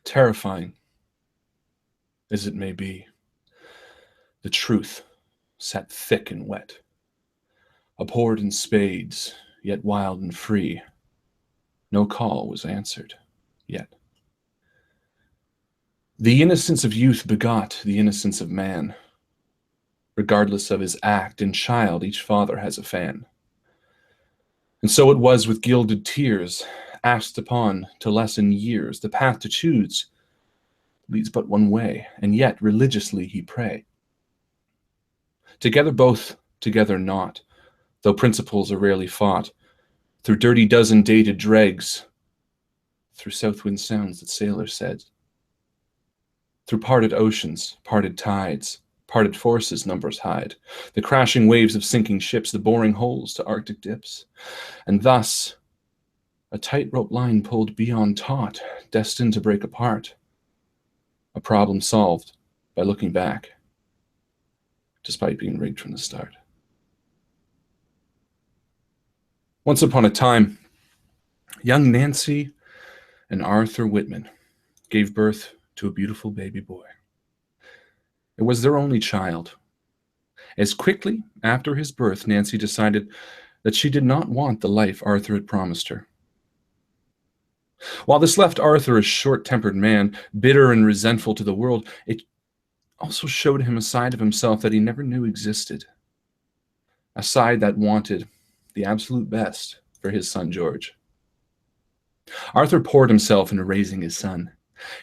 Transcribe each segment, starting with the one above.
Terrifying as it may be, the truth sat thick and wet, abhorred in spades, yet wild and free. No call was answered yet. The innocence of youth begot the innocence of man. Regardless of his act, in child each father has a fan. And so it was with gilded tears, asked upon to lessen years. The path to choose leads but one way, and yet religiously he pray. Together both, together not, though principles are rarely fought, through dirty dozen dated dregs, through south wind sounds that sailors said, through parted oceans, parted tides, parted forces numbers hide, the crashing waves of sinking ships, the boring holes to Arctic dips. And thus, a tightrope line pulled beyond taught, destined to break apart. A problem solved by looking back, despite being rigged from the start. Once upon a time, young Nancy and Arthur Whitman gave birth to a beautiful baby boy. It was their only child. As quickly after his birth, Nancy decided that she did not want the life Arthur had promised her. While this left Arthur a short-tempered man, bitter and resentful to the world, it also showed him a side of himself that he never knew existed. A side that wanted the absolute best for his son George. Arthur poured himself into raising his son,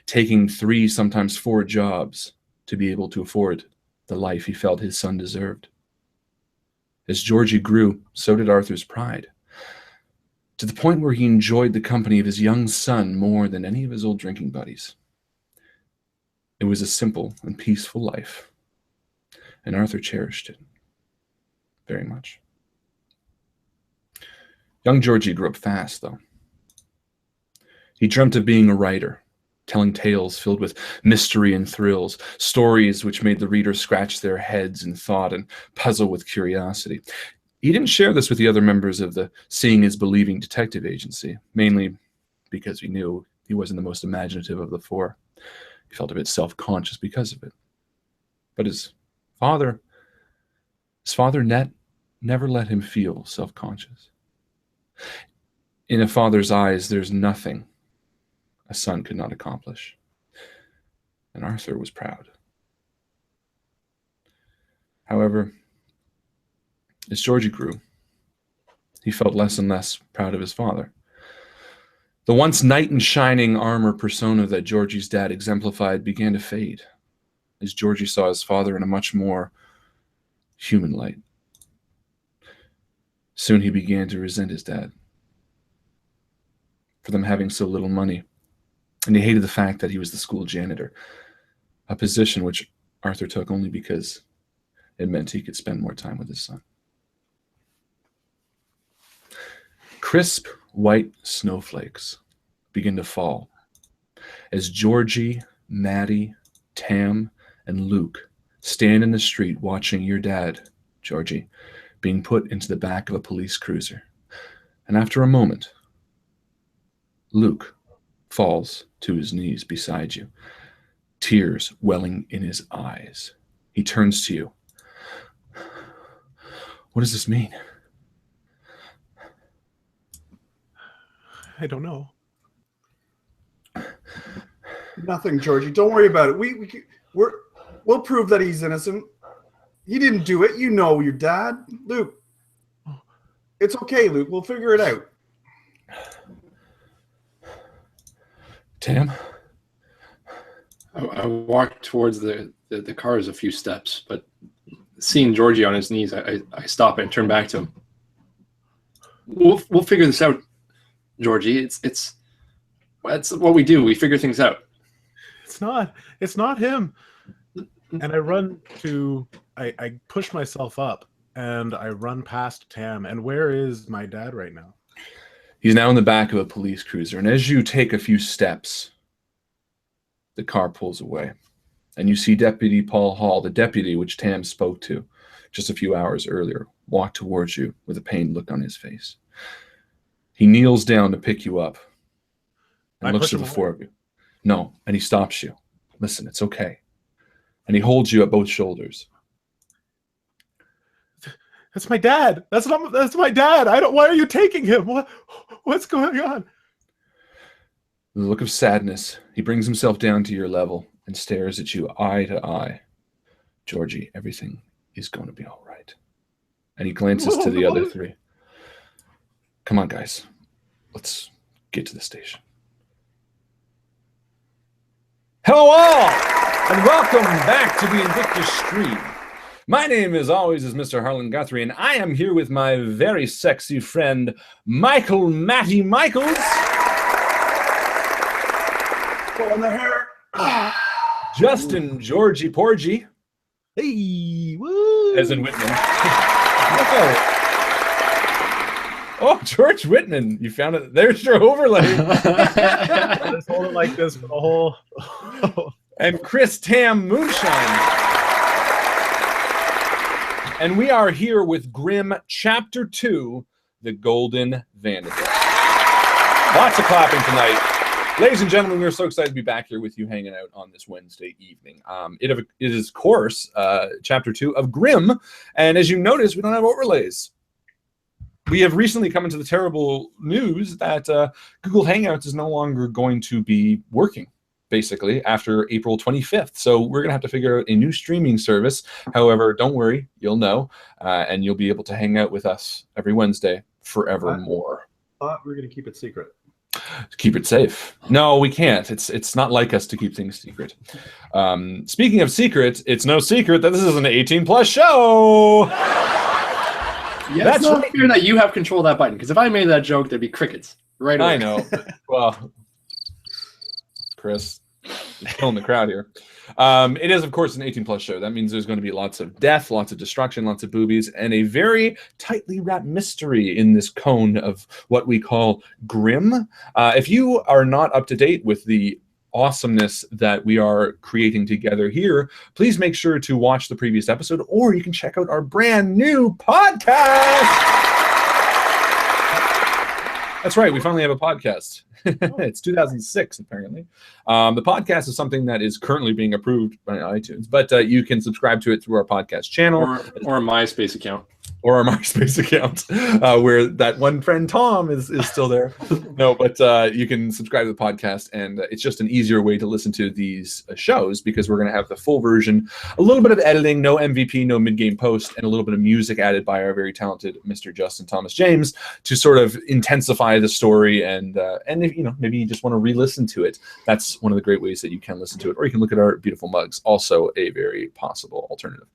taking 3, sometimes 4 jobs to be able to afford the life he felt his son deserved. As Georgie grew, so did Arthur's pride, to the point where he enjoyed the company of his young son more than any of his old drinking buddies. It was a simple and peaceful life, and Arthur cherished it very much. Young Georgie grew up fast, though. He dreamt of being a writer, telling tales filled with mystery and thrills, stories which made the reader scratch their heads in thought and puzzle with curiosity. He didn't share this with the other members of the Seeing is Believing detective agency, mainly because he knew he wasn't the most imaginative of the 4. He felt a bit self-conscious because of it. But his father, Ned, never let him feel self-conscious. In a father's eyes, there's nothing a son could not accomplish. And Arthur was proud. However, as Georgie grew, he felt less and less proud of his father. The once knight in shining armor persona that Georgie's dad exemplified began to fade, as Georgie saw his father in a much more human light. Soon he began to resent his dad for them having so little money, and he hated the fact that he was the school janitor, a position which Arthur took only because it meant he could spend more time with his son. Crisp white snowflakes begin to fall as Georgie, Mattie, Tam, and Luke stand in the street watching your dad, Georgie, being put into the back of a police cruiser. And after a moment, Luke falls to his knees beside you, tears welling in his eyes. He turns to you. What does this mean? I don't know. Nothing, Georgie. Don't worry about it. We'll prove that he's innocent. He didn't do it. You know your dad. Luke. It's okay, Luke. We'll figure it out. Tam? I walked towards the cars a few steps, but seeing Georgie on his knees, I stop and turn back to him. We'll figure this out, Georgie. It's what we do. We figure things out. It's not him. And I push myself up and I run past Tam. And where is my dad right now? He's now in the back of a police cruiser. And as you take a few steps, the car pulls away. And you see Deputy Paul Hall, the deputy which Tam spoke to just a few hours earlier, walk towards you with a pained look on his face. He kneels down to pick you up and looks at the 4 of you. No. And he stops you. Listen, it's okay. And he holds you at both shoulders. That's my dad. That's my dad. Why are you taking him? What's going on? With a look of sadness, he brings himself down to your level and stares at you eye to eye. Georgie, everything is going to be all right. And he glances to the other three. Come on, guys. Let's get to the station. Hello all, and welcome back to the Invictus Stream. My name, as always, is Mr. Harlan Guthrie, and I am here with my very sexy friend, Michael Mattie Michaels. Pulling the hair. Justin Georgie Porgy. Hey, woo! As in Whitman. Oh, George Whitman. You found it. There's your overlay. Just hold it like this for the whole... And Chris Tam Moonshine. And we are here with GRIMM Chapter 2, The Golden Vanity. Lots of clapping tonight. Ladies and gentlemen, we are so excited to be back here with you hanging out on this Wednesday evening. It is, of course, Chapter 2 of GRIMM. And as you notice, we don't have overlays. We have recently come into the terrible news that Google Hangouts is no longer going to be working, basically, after April 25th. So we're going to have to figure out a new streaming service. However, don't worry, you'll know, and you'll be able to hang out with us every Wednesday forevermore. I thought we were going to keep it secret. Keep it safe. No, we can't. It's not like us to keep things secret. Speaking of secret, it's no secret that this is an 18+ show. Yeah, that's not fair that you have control of that button, because if I made that joke, there'd be crickets right away. I know. Well, Chris, you're killing the crowd here. It is, of course, an 18+ show. That means there's going to be lots of death, lots of destruction, lots of boobies, and a very tightly wrapped mystery in this cone of what we call GRIMM. If you are not up to date with the awesomeness that we are creating together here, please make sure to watch the previous episode, or you can check out our brand new podcast. That's right, we finally have a podcast. It's 2006, apparently. The podcast is something that is currently being approved by iTunes, but you can subscribe to it through our podcast channel. Or a MySpace account. Or our MySpace account, where that one friend Tom is still there. No, but you can subscribe to the podcast, and it's just an easier way to listen to these shows, because we're going to have the full version, a little bit of editing, no MVP, no mid-game post, and a little bit of music added by our very talented Mr. Justin Thomas James to sort of intensify the story. And if maybe you just want to re-listen to it, that's one of the great ways that you can listen to it. Or you can look at our beautiful mugs, also a very possible alternative.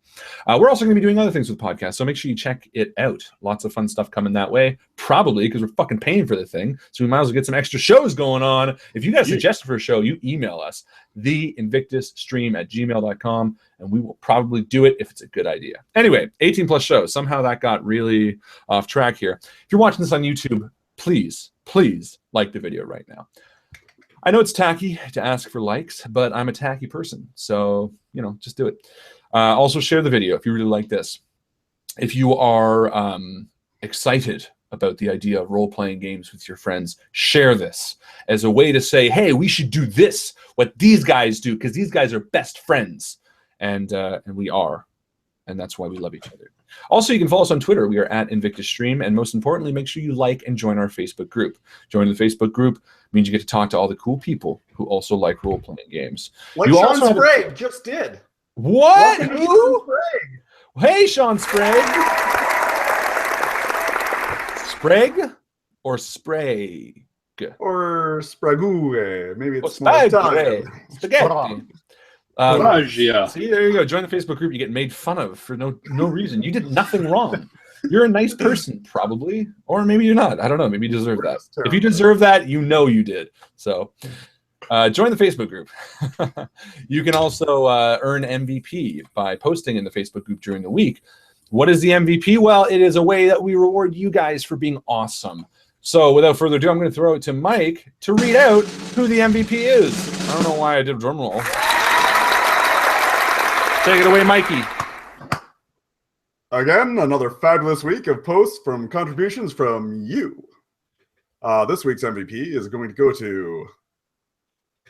We're also going to be doing other things with podcasts, so make sure you check it out. Lots of fun stuff coming that way, probably because we're fucking paying for the thing, so we might as well get some extra shows going on. If you guys suggest for a show, you email us, theinvictusstream@gmail.com, and we will probably do it if it's a good idea. Anyway, 18+ show. Somehow that got really off track here. If you're watching this on YouTube, please like the video right now. I know it's tacky to ask for likes, but I'm a tacky person, so just do it. Also share the video if you really like this. If you are excited about the idea of role-playing games with your friends, share this as a way to say, hey, we should do this, what these guys do, because these guys are best friends. And we are. And that's why we love each other. Also, you can follow us on Twitter. We are at Invictus Stream. And most importantly, make sure you like and join our Facebook group. Joining the Facebook group means you get to talk to all the cool people who also like role-playing games. Like Sean Sprague just did. What? Who? Hey, Sean Sprague. Sprague or Sprague? Or Sprague. Maybe it's more Italian. Spaghetti. Yeah. See, there you go. Join the Facebook group. You get made fun of for no reason. You did nothing wrong. You're a nice person, probably. Or maybe you're not. I don't know. Maybe you deserve that. If you deserve that, you know you did. So join the Facebook group. You can also earn MVP by posting in the Facebook group during the week. What is the MVP? Well, it is a way that we reward you guys for being awesome. So without further ado, I'm going to throw it to Mike to read out who the MVP is. I don't know why I did a drum roll. Take it away, Mikey. Again, another fabulous week of posts from contributions from you. This week's MVP is going to go to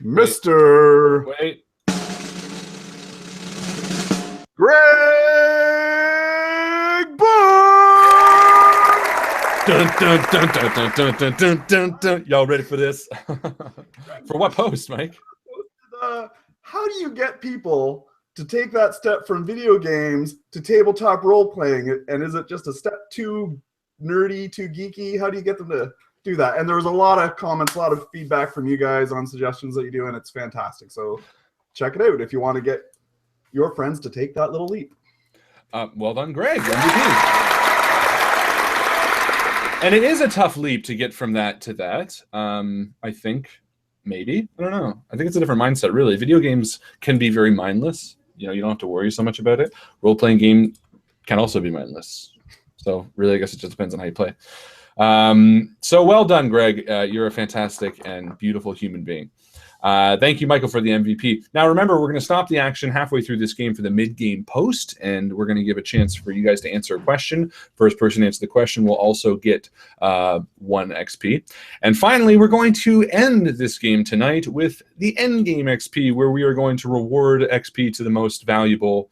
Mr. Wait. Greg Boone! Dun, dun, dun, dun, dun, dun, dun, dun, dun, dun. Y'all ready for this? For what post, Mike? How do you get people to take that step from video games to tabletop role playing? And is it just a step too nerdy, too geeky? How do you get them to do that? And there was a lot of comments, a lot of feedback from you guys on suggestions that you do, and it's fantastic. So check it out if you want to get your friends to take that little leap. Well done, Greg. MVP. And it is a tough leap to get from that to that. I think maybe, I don't know. I think it's a different mindset, really. Video games can be very mindless. You know, you don't have to worry so much about it. Role-playing game can also be mindless. So really, I guess it just depends on how you play. So well done, Greg. You're a fantastic and beautiful human being. Thank you, Michael, for the MVP. Now, remember, we're going to stop the action halfway through this game for the mid-game post, and we're going to give a chance for you guys to answer a question. First person to answer the question will also get 1 XP. And finally, we're going to end this game tonight with the end game XP, where we are going to reward XP to the most valuable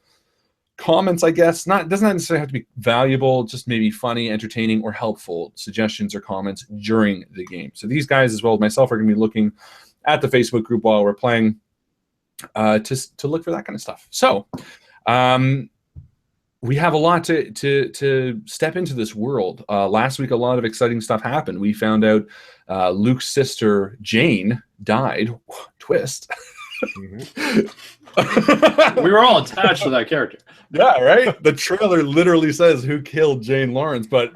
comments, I guess. Doesn't necessarily have to be valuable, just maybe funny, entertaining, or helpful suggestions or comments during the game. So these guys, as well as myself, are going to be looking at the Facebook group while we're playing to look for that kind of stuff. So we have a lot to step into this world. Last week, a lot of exciting stuff happened. We found out Luke's sister, Jane, died. Twist. We were all attached to that character. Yeah, right? The trailer literally says who killed Jane Lawrence, but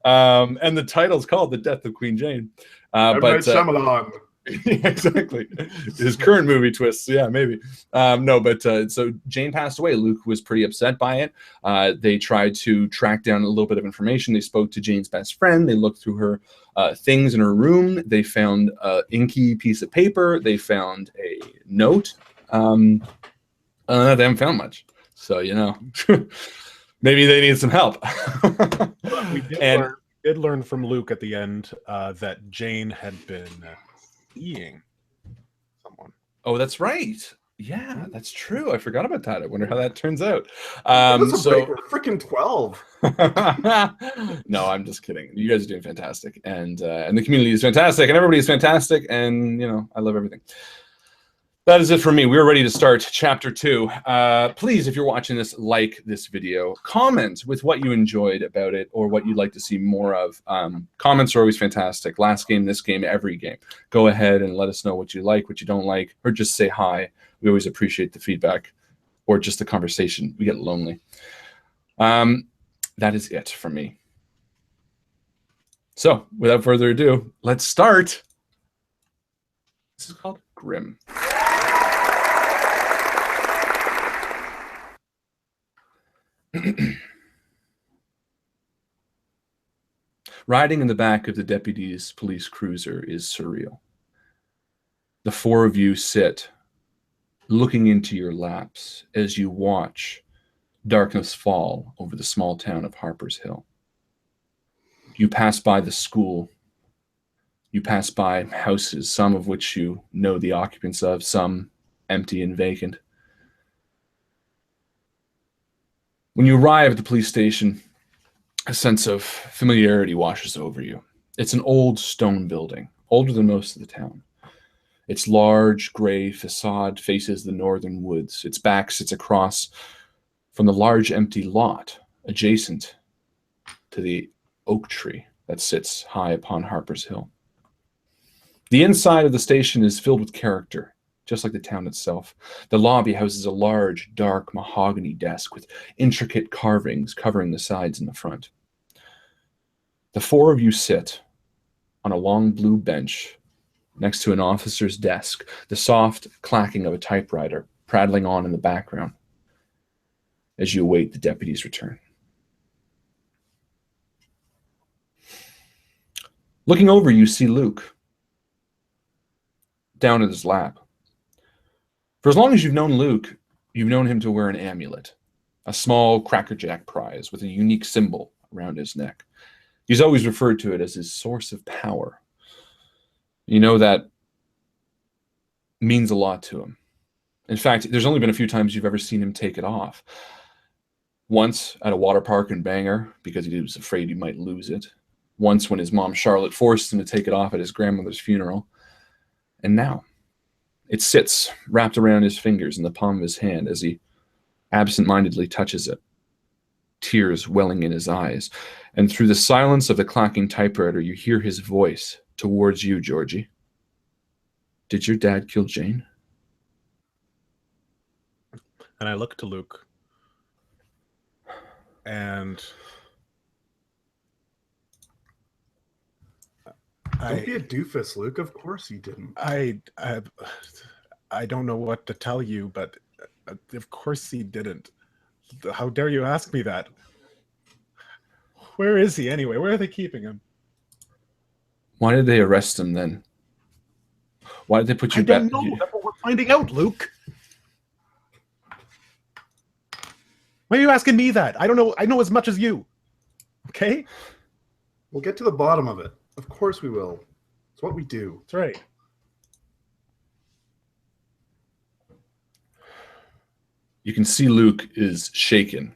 and the title's called The Death of Queen Jane. But Shyamalan. Yeah, exactly. His current movie twists, yeah, maybe. So Jane passed away. Luke was pretty upset by it. They tried to track down a little bit of information. They spoke to Jane's best friend. They looked through her things in her room. They found an inky piece of paper. They found a note. They haven't found much. So, you know, maybe they need some help. We did learn from Luke at the end that Jane had been seeing someone. Oh, that's right. Yeah, that's true. I forgot about that. I wonder how that turns out. Freaking 12. No, I'm just kidding. You guys are doing fantastic, and the community is fantastic, and everybody is fantastic, and you know, I love everything. That is it for me. We're ready to start chapter 2. Please, if you're watching this, like this video. Comment with what you enjoyed about it or what you'd like to see more of. Comments are always fantastic. Last game, this game, every game. Go ahead and let us know what you like, what you don't like, or just say hi. We always appreciate the feedback or just the conversation. We get lonely. That is it for me. So, without further ado, let's start. This is called GRIMM. Riding in the back of the deputy's police cruiser is surreal. The 4 of you sit, looking into your laps as you watch darkness fall over the small town of Harper's Hill. You pass by the school. You pass by houses, some of which you know the occupants of, some empty and vacant. When you arrive at the police station, a sense of familiarity washes over you. It's an old stone building, older than most of the town. Its large gray facade faces the northern woods. Its back sits across from the large empty lot adjacent to the oak tree that sits high upon Harper's Hill. The inside of the station is filled with character, just like the town itself. The lobby houses a large, dark mahogany desk with intricate carvings covering the sides and the front. The 4 of you sit on a long blue bench next to an officer's desk, the soft clacking of a typewriter prattling on in the background as you await the deputy's return. Looking over, you see Luke down at his lap. For as long as you've known Luke, you've known him to wear an amulet, a small crackerjack prize with a unique symbol around his neck. He's always referred to it as his source of power. You know that means a lot to him. In fact, there's only been a few times you've ever seen him take it off. Once at a water park in Bangor, because he was afraid he might lose it. Once when his mom Charlotte forced him to take it off at his grandmother's funeral. And now it sits wrapped around his fingers in the palm of his hand as he absent-mindedly touches it, tears welling in his eyes. And through the silence of the clacking typewriter, you hear his voice towards you, Georgie. Did your dad kill Jane? And I look to Luke. And don't be a doofus, Luke. Of course he didn't. I don't know what to tell you, but of course he didn't. How dare you ask me that? Where is he anyway? Where are they keeping him? Why did they arrest him then? Why did they put you back? I don't know. That's what we're finding out, Luke. Why are you asking me that? I don't know. I know as much as you. Okay? We'll get to the bottom of it. Of course we will. It's what we do. That's right. You can see Luke is shaken.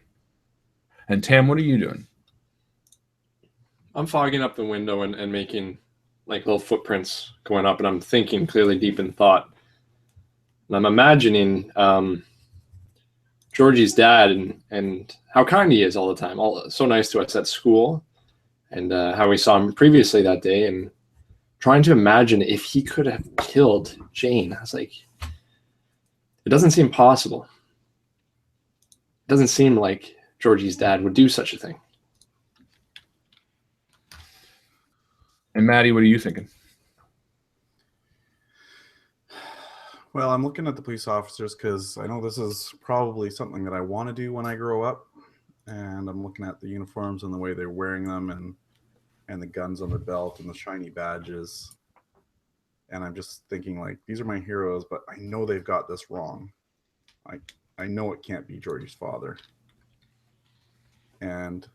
And Tam, what are you doing? I'm fogging up the window and making like little footprints going up, and I'm thinking clearly deep in thought. And I'm imagining Georgie's dad and how kind he is all the time. So nice to us at school, and how we saw him previously that day, and trying to imagine if he could have killed Jane. I was like, it doesn't seem possible. It doesn't seem like Georgie's dad would do such a thing. And Mattie, what are you thinking? Well, I'm looking at the police officers because I know this is probably something that I want to do when I grow up. And I'm looking at the uniforms and the way they're wearing them and the guns on their belt and the shiny badges. And I'm just thinking, like, these are my heroes, but I know they've got this wrong. I know it can't be Georgie's father. And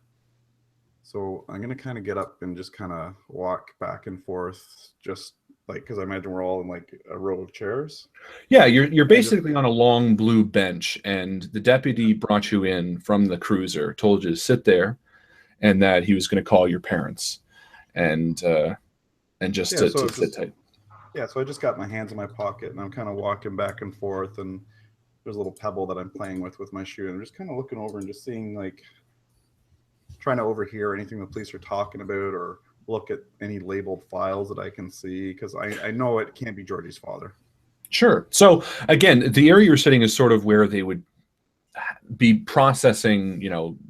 so I'm going to kind of get up and just kind of walk back and forth, just like, because I imagine we're all in like a row of chairs. Yeah, you're basically on a long blue bench, and the deputy brought you in from the cruiser, told you to sit there, and that he was going to call your parents, and just to sit tight. Yeah, so I just got my hands in my pocket, and I'm kind of walking back and forth, and there's a little pebble that I'm playing with my shoe, and I'm just kind of looking over and just seeing, like, trying to overhear anything the police are talking about or look at any labeled files that I can see, because I know it can't be Georgie's father. Sure. So again, the area you're sitting is sort of where they would be processing,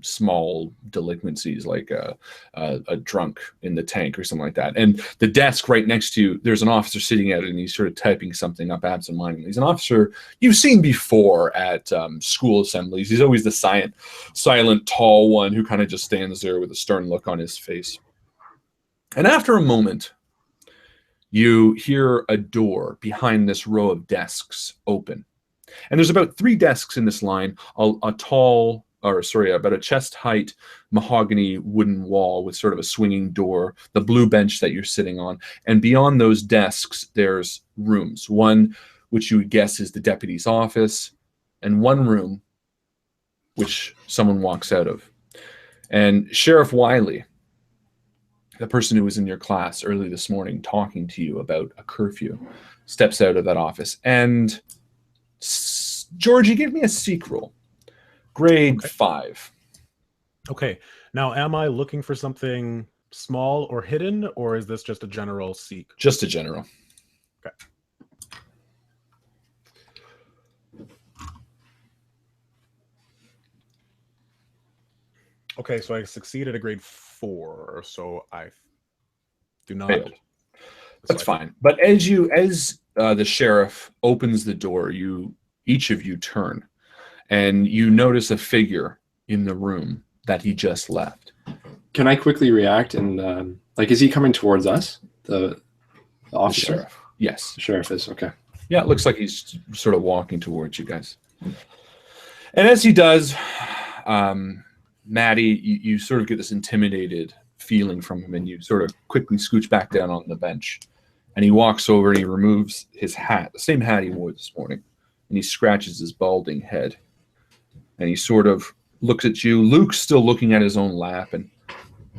small delinquencies like a drunk in the tank or something like that. And the desk right next to you, there's an officer sitting at it, and he's sort of typing something up absentmindedly. He's an officer you've seen before at school assemblies. He's always the silent, tall one who kind of just stands there with a stern look on his face. And after a moment, you hear a door behind this row of desks open. And there's about 3 desks in this line, about a chest height mahogany wooden wall with sort of a swinging door, the blue bench that you're sitting on. And beyond those desks, there's rooms. One, which you would guess is the deputy's office, and one room, which someone walks out of. And Sheriff Wiley, the person who was in your class early this morning talking to you about a curfew, steps out of that office. And Georgie, give me a seek roll. Grade 5. Okay. Now, am I looking for something small or hidden, or is this just a general seek? Just a general. Okay. Okay, so I succeeded at grade 4, so I do not. Failed. That's fine. But as the sheriff opens the door, each of you turn, and you notice a figure in the room that he just left. Can I quickly react and is he coming towards us? The officer? The sheriff. Yes. The sheriff is, okay. Yeah, it looks like he's sort of walking towards you guys. And as he does, Mattie, you sort of get this intimidated feeling from him, and you sort of quickly scooch back down on the bench. And he walks over and he removes his hat, the same hat he wore this morning, and he scratches his balding head. And he sort of looks at you. Luke's still looking at his own lap, and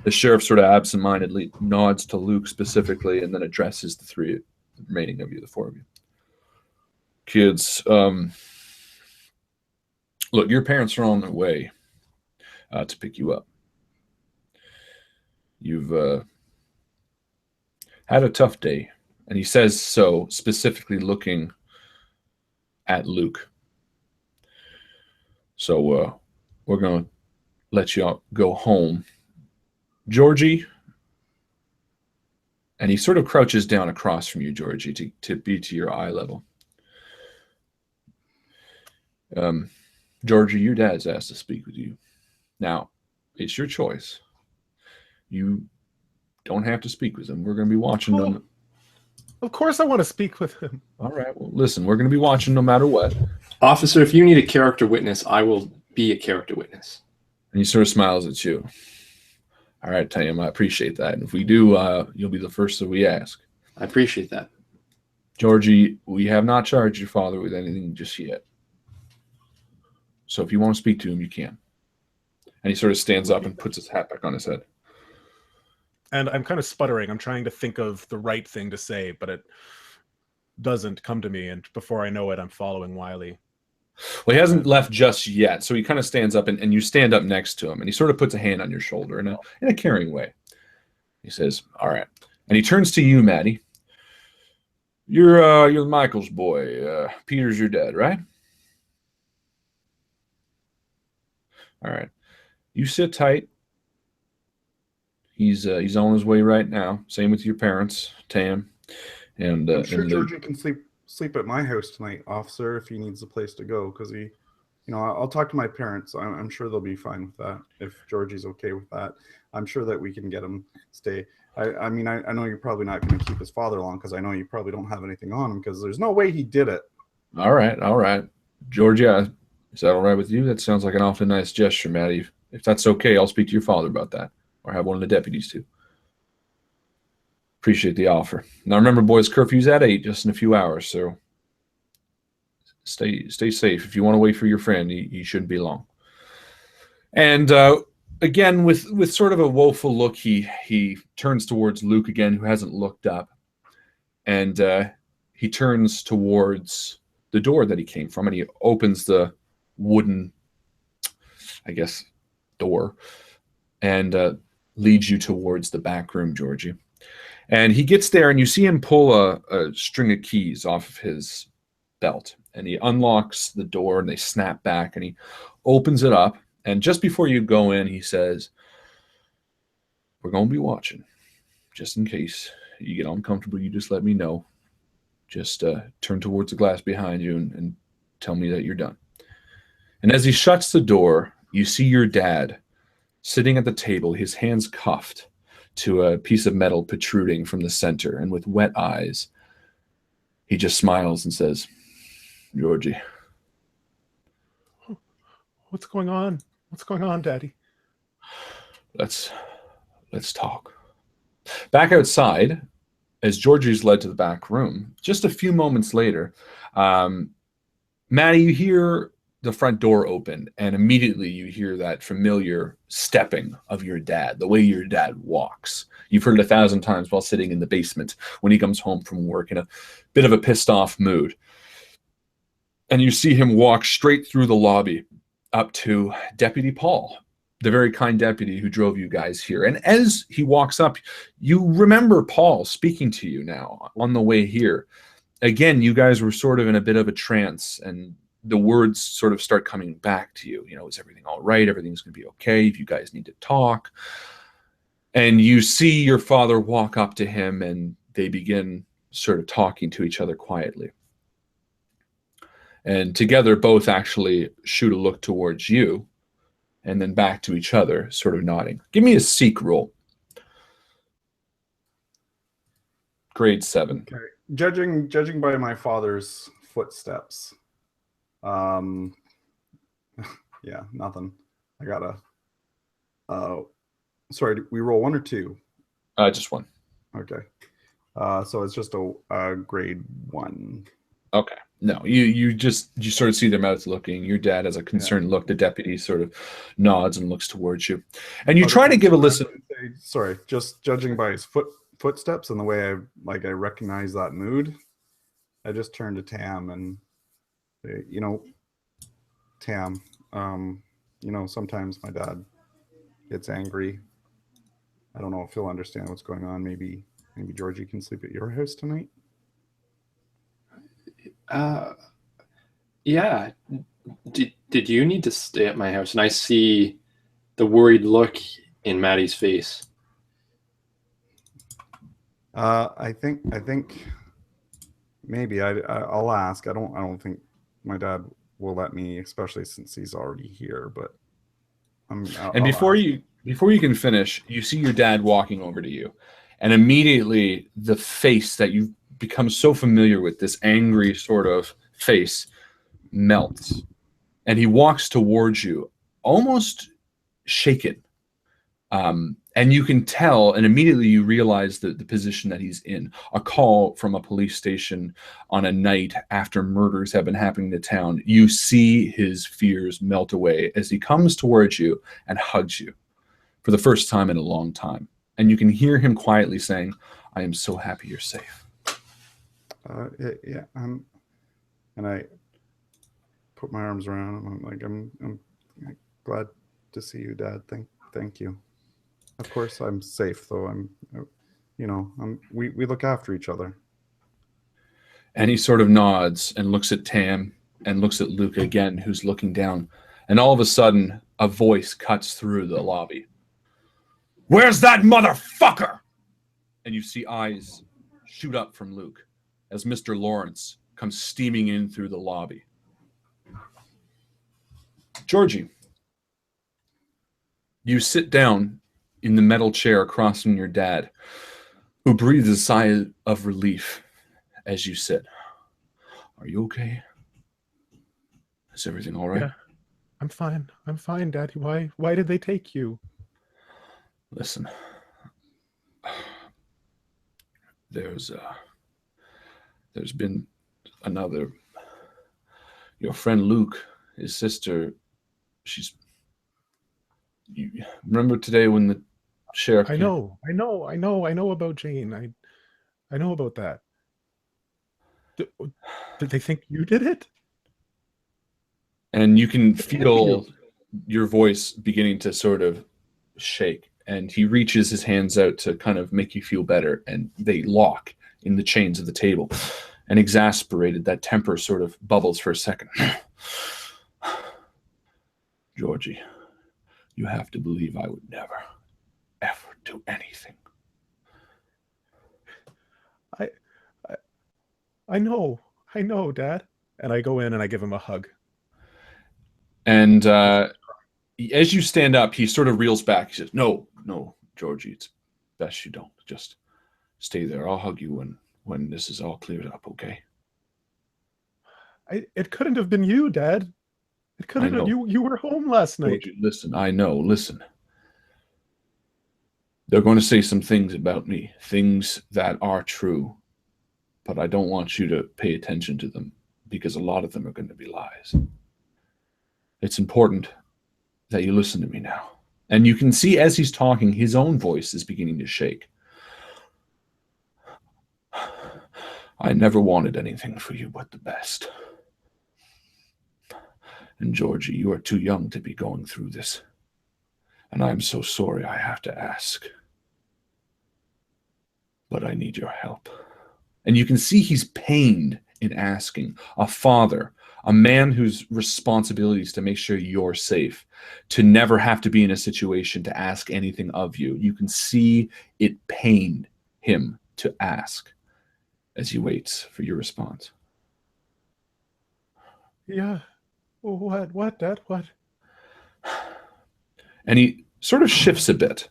the sheriff sort of absentmindedly nods to Luke specifically and then addresses the remaining of you, the four of you. Kids, look, your parents are on their way to pick you up. You've had a tough day. And he says so, specifically looking at Luke. So we're going to let you go home. Georgie, and he sort of crouches down across from you, Georgie, to be to your eye level. Georgie, your dad's asked to speak with you. Now, it's your choice. You don't have to speak with him. We're going to be watching them. Of course I want to speak with him. All right. Well, listen, we're going to be watching no matter what. Officer, if you need a character witness, I will be a character witness. And he sort of smiles at you. All right, Tam, I appreciate that. And if we do, you'll be the first that we ask. I appreciate that. Georgie, we have not charged your father with anything just yet. So if you want to speak to him, you can. And he sort of stands up and puts his hat back on his head. And I'm kind of sputtering. I'm trying to think of the right thing to say, but it doesn't come to me. And before I know it, I'm following Wiley. Well, he hasn't left just yet. So he kind of stands up and you stand up next to him. And he sort of puts a hand on your shoulder in a caring way. He says, all right. And he turns to you, Mattie. You're Michael's boy. Peter's your dad, right? All right. You sit tight. He's on his way right now. Same with your parents, Tam, and I'm sure and Luke. Georgie can sleep at my house tonight, officer, if he needs a place to go. Because I'll talk to my parents. I'm sure they'll be fine with that. If Georgie's okay with that, I'm sure that we can get him stay. I mean, I know you're probably not going to keep his father long because I know you probably don't have anything on him because there's no way he did it. All right, Georgia, is that all right with you? That sounds like an awfully nice gesture, Mattie. If that's okay, I'll speak to your father about that. Or have one of the deputies to. Appreciate the offer. Now remember, boys, curfew's at 8, just in a few hours, so stay safe. If you want to wait for your friend, he shouldn't be long. And again, with sort of a woeful look, he turns towards Luke again, who hasn't looked up. And he turns towards the door that he came from, and he opens the wooden, I guess, door, and leads you towards the back room, Georgie. And he gets there, and you see him pull a string of keys off of his belt. And he unlocks the door, and they snap back, and he opens it up. And just before you go in, he says, we're going to be watching. Just in case you get uncomfortable, you just let me know. Just turn towards the glass behind you and tell me that you're done. And as he shuts the door, you see your dad sitting at the table, his hands cuffed to a piece of metal protruding from the center, and with wet eyes, he just smiles and says, Georgie. What's going on? What's going on, Daddy? Let's talk. Back outside, as Georgie's led to the back room, just a few moments later, Mattie, you hear the front door open, and immediately you hear that familiar stepping of your dad, the way your dad walks. You've heard it 1,000 times while sitting in the basement when he comes home from work in a bit of a pissed off mood. And you see him walk straight through the lobby up to Deputy Paul, the very kind deputy who drove you guys here. And as he walks up, you remember Paul speaking to you now on the way here. Again, you guys were sort of in a bit of a trance, and the words sort of start coming back to you. Is everything all right? Everything's going to be okay if you guys need to talk. And you see your father walk up to him, and they begin sort of talking to each other quietly. And together, both actually shoot a look towards you and then back to each other, sort of nodding. Give me a seek roll. Grade 7. Okay. Judging by my father's footsteps, yeah, nothing. I got sorry, we roll 1 or 2? Just 1. Okay. So it's just a grade 1. Okay. No, you sort of see their mouths looking. Your dad has a concerned look. The deputy sort of nods and looks towards you, and you try to give a listen. Sorry, just judging by his footsteps and the way I recognize that mood, I just turn to Tam and say, Tam, sometimes my dad gets angry. I don't know if he'll understand what's going on. Maybe Georgie can sleep at your house tonight. Yeah. Did you need to stay at my house? And I see the worried look in Mattie's face. I think maybe I'll ask. I don't think my dad will let me, especially since he's already here. But before you can finish, you see your dad walking over to you, and immediately the face that you've become so familiar with, this angry sort of face, melts, and he walks towards you, almost shaken. And you can tell, and immediately you realize the position that he's in. A call from a police station on a night after murders have been happening in the town. You see his fears melt away as he comes towards you and hugs you for the first time in a long time. And you can hear him quietly saying, "I am so happy you're safe." Yeah. And I put my arms around him. I'm like, I'm glad to see you, Dad. Thank you. Of course, I'm safe, though. We look after each other. And he sort of nods and looks at Tam and looks at Luke again, who's looking down. And all of a sudden, a voice cuts through the lobby. "Where's that motherfucker?" And you see eyes shoot up from Luke as Mr. Lawrence comes steaming in through the lobby. Georgie, you sit down in the metal chair across from your dad, who breathes a sigh of relief as you sit. "Are you okay? Is everything all right?" Yeah, I'm fine. I'm fine, Daddy. Why did they take you? Listen, there's been another. Your friend Luke, his sister, you remember today when the sheriff I came? know about Jane. I know about that. Did they think you did it? And you can feel your voice beginning to sort of shake. And he reaches his hands out to kind of make you feel better. And they lock in the chains of the table. And exasperated, that temper sort of bubbles for a second. "Georgie, you have to believe I would never, ever do anything." I know, Dad. And I go in and I give him a hug. And as you stand up, he sort of reels back. He says, No, Georgie, it's best you don't. Just stay there. I'll hug you when this is all cleared up, okay? It couldn't have been you, Dad. It couldn't have. You were home last night. Georgie, listen, I know. Listen. They're going to say some things about me, things that are true, but I don't want you to pay attention to them because a lot of them are going to be lies. It's important that you listen to me now. And you can see as he's talking, his own voice is beginning to shake. I never wanted anything for you but the best. And Georgie, you are too young to be going through this. And I'm so sorry I have to ask. But I need your help. And you can see he's pained in asking. A father, a man whose responsibility is to make sure you're safe, to never have to be in a situation to ask anything of you. You can see it pained him to ask as he waits for your response. Yeah. What, Dad? What? And he sort of shifts a bit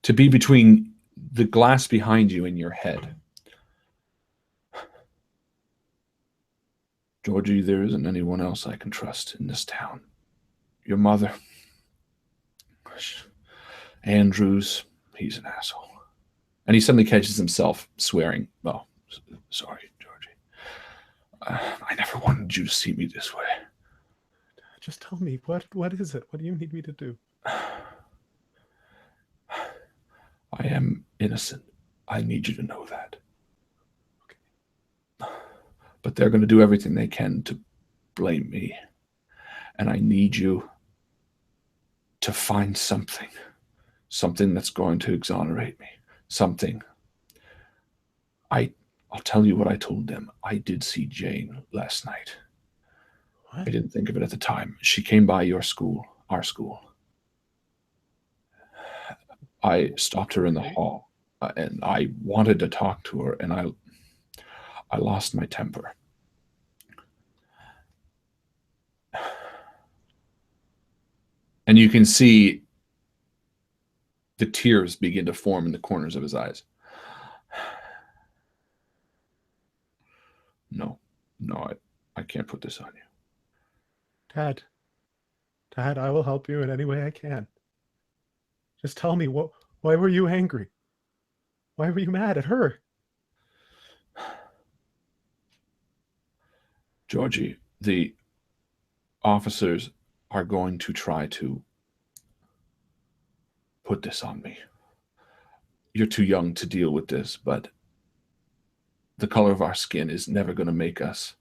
to be between the glass behind you and your head. Georgie, there isn't anyone else I can trust in this town. Your mother, Andrews, he's an asshole. And he suddenly catches himself swearing. Oh, sorry, Georgie. I never wanted you to see me this way. Just tell me, what is it? What do you need me to do? I am innocent. I need you to know that. Okay. But they're going to do everything they can to blame me. And I need you to find something that's going to exonerate me. Something. I'll tell you what I told them. I did see Jane last night. What? I didn't think of it at the time. She came by your school, our school. I stopped her in the hall, and I wanted to talk to her, and I lost my temper. And you can see the tears begin to form in the corners of his eyes. No, I can't put this on you. Dad, I will help you in any way I can. Just tell me, why were you angry? Why were you mad at her? Georgie, the officers are going to try to put this on me. You're too young to deal with this, but the color of our skin is never going to make us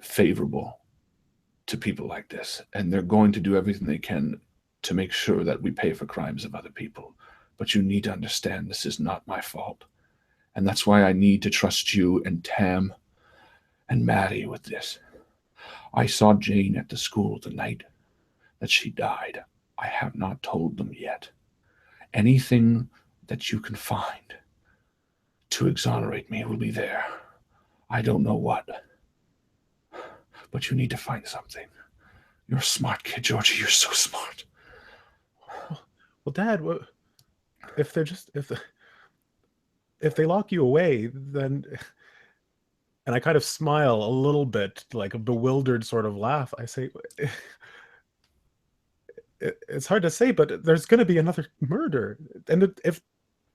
favorable to people like this. And they're going to do everything they can to make sure that we pay for crimes of other people. But you need to understand this is not my fault. And that's why I need to trust you and Tam and Mattie with this. I saw Jane at the school the night that she died. I have not told them yet. Anything that you can find to exonerate me will be there. I don't know what, but you need to find something. You're a smart kid, Georgie. You're so smart. Well, Dad, if they lock you away, then, and I kind of smile a little bit, like a bewildered sort of laugh. I say, it's hard to say, but there's going to be another murder, and if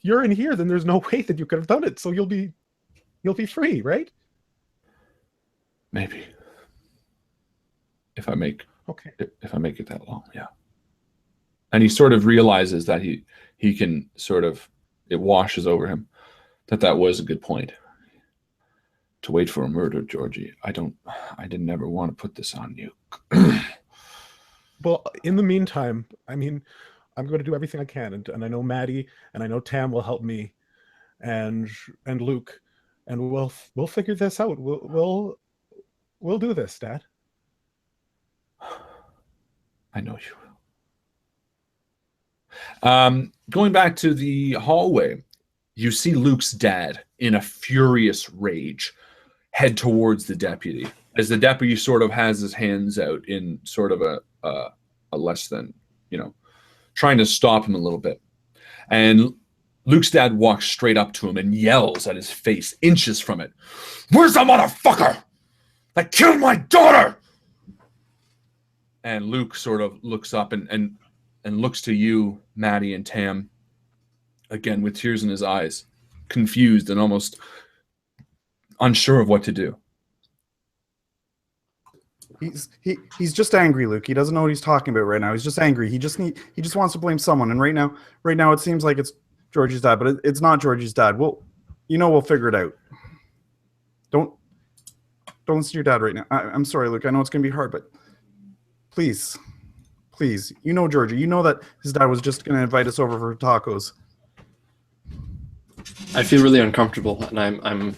you're in here, then there's no way that you could have done it. So you'll be free, right? Maybe. If I make it that long, yeah. And he sort of realizes that he can sort of, it washes over him that was a good point. To wait for a murder, Georgie. I didn't ever want to put this on you. Well, in the meantime, I mean, I'm going to do everything I can, and I know Mattie and I know Tam will help me, and Luke, and we'll figure this out. We'll do this, Dad. I know you will. Going back to the hallway, you see Luke's dad in a furious rage head towards the deputy, as the deputy sort of has his hands out in sort of a less than, trying to stop him a little bit. And Luke's dad walks straight up to him and yells at his face, inches from it. "Where's the motherfucker that killed my daughter?" And Luke sort of looks up and looks to you, Mattie and Tam, again with tears in his eyes, confused and almost unsure of what to do. He's just angry, Luke. He doesn't know what he's talking about right now. He's just angry. He just wants to blame someone. And right now it seems like it's Georgie's dad, but it's not Georgie's dad. We'll figure it out. Don't listen to your dad right now. I'm sorry, Luke. I know it's gonna be hard, but please, Georgie. You know that his dad was just gonna invite us over for tacos. I feel really uncomfortable, and I'm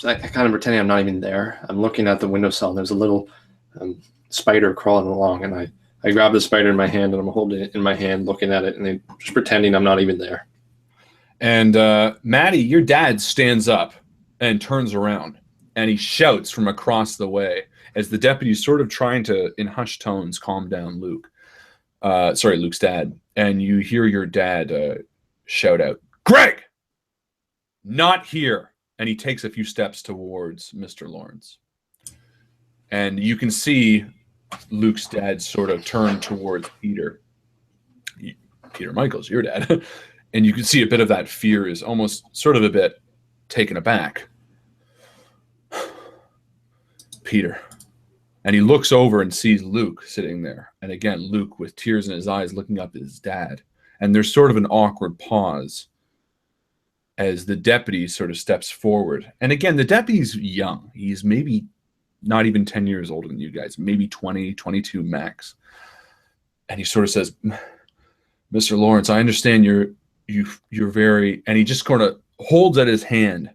I kind of pretending I'm not even there. I'm looking at the windowsill, and there's a little spider crawling along, and I grab the spider in my hand, and I'm holding it in my hand, looking at it, and then just pretending I'm not even there. And Mattie, your dad stands up and turns around, and he shouts from across the way as the deputy's sort of trying to, in hushed tones, calm down Luke. Luke's dad. And you hear your dad shout out, "Greg! Not here!" And he takes a few steps towards Mr. Lawrence. And you can see Luke's dad sort of turn towards Peter Michaels, your dad, And you can see a bit of that fear is almost sort of a bit taken aback. Peter. And he looks over and sees Luke sitting there. And again, Luke with tears in his eyes looking up at his dad. And there's sort of an awkward pause as the deputy sort of steps forward. And again, the deputy's young. He's maybe not even 10 years older than you guys, maybe 20, 22 max. And he sort of says, Mr. Lawrence, I understand you're very, and he just kind of holds at his hand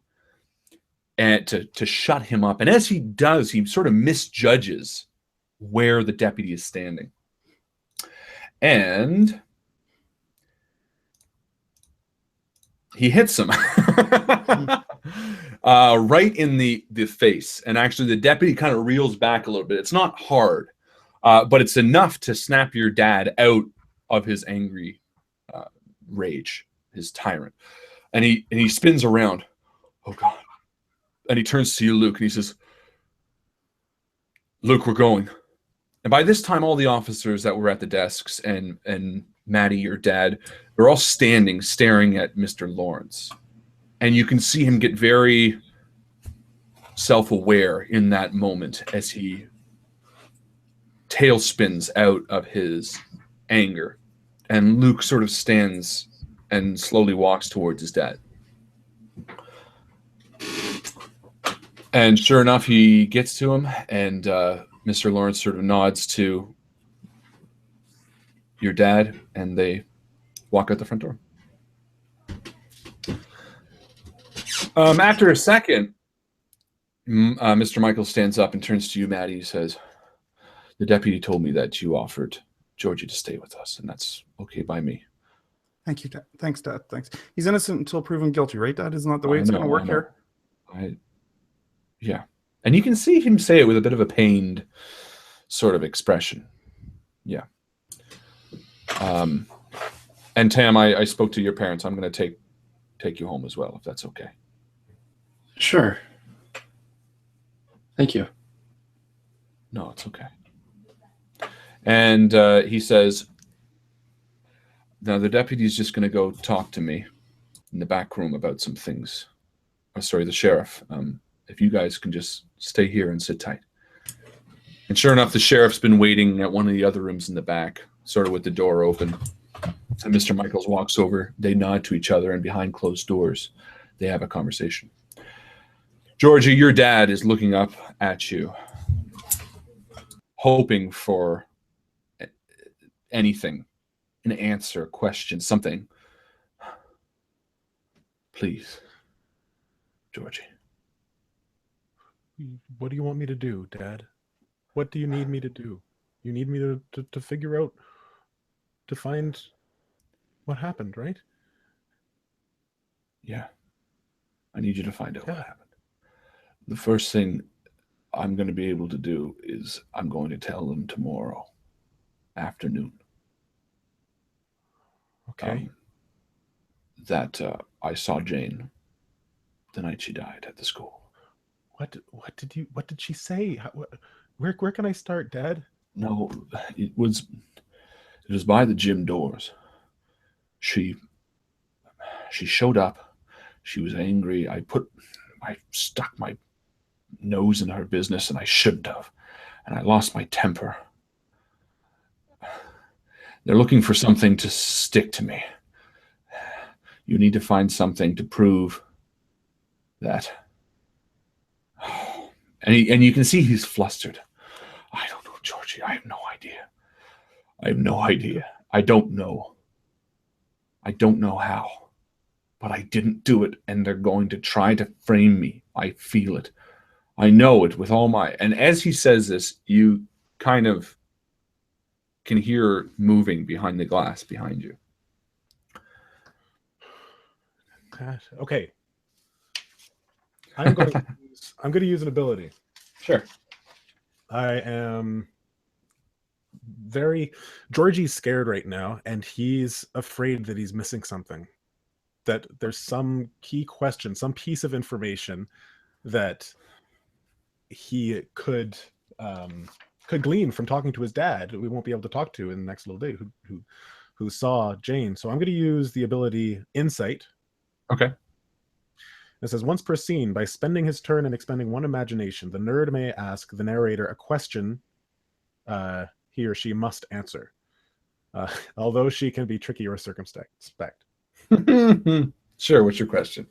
and to shut him up. And as he does, he sort of misjudges where the deputy is standing. And he hits him right in the face. And actually the deputy kind of reels back a little bit. It's not hard, but it's enough to snap your dad out of his angry rage, his tyrant. And he spins around. Oh, God. And he turns to you, Luke, and he says, Luke, we're going. And by this time, all the officers that were at the desks and Mattie, your dad, they're all standing, staring at Mr. Lawrence. And you can see him get very self-aware in that moment as he tailspins out of his anger. And Luke sort of stands and slowly walks towards his dad. And sure enough, he gets to him, and Mr. Lawrence sort of nods to your dad, and they walk out the front door. After a second, Mr. Michael stands up and turns to you, Mattie. He says, the deputy told me that you offered Georgie to stay with us, and that's okay by me. Thank you, Dad. Thanks, Dad. Thanks. He's innocent until proven guilty, right, Dad? Isn't that the way it's going to work here? Yeah. And you can see him say it with a bit of a pained sort of expression. Yeah. And Tam, I spoke to your parents. I'm going to take you home as well, if that's okay. Sure. Thank you. No, it's okay. And he says, now the deputy's just going to go talk to me in the back room about some things. Oh, sorry, the sheriff. If you guys can just stay here and sit tight. And sure enough, the sheriff's been waiting at one of the other rooms in the back, sort of with the door open. And Mr. Michaels walks over. They nod to each other, and behind closed doors, they have a conversation. Georgie, your dad is looking up at you, hoping for anything, an answer, a question, something. Please, Georgie. What do you want me to do, Dad? What do you need me to do? You need me to figure out, to find what happened, right? Yeah. I need you to find out what happened. The first thing I'm going to be able to do is I'm going to tell them tomorrow afternoon. Okay. That I saw Jane the night she died at the school. What did she say? Where can I start, Dad? No, it was by the gym doors. She showed up. She was angry. I stuck my nose in her business, and I shouldn't have. And I lost my temper. They're looking for something to stick to me. You need to find something to prove that. And you can see he's flustered. I don't know, Georgie. I have no idea. I have no idea. I don't know. I don't know how. But I didn't do it, and they're going to try to frame me. I feel it. I know it with all my... And as he says this, you kind of can hear moving behind the glass behind you. Okay. I'm going to use an ability. Sure. I am Georgie's scared right now, and he's afraid that he's missing something. That there's some key question, some piece of information that he could glean from talking to his dad. We won't be able to talk to in the next little day, who saw Jane. So I'm going to use the ability Insight. Okay. It says, once per scene, by spending his turn and expending one imagination, the nerd may ask the narrator a question he or she must answer, although she can be tricky or circumspect. Sure, what's your question?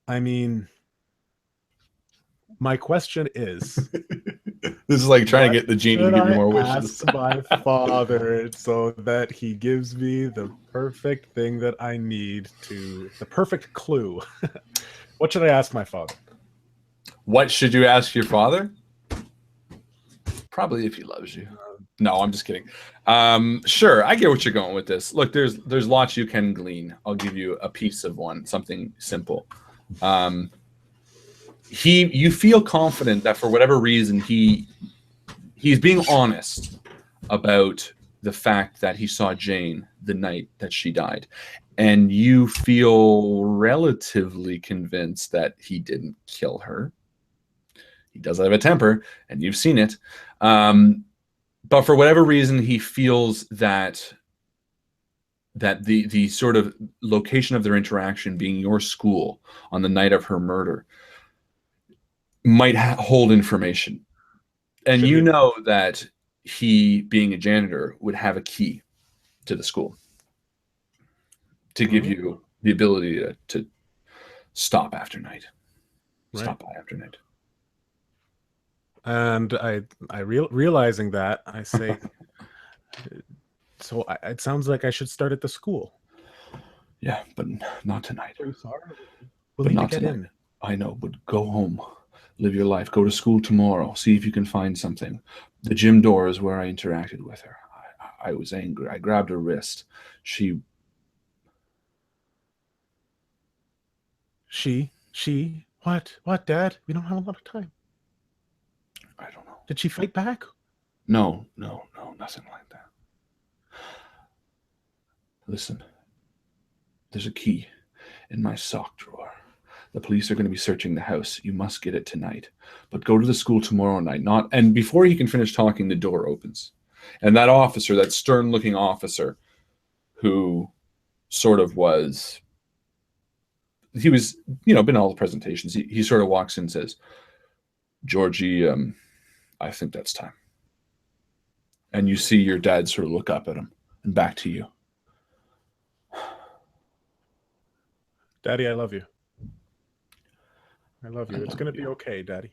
I mean, my question is... This is like trying to get the genie to give you more wishes. Ask my father so that he gives me the perfect thing that I need the perfect clue. What should I ask my father? What should you ask your father? Probably if he loves you. No, I'm just kidding. Sure, I get what you're going with this. Look, there's lots you can glean. I'll give you a piece of one, something simple. You feel confident that for whatever reason he's being honest about the fact that he saw Jane the night that she died, and you feel relatively convinced that he didn't kill her. He does have a temper, and you've seen it. But for whatever reason, he feels that the sort of location of their interaction being your school on the night of her murder might hold information. And you know that he, being a janitor, would have a key to the school to give you the ability to stop after night. Right. Stop by after night. And realizing that, I say, so it sounds like I should start at the school. Yeah, but not tonight. We'll But need not to get tonight. in. I know, but go home. Live your life. Go to school tomorrow. See if you can find something. The gym door is where I interacted with her. I was angry. I grabbed her wrist. She, What, Dad? We don't have a lot of time. I don't know. Did she fight back? No, nothing like that. Listen, there's a key in my sock drawer. The police are going to be searching the house. You must get it tonight. But go to the school tomorrow night. And before he can finish talking, the door opens. And that officer, that stern-looking officer, who sort of was... He was, been in all the presentations. He sort of walks in and says, Georgie, I think that's time. And you see your dad sort of look up at him and back to you. Daddy, I love you. I love you. It's going to be okay, Daddy.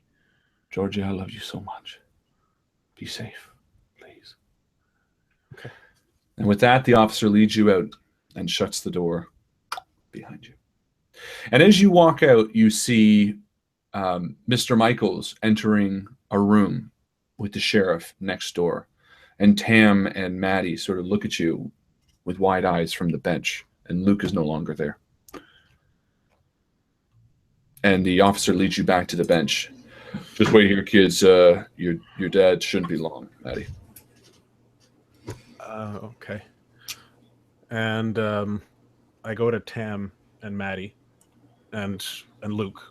Georgie, I love you so much. Be safe, please. Okay. And with that, the officer leads you out and shuts the door behind you. And as you walk out, you see Mr. Michaels entering a room with the sheriff next door. And Tam and Mattie sort of look at you with wide eyes from the bench. And Luke is no longer there. And the officer leads you back to the bench. Just wait here, kids. Your dad shouldn't be long, Mattie. Okay. And I go to Tam and Mattie and Luke.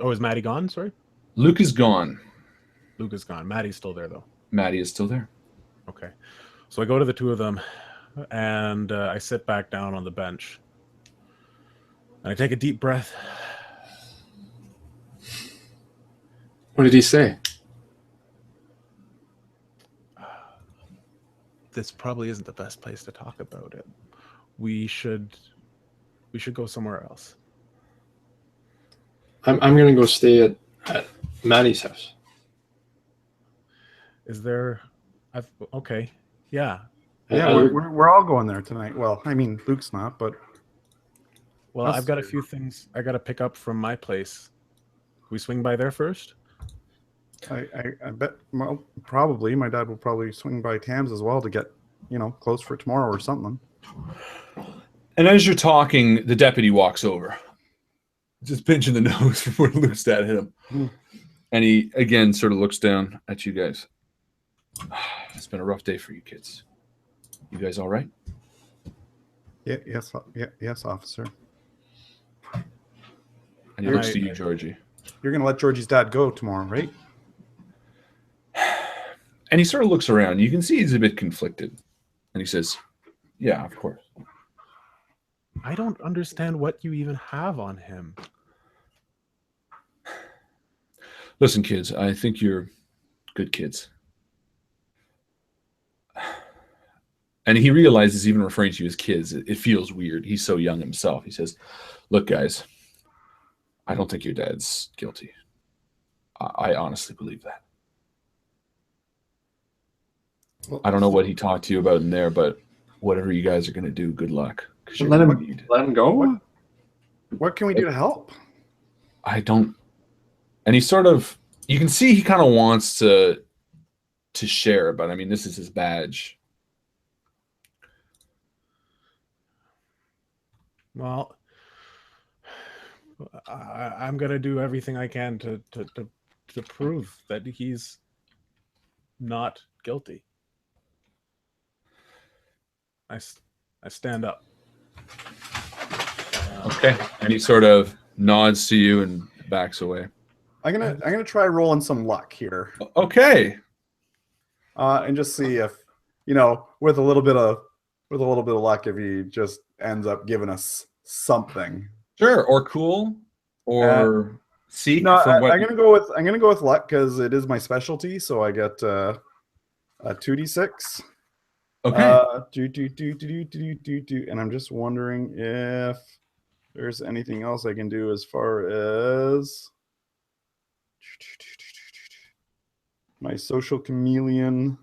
Is Mattie gone? Sorry? Luke is gone. Luke is gone. Mattie's still there, though. Mattie is still there. Okay. So I go to the two of them, and I sit back down on the bench. And I take a deep breath. What did he say? This probably isn't the best place to talk about it. We should go somewhere else. I'm going to go stay at Maddie's house. Is there... Okay. Yeah. Yeah, we're all going there tonight. Well, I mean, Luke's not, but... Well, I've got a few things I got to pick up from my place. Can we swing by there first? I bet, well, probably. My dad will probably swing by Tam's as well to get, clothes for tomorrow or something. And as you're talking, the deputy walks over. Just pinching the nose from where Luke's dad hit him. And he, again, sort of looks down at you guys. It's been a rough day for you kids. You guys all right? Yes, officer. And he looks to you, Georgie. You're going to let Georgie's dad go tomorrow, right? And he sort of looks around. You can see he's a bit conflicted. And he says, yeah, of course. I don't understand what you even have on him. Listen, kids, I think you're good kids. And he realizes even referring to you as kids, it feels weird. He's so young himself. He says, look, guys, I don't think your dad's guilty. I honestly believe that. Well, I don't know what he talked to you about in there, but whatever you guys are going to do, good luck. Let him go. what can we do to help? I don't. And he sort of, you can see he kind of wants to share, but I mean, this is his badge. Well, I'm gonna do everything I can to prove that he's not guilty. I stand up. Okay. And he sort of nods to you and backs away. I'm gonna try rolling some luck here, Okay. and just see if, with a little bit of luck, if he just ends up giving us something. Sure. Or cool. Or seek. No, for what I'm gonna go with luck because it is my specialty. So I get a 2d6. Okay. And I'm just wondering if there's anything else I can do as far as my social chameleon.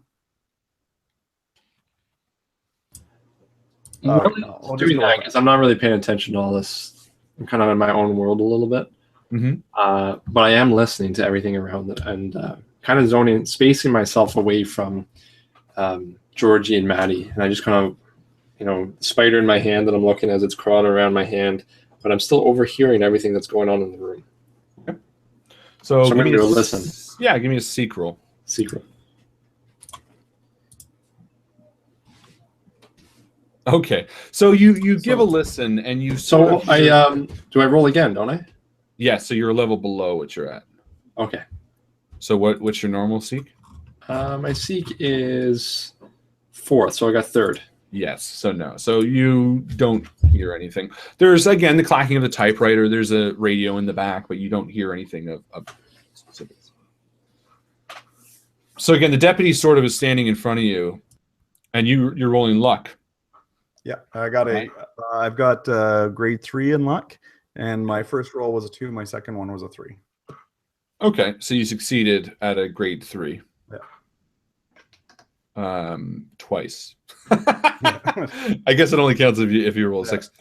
I'll do that because I'm not really paying attention to all this. I'm kind of in my own world a little bit. But I am listening to everything around it and kind of spacing myself away from Georgie and Mattie. And I just kind of, spider in my hand that I'm looking as it's crawling around my hand, but I'm still overhearing everything that's going on in the room. Okay. So I'm going to listen. Yeah, give me a seek roll. Secret. Okay. So you give a listen and you So do I roll again, don't I? Yeah, so you're a level below what you're at. Okay. So what's your normal seek? My seek is 4th, so I got 3rd. Yes. So no. So you don't hear anything. There's again the clacking of the typewriter. There's a radio in the back, but you don't hear anything of specifics. So again, the deputy sort of is standing in front of you, and you're rolling luck. Yeah, I've got grade 3 in luck, and my first roll was a 2. My second one was a 3. Okay, so you succeeded at a grade 3. Yeah. Twice. I guess it only counts if you roll 6.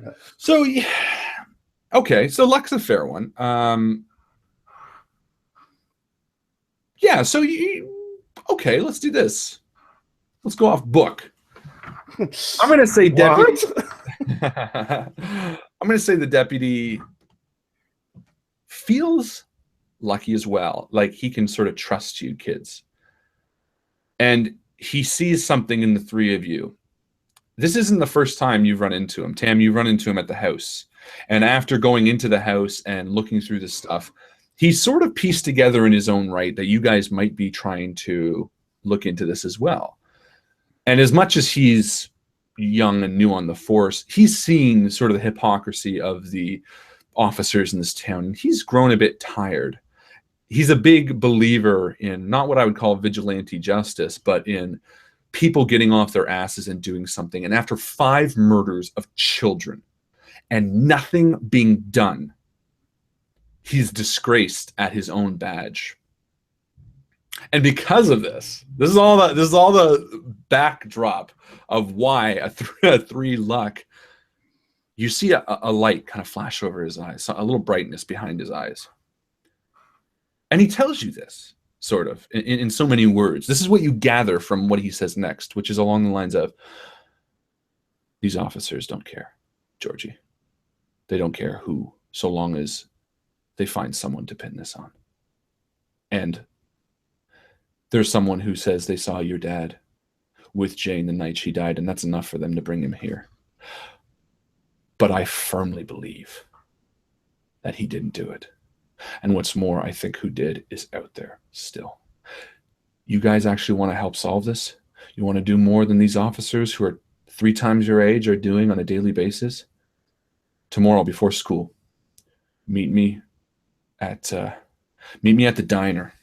Yeah. So okay, so luck's a fair one. Yeah, so okay, let's do this. Let's go off book. I'm going to say deputy. I'm going to say the deputy feels lucky as well. Like he can sort of trust you kids. And he sees something in the three of you. This isn't the first time you've run into him. Tam, you run into him at the house. And after going into the house and looking through the stuff, he sort of pieced together in his own right that you guys might be trying to look into this as well. And as much as he's young and new on the force, he's seen sort of the hypocrisy of the officers in this town. And he's grown a bit tired. He's a big believer in not what I would call vigilante justice, but in people getting off their asses and doing something. And after 5 murders of children and nothing being done, he's disgraced at his own badge. And because of this is all the backdrop of why a 3 luck. You see a light kind of flash over his eyes, a little brightness behind his eyes. And he tells you this, sort of, in so many words. This is what you gather from what he says next, which is along the lines of, these officers don't care, Georgie. They don't care who, so long as they find someone to pin this on. And there's someone who says they saw your dad with Jane the night she died, and that's enough for them to bring him here. But I firmly believe that he didn't do it. And what's more, I think who did is out there still. You guys actually want to help solve this? You want to do more than these officers who are 3 times your age are doing on a daily basis? Tomorrow before school, meet me at the diner.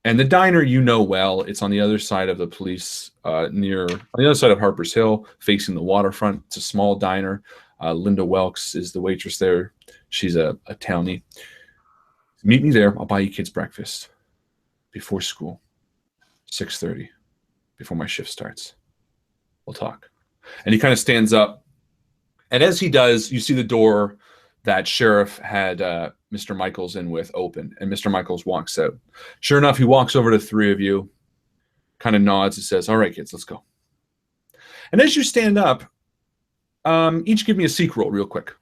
And the diner, you know well, it's on the other side of the police, on the other side of Harper's Hill, facing the waterfront. It's a small diner. Linda Welks is the waitress there. She's a townie. Meet me there. I'll buy you kids breakfast before school, 6:30, before my shift starts. We'll talk. And he kind of stands up. And as he does, you see the door that Sheriff had Mr. Michaels in with open, and Mr. Michaels walks out. Sure enough, he walks over to the 3 of you, kind of nods and says, "All right, kids, let's go." And as you stand up, each give me a seek roll real quick.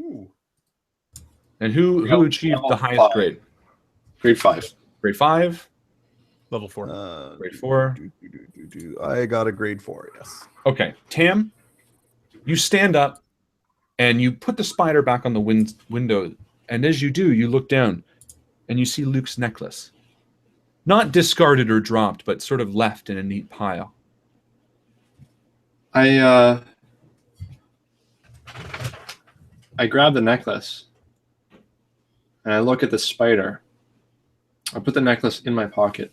Ooh. And who achieved the highest 5. grade? Grade 5. Grade 5? Level 4. Grade 4? I got a grade 4, yes. Okay. Tam, you stand up and you put the spider back on the window. And as you do, you look down and you see Luke's necklace. Not discarded or dropped, but sort of left in a neat pile. I grab the necklace and I look at the spider. I put the necklace in my pocket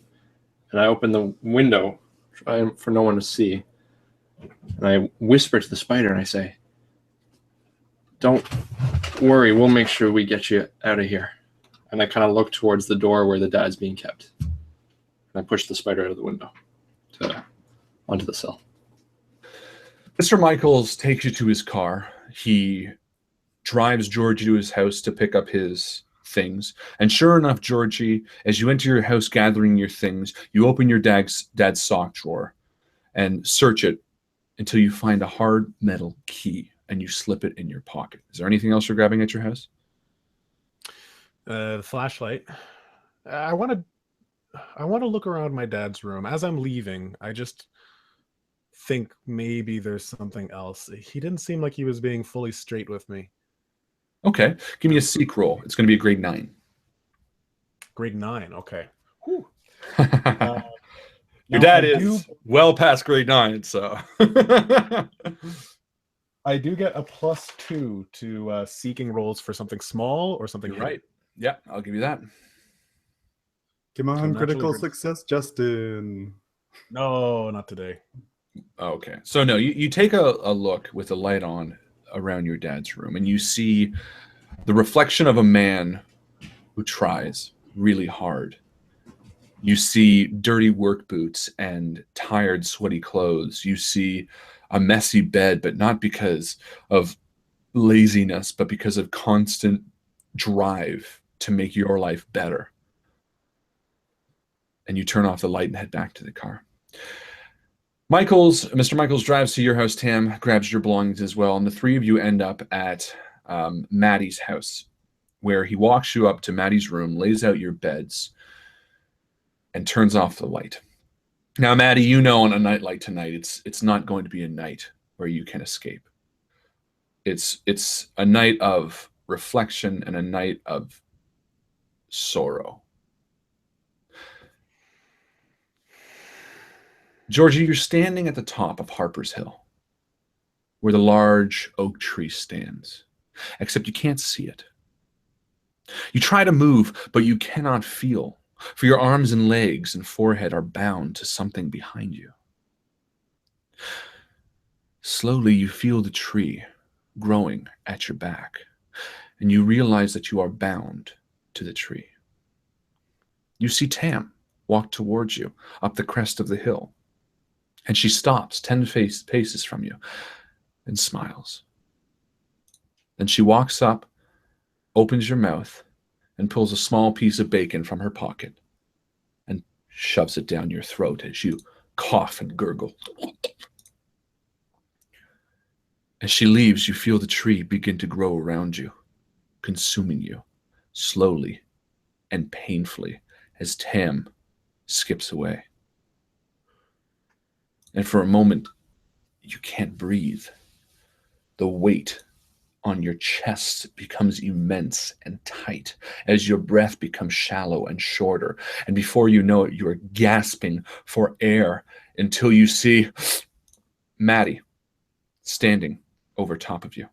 and I open the window for no one to see. And I whisper to the spider and I say, "Don't worry, we'll make sure we get you out of here." And I kind of look towards the door where the dad's being kept. And I push the spider out of the window onto the cell. Mr. Michaels takes you to his car. He drives Georgie to his house to pick up his things. And sure enough, Georgie, as you enter your house gathering your things, you open your dad's sock drawer and search it until you find a hard metal key and you slip it in your pocket. Is there anything else you're grabbing at your house? The flashlight. I want to look around my dad's room. As I'm leaving, I just think maybe there's something else. He didn't seem like he was being fully straight with me. Okay. Give me a seek roll. It's going to be a grade 9. Grade 9. Okay. Your dad is well past grade 9, so. I do get a +2 to seeking rolls for something small or something right. Yeah, I'll give you that. Come on, critical good. success, Justin. No, not today. Okay. So no, you take a look with the light on around your dad's room and you see the reflection of a man who tries really hard. You see dirty work boots and tired, sweaty clothes. You see a messy bed, but not because of laziness, but because of constant drive to make your life better. And you turn off the light and head back to the car. Mr. Michaels drives to your house, Tam, grabs your belongings as well, and the 3 of you end up at Mattie's house, where he walks you up to Mattie's room, lays out your beds, and turns off the light. Now, Mattie, you know on a night like tonight, it's not going to be a night where you can escape. It's a night of reflection and a night of sorrow. Georgie, you're standing at the top of Harper's Hill, where the large oak tree stands, except you can't see it. You try to move, but you cannot feel, for your arms and legs and forehead are bound to something behind you. Slowly, you feel the tree growing at your back, and you realize that you are bound to the tree. You see Tam walk towards you up the crest of the hill, and she stops 10 paces from you and smiles. Then she walks up, opens your mouth, and pulls a small piece of bacon from her pocket and shoves it down your throat as you cough and gurgle. As she leaves, you feel the tree begin to grow around you, consuming you slowly and painfully as Tam skips away. And for a moment, you can't breathe. The weight on your chest becomes immense and tight as your breath becomes shallow and shorter. And before you know it, you are gasping for air until you see Mattie standing over top of you.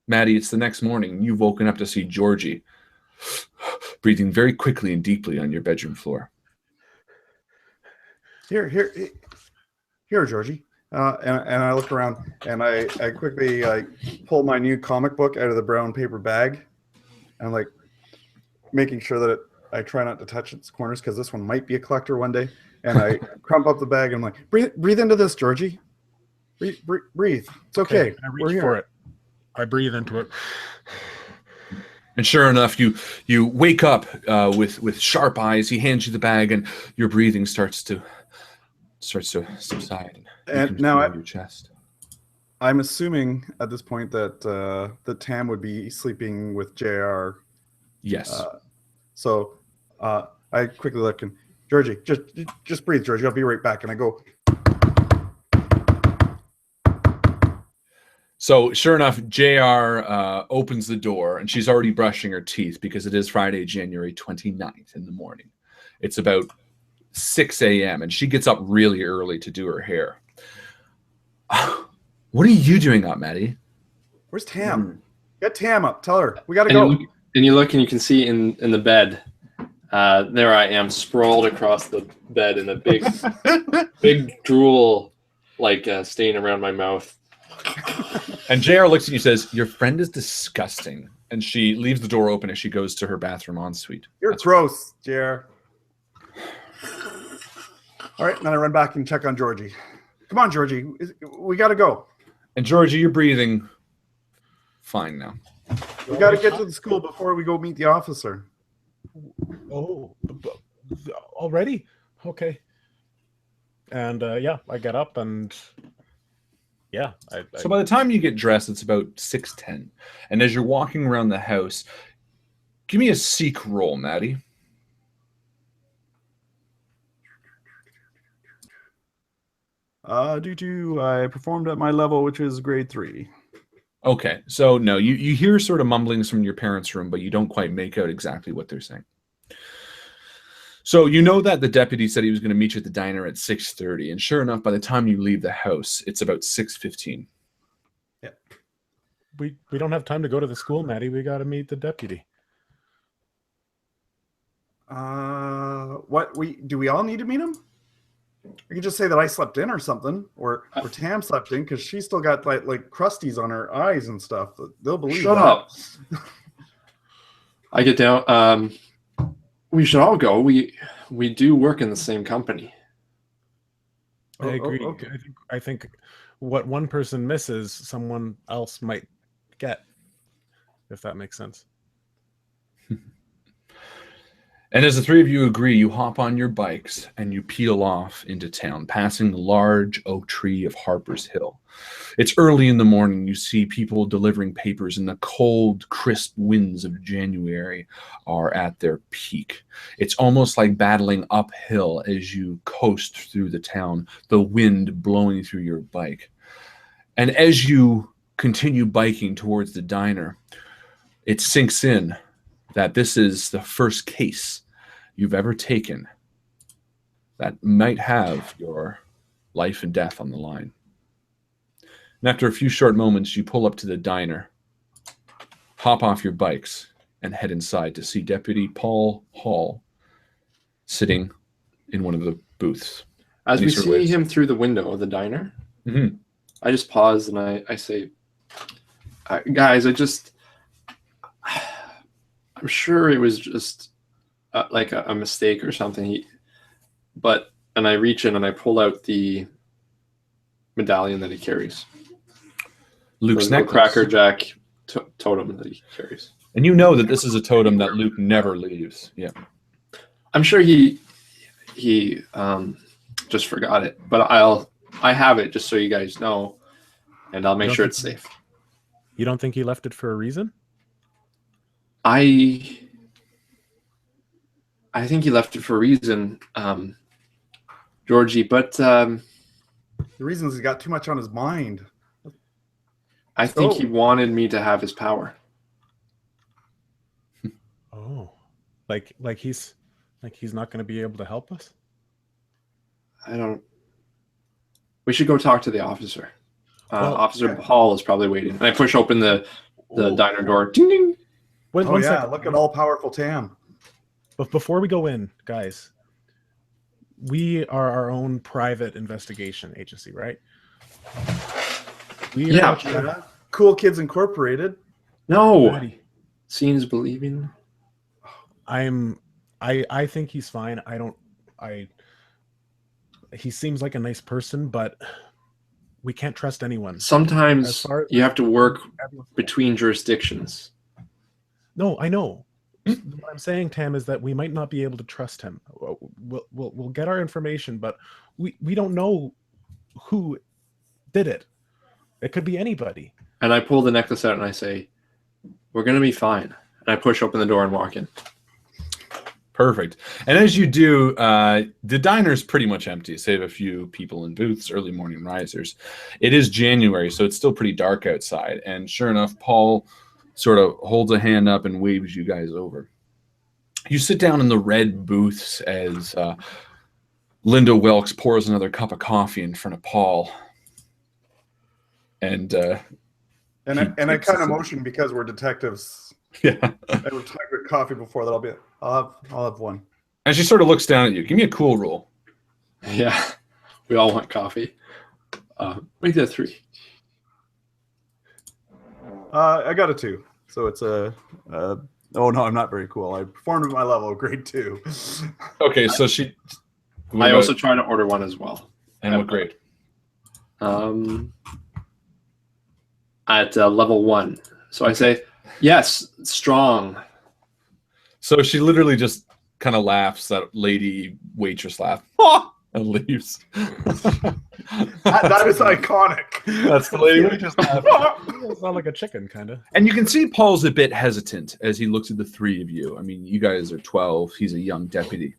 Mattie, it's the next morning. You've woken up to see Georgie breathing very quickly and deeply on your bedroom floor. Here, Georgie. And I look around and I quickly pull my new comic book out of the brown paper bag. And I'm like making sure that I try not to touch its corners because this one might be a collector one day. And I crump up the bag and I'm like, breathe into this, Georgie. Breathe. It's okay. I reach for it. I breathe into it. And sure enough, you wake up with sharp eyes. He hands you the bag, and your breathing starts to subside. And now your chest. I'm assuming at this point that Tam would be sleeping with JR. Yes. So I quickly look and Georgie, just breathe, Georgie. I'll be right back. And I go. So sure enough, JR opens the door, and she's already brushing her teeth because it is Friday, January 29th in the morning. It's about 6 a.m. and she gets up really early to do her hair. What are you doing up, Mattie? Where's Tam? Get Tam up. Tell her we gotta go. And you look and you can see in the bed. There I am, sprawled across the bed in a big drool stain around my mouth. And JR looks at you and says, "Your friend is disgusting." And she leaves the door open as she goes to her bathroom ensuite. You're gross, JR. All right, then I run back and check on Georgie. Come on, Georgie. We got to go. And Georgie, you're breathing fine now. We got to get to the school before we go meet the officer. Oh, already? Okay. And I get up and So by the time you get dressed, it's about 6:10. And as you're walking around the house, give me a seek roll, Mattie. I performed at my level, which is grade 3. Okay, so no, you hear sort of mumblings from your parents' room, but you don't quite make out exactly what they're saying. So you know that the deputy said he was going to meet you at the diner at 6:30, and sure enough, by the time you leave the house, it's about 6:15. Yeah. We don't have time to go to the school, Mattie. We got to meet the deputy. Do we all need to meet him? You can just say that I slept in or something, or Tam slept in because she's still got like crusties on her eyes and stuff. They'll believe. Shut up. I get down. We should all go. We do work in the same company. I agree. Okay. I think what one person misses, someone else might get, if that makes sense. And as the three of you agree, you hop on your bikes and you peel off into town, passing the large oak tree of Harper's Hill. It's early in the morning. You see people delivering papers, and the cold, crisp winds of January are at their peak. It's almost like battling uphill as you coast through the town, the wind blowing through your bike. And as you continue biking towards the diner, it sinks in that this is the first case you've ever taken that might have your life and death on the line. And after a few short moments, you pull up to the diner, hop off your bikes, and head inside to see Deputy Paul Hall sitting in one of the booths. As we see him through the window of the diner, I just pause and I say, guys, I'm sure it was just like a mistake or something. And I reach in and I pull out the medallion that he carries. Luke's necklace. necklace. Cracker Jack totem that he carries. And you know that this is a totem that Luke never leaves. Yeah. I'm sure he just forgot it, but I have it just so you guys know, and I'll make sure it's safe. You don't think he left it for a reason? I think he left it for a reason, Georgie, but the reason is he got too much on his mind. I think So- he wanted me to have his power. Oh, like he's not going to be able to help us. I don't. We should go talk to the officer. Well, Officer Paul is probably waiting. And I push open the diner door. Ding ding. Oh One yeah, second. look at all powerful Tam. But before we go in, guys, we are our own private investigation agency, right? We are Yeah. not trying- Yeah. Cool Kids Incorporated. No. Maddie, Seeing is believing. I think he's fine. He seems like a nice person, but we can't trust anyone. As Sometimes far as- you have to work between jurisdictions. No, I know. What I'm saying, Tam, is that we might not be able to trust him. We'll get our information, but we don't know who did it. It could be anybody. And I pull the necklace out and I say, "We're gonna be fine." And I push open the door and walk in. Perfect. And as you do, the diner's pretty much empty, save a few people in booths, early morning risers. It is January, so it's still pretty dark outside. And sure enough, Paul sort of holds a hand up and waves you guys over. You sit down in the red booths as Linda Welks pours another cup of coffee in front of Paul. And I takes kind a of sip. motion because we're detectives. yeah. I would talk with coffee before that. I'll have one. And she sort of looks down at you. Give me a cool roll. Yeah, we all want coffee. Make that 3. I got a 2, so it's a. Oh no, I'm not very cool. I performed at my level, grade 2. Okay, so she. I also try to order one as well. And what grade? At level 1. So I say, yes, strong. So she literally just kind of laughs, that lady waitress laugh, and leaves. That is iconic. That's the lady waitress laugh. It's not like a chicken, kind of. And you can see Paul's a bit hesitant as he looks at the three of you. I mean, you guys are 12. He's a young deputy.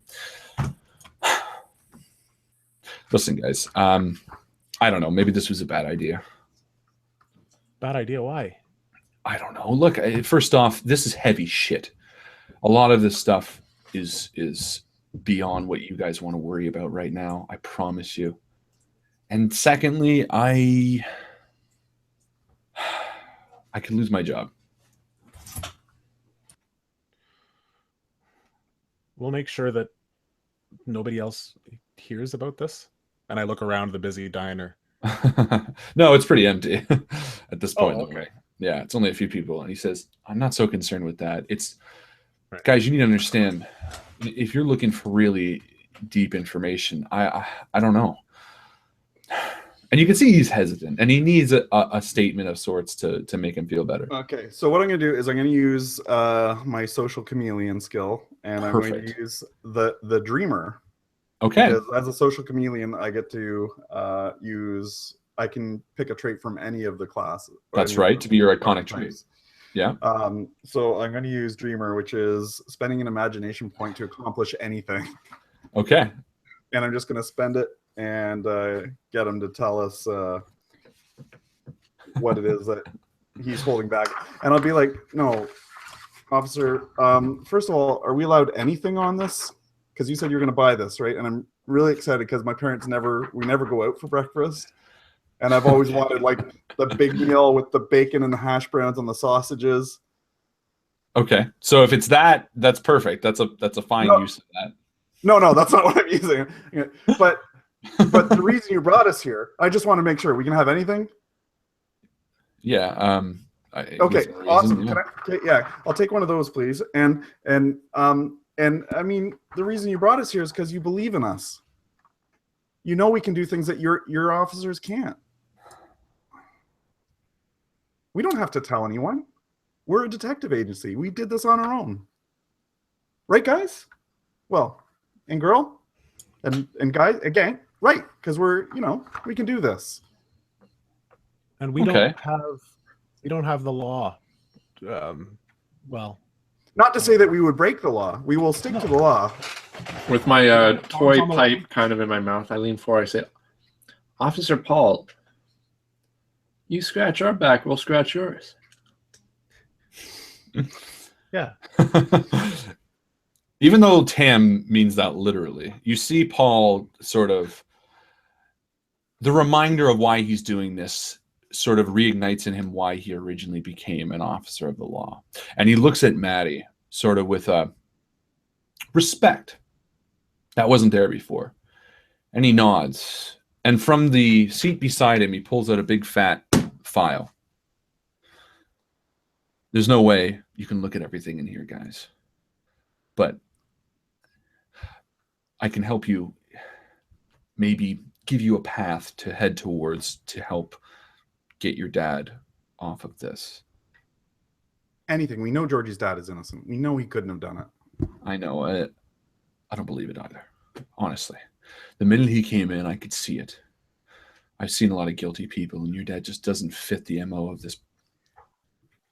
Listen, guys, I don't know. Maybe this was a bad idea. Bad idea. Why? I don't know. Look, first off, this is heavy shit. A lot of this stuff is beyond what you guys want to worry about right now. I promise you. And secondly, I could lose my job. We'll make sure that nobody else hears about this. And I look around the busy diner. No, it's pretty empty at this point. Oh, okay. Yeah, it's only a few people. And he says, I'm not so concerned with that. It's Right. guys, you need to understand, if you're looking for really deep information, I don't know. And you can see he's hesitant, and he needs a statement of sorts to make him feel better. Okay, so what I'm going to do is I'm going to use my social chameleon skill, and I'm going Perfect. to use the dreamer. Okay. Because as a social chameleon, I get to I can pick a trait from any of the classes. That's right, to be your iconic trait. Yeah. So I'm going to use dreamer, which is spending an imagination point to accomplish anything. Okay. And I'm just going to spend it and get him to tell us what it is that he's holding back. And I'll be like, no, officer, first of all, are we allowed anything on this? Because you said you're going to buy this, right? And I'm really excited because my parents we never go out for breakfast. And I've always wanted like the big meal with the bacon and the hash browns and the sausages. Okay. So if it's that, that's perfect. That's a fine use of that. No, that's not what I'm using. But the reason you brought us here, I just want to make sure we can have anything. Yeah. Okay, awesome. I'll take one of those, please. And I mean, the reason you brought us here is because you believe in us. You know we can do things that your officers can't. We don't have to tell anyone. We're a detective agency. We did this on our own. Right, guys? Well, and girl? And guys, again, right, because we can do this. And we Okay. don't have the law. Well, Not to say that we would break the law. We will stick to the law. With my toy pipe kind of in my mouth, I lean forward. I say, Officer Paul, You scratch our back, we'll scratch yours. Yeah. Even though Tam means that literally, you see Paul sort of, the reminder of why he's doing this sort of reignites in him why he originally became an officer of the law. And he looks at Mattie sort of with a respect that wasn't there before. And he nods. And from the seat beside him, he pulls out a big fat file. There's no way you can look at everything in here, guys. But I can help you, maybe give you a path to head towards to help get your dad off of this. Anything. We know Georgie's dad is innocent. We know he couldn't have done it. I know. I don't believe it either. Honestly. The minute he came in, I could see it. I've seen a lot of guilty people, and your dad just doesn't fit the MO of this,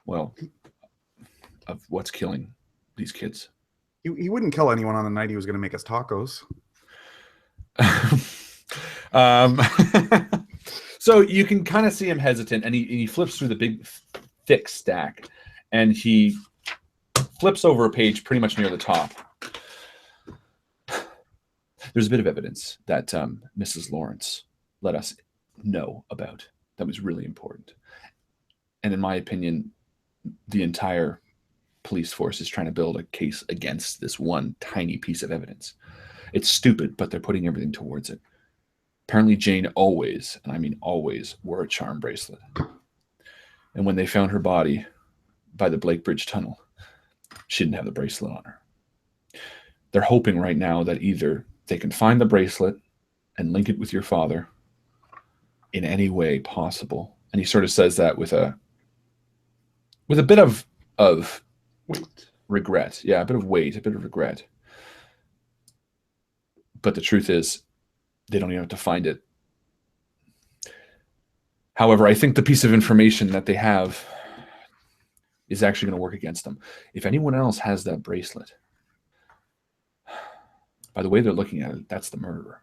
well, of what's killing these kids. He wouldn't kill anyone on the night he was going to make us tacos. So you can kind of see him hesitant, and he flips through the big, thick stack, and he flips over a page pretty much near the top. There's a bit of evidence that Mrs. Lawrence let us know about that was really important. And in my opinion, the entire police force is trying to build a case against this one tiny piece of evidence. It's stupid, but they're putting everything towards it. Apparently Jane always, and I mean always, wore a charm bracelet. And when they found her body by the Blake Bridge Tunnel, she didn't have the bracelet on her. They're hoping right now that either they can find the bracelet and link it with your father in any way possible. And he sort of says that with a bit of Wait. regret. Yeah, a bit of weight, a bit of regret. But the truth is, they don't even have to find it. However, I think the piece of information that they have is actually going to work against them. If anyone else has that bracelet, by the way they're looking at it, that's the murderer.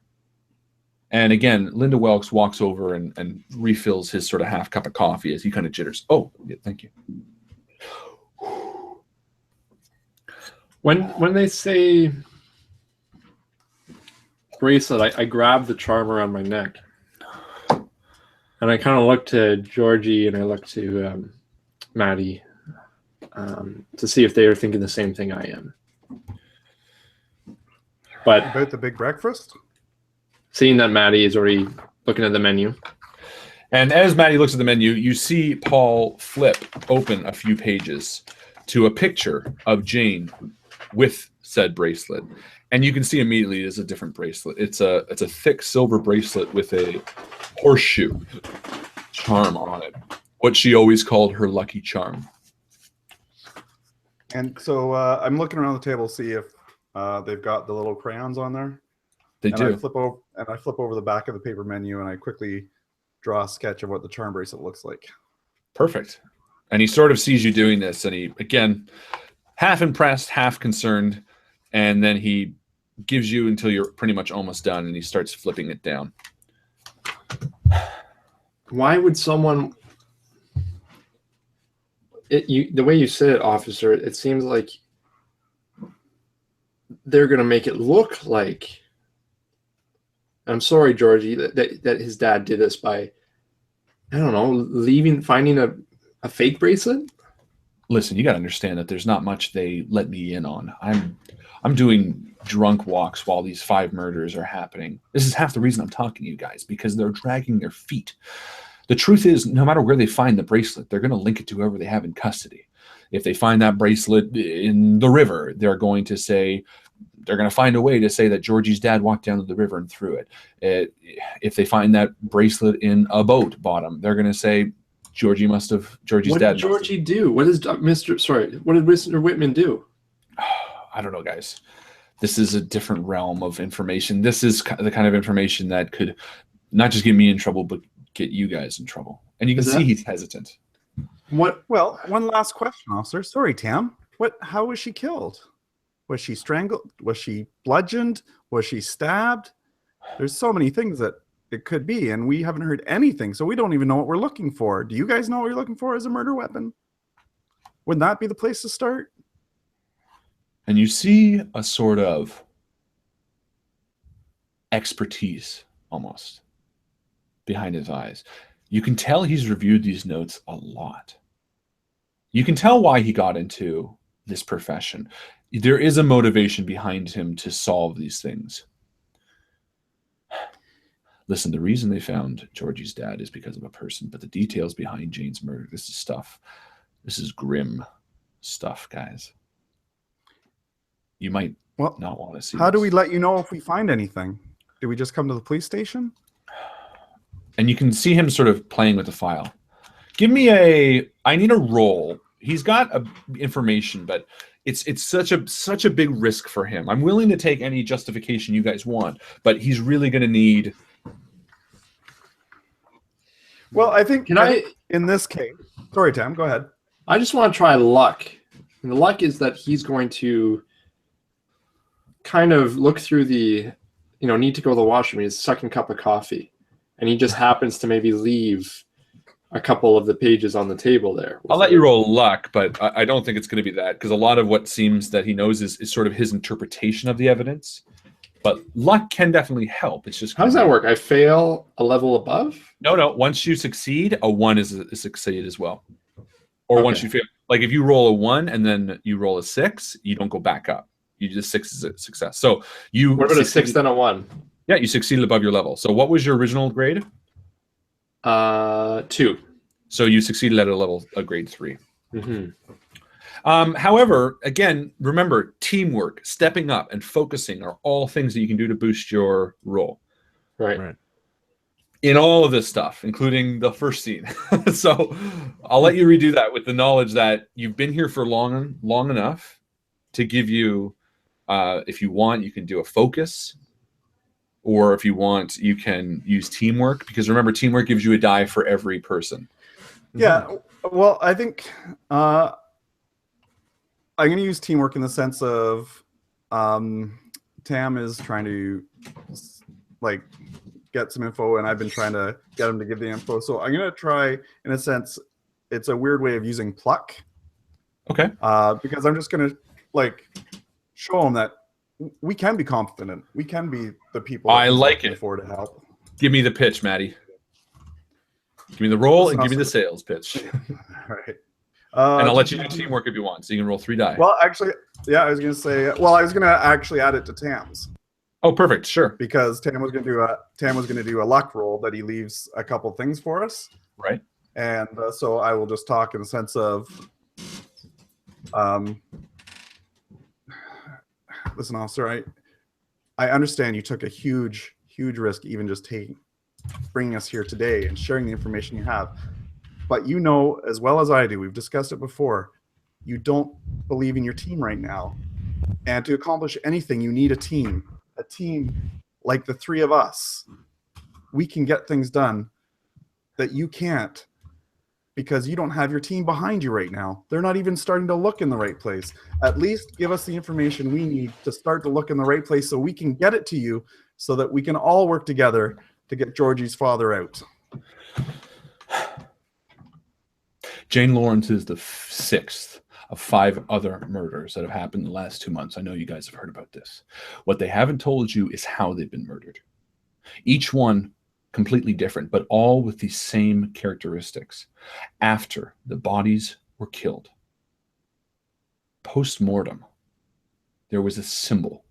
And again, Linda Welks walks over and refills his sort of half cup of coffee as he kind of jitters. Oh, yeah, thank you. When they say bracelet, I grab the charm around my neck. And I kind of look to Georgie and I look to Mattie to see if they are thinking the same thing I am. But About the big breakfast? seeing that Mattie is already looking at the menu. And as Mattie looks at the menu, you see Paul flip open a few pages to a picture of Jane with said bracelet. And you can see immediately it is a different bracelet. It's a thick silver bracelet with a horseshoe charm on it. What she always called her lucky charm. And so I'm looking around the table to see if they've got the little crayons on there. They and do. I flip over the back of the paper menu and I quickly draw a sketch of what the charm bracelet looks like. Perfect. And he sort of sees you doing this, and he, again, half impressed, half concerned, and then he gives you until you're pretty much almost done, and he starts flipping it down. Why would someone... the way you said it, officer, it seems like they're going to make it look like... I'm sorry, Georgie, that his dad did this by, I don't know, finding a fake bracelet? Listen, you got to understand that there's not much they let me in on. I'm doing drunk walks while these 5 murders are happening. This is half the reason I'm talking to you guys, because they're dragging their feet. The truth is, no matter where they find the bracelet, they're going to link it to whoever they have in custody. If they find that bracelet in the river, they're going to find a way to say that Georgie's dad walked down to the river and threw it. If they find that bracelet in a boat bottom, they're going to say Georgie's dad. What did Georgie do? What did Mr. Whitman do? I don't know, guys. This is a different realm of information. This is the kind of information that could not just get me in trouble, but get you guys in trouble. And you can see he's hesitant. What? Well, one last question, officer. Sorry, Tam. How was she killed? Was she strangled? Was she bludgeoned? Was she stabbed? There's so many things that it could be, and we haven't heard anything, so we don't even know what we're looking for. Do you guys know what you're looking for as a murder weapon? Wouldn't that be the place to start? And you see a sort of expertise almost behind his eyes. You can tell he's reviewed these notes a lot. You can tell why he got into this profession. There is a motivation behind him to solve these things. Listen, the reason they found Georgie's dad is because of a person, but the details behind Jane's murder, this is stuff. This is grim stuff, guys. You might not want to see How do this. we let you know if we find anything? Do we just come to the police station? And you can see him sort of playing with the file. Give me I need a roll. He's got information, but it's such a big risk for him. I'm willing to take any justification you guys want, but he's really going to need. Well, I think in this case, sorry, Tam, go ahead. I just want to try luck. And the luck is that he's going to kind of look through the, need to go to the washroom. He's second cup of coffee. And he just happens to maybe leave a couple of the pages on the table there. I'll let you roll luck, but I don't think it's going to be that, because a lot of what seems that he knows is sort of his interpretation of the evidence. But luck can definitely help. It's just how does that work? I fail a level above? No. Once you succeed, a 1 is a succeed as well. Or once you fail, like if you roll a 1 and then you roll a 6, you don't go back up. You just 6 is a success. So you. What about a 6 then a 1? Yeah, you succeeded above your level. So what was your original grade? 2. So you succeeded at a grade 3. Mm-hmm. However, again, remember, teamwork, stepping up, and focusing are all things that you can do to boost your roll. Right. In all of this stuff, including the first scene. So I'll let you redo that with the knowledge that you've been here for long enough to give you, if you want, you can do a focus. Or if you want, you can use teamwork, because remember, teamwork gives you a die for every person. Yeah, well, I think I'm going to use teamwork in the sense of Tam is trying to get some info, and I've been trying to get him to give the info. So I'm going to try, in a sense, it's a weird way of using pluck. Okay. Because I'm just going to show him that we can be confident. We can be the people I like it. for to help. Give me the pitch, Matty. Give me the roll and give me the sales pitch. All right. And I'll let you do teamwork if you want. So you can roll 3 die. Well, actually, yeah, I was going to say. Well, I was going to actually add it to Tam's. Oh, perfect. Sure. Because Tam was going to do a luck roll that he leaves a couple things for us. Right. And so I will just talk in the sense of, listen, officer, I understand you took a huge risk, even just bringing us here today and sharing the information you have. But you know as well as I do, we've discussed it before, you don't believe in your team right now. And to accomplish anything, you need a team. A team like the 3 of us. We can get things done that you can't, because you don't have your team behind you right now. They're not even starting to look in the right place. At least give us the information we need to start to look in the right place so we can get it to you, so that we can all work together to get Georgie's father out. Jane Lawrence is the 6th of 5 other murders that have happened in the last 2 months. I know you guys have heard about this. What they haven't told you is how they've been murdered. Each one completely different, but all with the same characteristics. After the bodies were killed, post-mortem, there was a symbol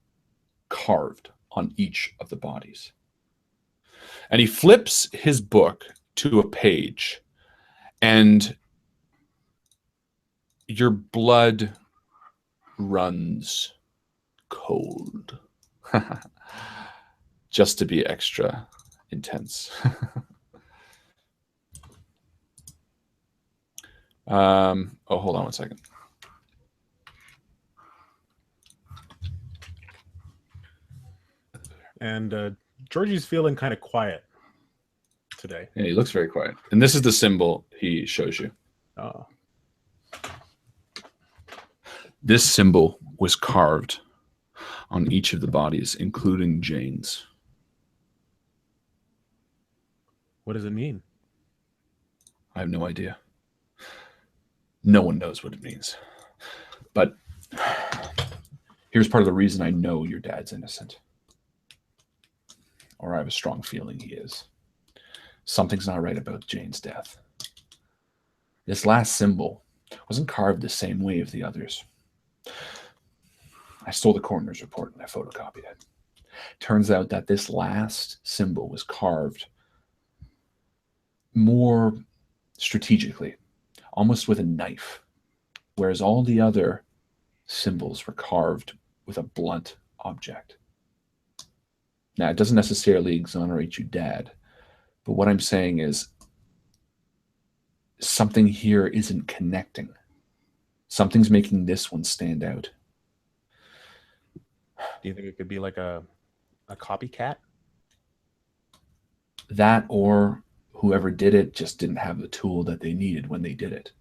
carved on each of the bodies. And he flips his book to a page, and your blood runs cold. Just to be extra intense. Oh, hold on one second. And Georgie's feeling kind of quiet today. Yeah, he looks very quiet. And this is the symbol he shows you. Oh. This symbol was carved on each of the bodies, including Jane's. What does it mean? I have no idea. No one knows what it means. But here's part of the reason I know your dad's innocent. Or I have a strong feeling he is. Something's not right about Jane's death. This last symbol wasn't carved the same way as the others. I stole the coroner's report and I photocopied it. Turns out that this last symbol was carved more strategically, almost with a knife, whereas all the other symbols were carved with a blunt object. Now, it doesn't necessarily exonerate you, Dad, but what I'm saying is something here isn't connecting. Something's making this one stand out. Do you think it could be like a copycat? That, or whoever did it just didn't have the tool that they needed when they did it.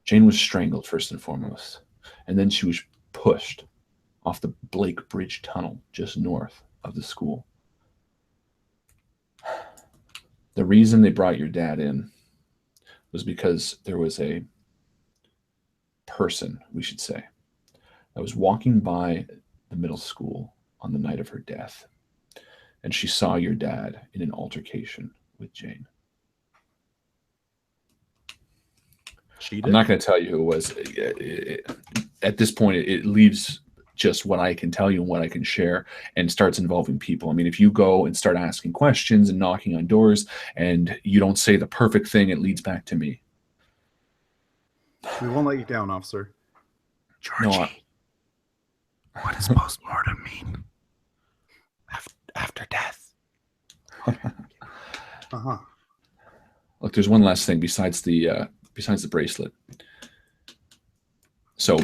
Jane was strangled first and foremost, and then she was pushed off the Blake Bridge tunnel just north of the school. The reason they brought your dad in was because there was a person, we should say, that was walking by the middle school on the night of her death, and she saw your dad in an altercation with Jane. I'm not going to tell you who it was. At this point, it leaves just what I can tell you and what I can share, and starts involving people. I mean, if you go and start asking questions and knocking on doors and you don't say the perfect thing, it leads back to me. We won't let you down, officer. Georgie, No, what does postmortem mean? After death. Uh-huh. Look, there's one last thing besides the bracelet. So,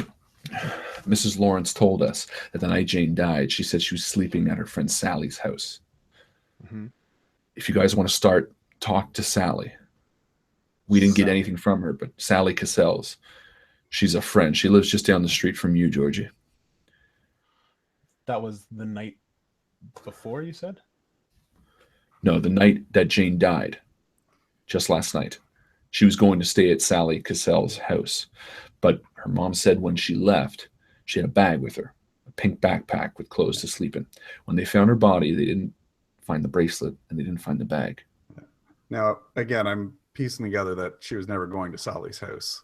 Mrs. Lawrence told us that the night Jane died, she said she was sleeping at her friend Sally's house. Mm-hmm. If you guys want to talk to Sally. We didn't get anything from her, but Sally Cassell's. She's a friend. She lives just down the street from you, Georgie. That was the night before, you said? No, the night that Jane died. Just last night. She was going to stay at Sally Cassell's house. But her mom said when she left, she had a bag with her, a pink backpack with clothes to sleep in. When they found her body, they didn't find the bracelet and they didn't find the bag. Now, again, I'm piecing together that she was never going to Sally's house,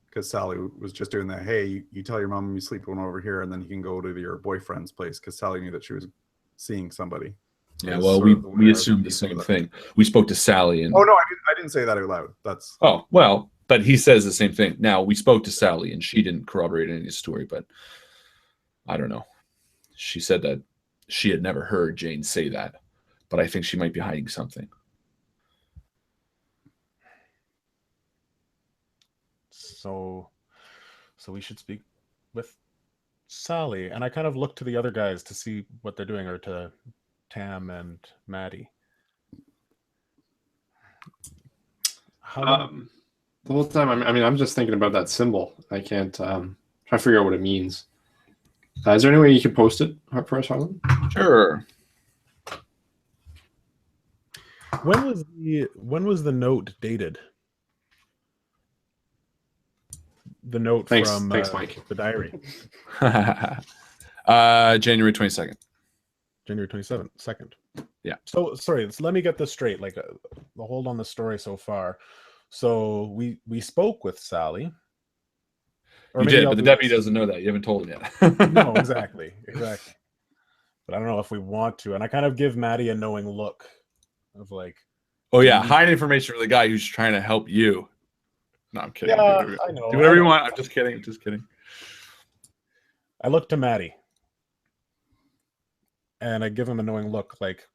because Sally was just doing that. Hey, you tell your mom you sleep one over here, and then you can go to your boyfriend's place, because Sally knew that she was seeing somebody. Yeah, well, we assumed the same thing. We spoke to Sally and... Oh, no, I didn't say that out loud. That's... Oh, well, but he says the same thing. Now, we spoke to Sally and she didn't corroborate any of the story, but I don't know. She said that she had never heard Jane say that, but I think she might be hiding something. So we should speak with Sally. And I kind of look to the other guys to see what they're doing, or to Tam and Mattie. The whole time, I'm just thinking about that symbol. I can't try to figure out what it means. Is there any way you can post it for us, Harlan? Sure. When was the note dated? The note from Thanks, Mike. the diary. January 22nd. January 27th, 2nd. Yeah. So, sorry, let me get this straight. Like, hold on the story so far. So, we spoke with Sally. Or you did, but the deputy doesn't know that. You haven't told him yet. No, exactly. But I don't know if we want to. And I kind of give Mattie a knowing look of like... Oh, yeah, hide information from the guy who's trying to help you. No, I'm kidding. Yeah, I know. Do whatever you want. I'm just kidding. I look to Mattie. And I give him a knowing look, like,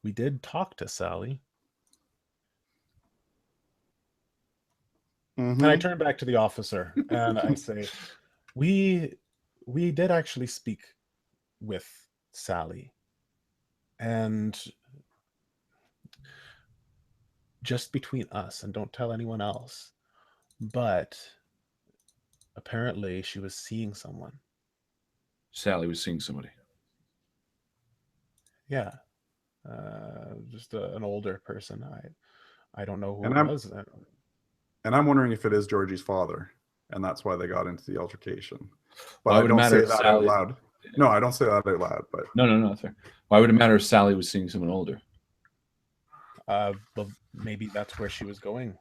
we did talk to Sally. Mm-hmm. And I turn back to the officer and I say, we did actually speak with Sally. And just between us, and don't tell anyone else. But apparently she was seeing someone. Sally was seeing somebody. Yeah. Just an older person. I don't know who And it I'm- was. And I'm wondering if it is Georgie's father, and that's why they got into the altercation. But Why I would it don't matter say if that Sally- out loud. No, I don't say that out loud. But No, that's fair. Why would it matter if Sally was seeing someone older? Well, maybe that's where she was going.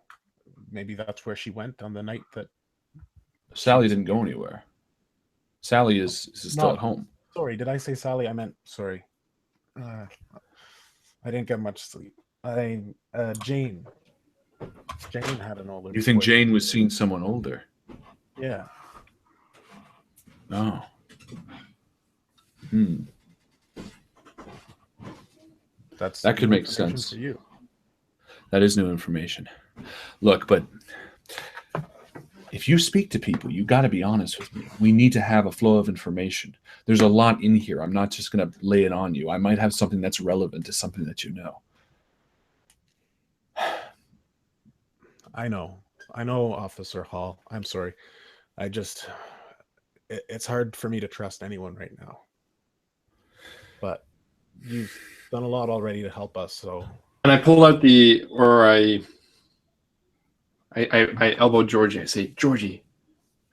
Maybe that's where she went on the night that. Sally didn't go anywhere. Sally is still No. at home. Sorry, did I say Sally? I meant sorry. I didn't get much sleep. Jane. Jane had an older. You think boy. Jane was seeing someone older? Yeah. No. That could new make information sense. for you. That is new information. Look, but if you speak to people, you got to be honest with me. We need to have a flow of information. There's a lot in here. I'm not just going to lay it on you. I might have something that's relevant to something that you know. I know, Officer Hall. I'm sorry. It's hard for me to trust anyone right now. But you've done a lot already to help us, so. And I pull out I elbow Georgie. I say, Georgie,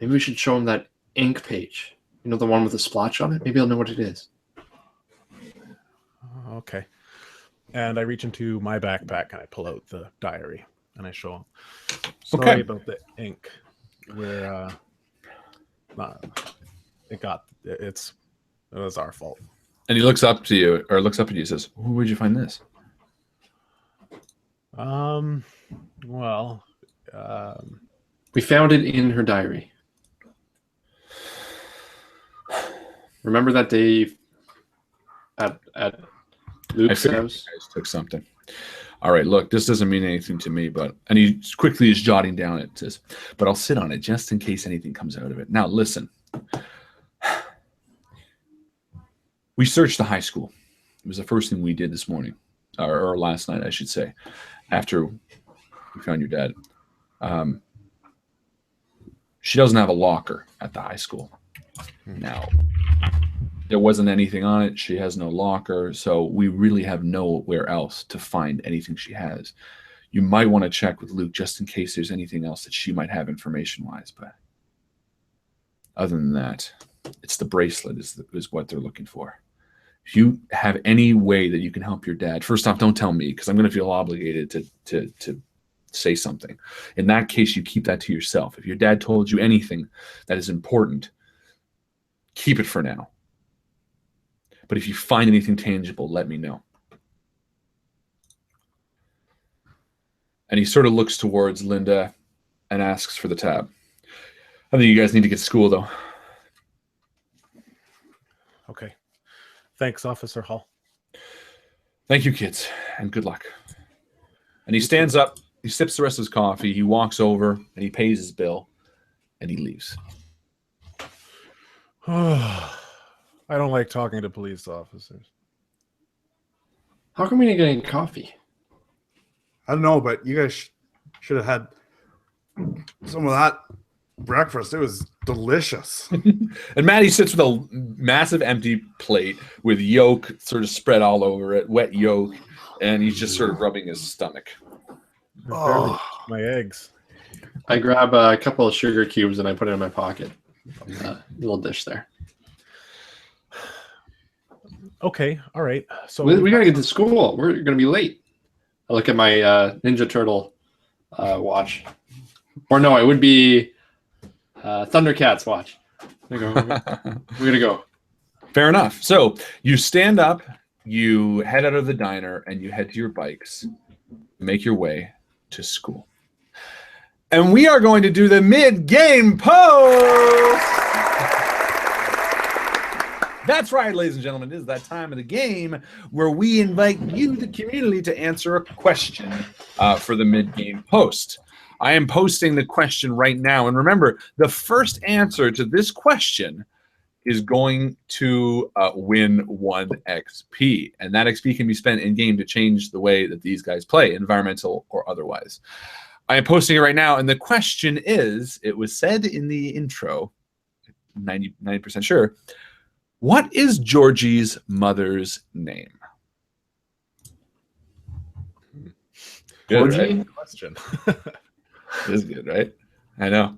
maybe we should show him that ink page. You know, the one with the splotch on it? Maybe he'll know what it is. Okay. And I reach into my backpack and I pull out the diary and I show him. Sorry Okay. about the ink. We're it was our fault. And he looks up to you, or looks up at you and says, where'd you find this? Well, We found it in her diary. Remember that day at I Luke's figured you house? guys took something. All right, look, this doesn't mean anything to me, and he quickly is jotting down it, says, but I'll sit on it just in case anything comes out of it. Now, listen. We searched the high school. It was the first thing we did this morning, or last night, I should say, after we found your dad. She doesn't have a locker at the high school. Now, there wasn't anything on it. She has no locker, so we really have nowhere else to find anything she has. You might want to check with Luke just in case there's anything else that she might have information-wise, but other than that, it's the bracelet is what they're looking for. If you have any way that you can help your dad, first off, don't tell me because I'm going to feel obligated to say something. In that case, you keep that to yourself. If your dad told you anything that is important, keep it for now. But if you find anything tangible, let me know. And he sort of looks towards Linda and asks for the tab. I think you guys need to get to school, though. okay. Thanks, Officer Hall. Thank you, kids, and good luck. And he stands up, he sips the rest of his coffee, he walks over, and he pays his bill, and he leaves. I don't like talking to police officers. How come we didn't get any coffee? I don't know, but you guys should have had some of that breakfast. It was delicious. And Mattie sits with a massive empty plate with yolk sort of spread all over it, wet yolk, and he's just sort of rubbing his stomach. Oh, My eggs. I grab a couple of sugar cubes and I put it in my pocket. Little dish there. Okay, all right. So We got to get to school. We're going to be late. I look at my Ninja Turtle watch. Or no, it would be Thundercats watch. We're going to go. Fair enough. So you stand up, you head out of the diner, and you head to your bikes, make your way to school. And we are going to do the mid-game post. That's right, ladies and gentlemen. It is that time of the game where we invite you, the community, to answer a question for the mid-game post. I am posting the question right now. And remember, the first answer to this question is going to win 1 XP. And that XP can be spent in-game to change the way that these guys play, environmental or otherwise. I am posting it right now. And the question is, it was said in the intro, 90% sure, what is Georgie's mother's name? Good, Georgie? right? Question. It is good, right? I know.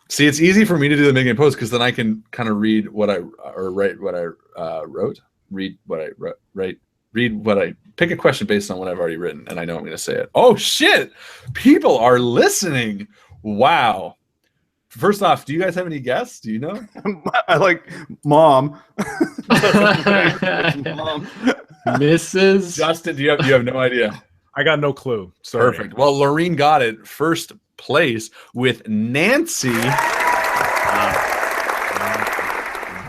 See, it's easy for me to do the making post because then I can kind of read what I or write what I wrote, read what I wrote, read what I pick a question based on what I've already written, and I know I'm going to say it. Oh shit! People are listening. Wow. First off, do you guys have any guests? Do you know? I like mom. Mom. Mrs. Justin, do you have no idea? I got no clue. Sorry. Perfect. Well, Lorene got it first place with Nancy.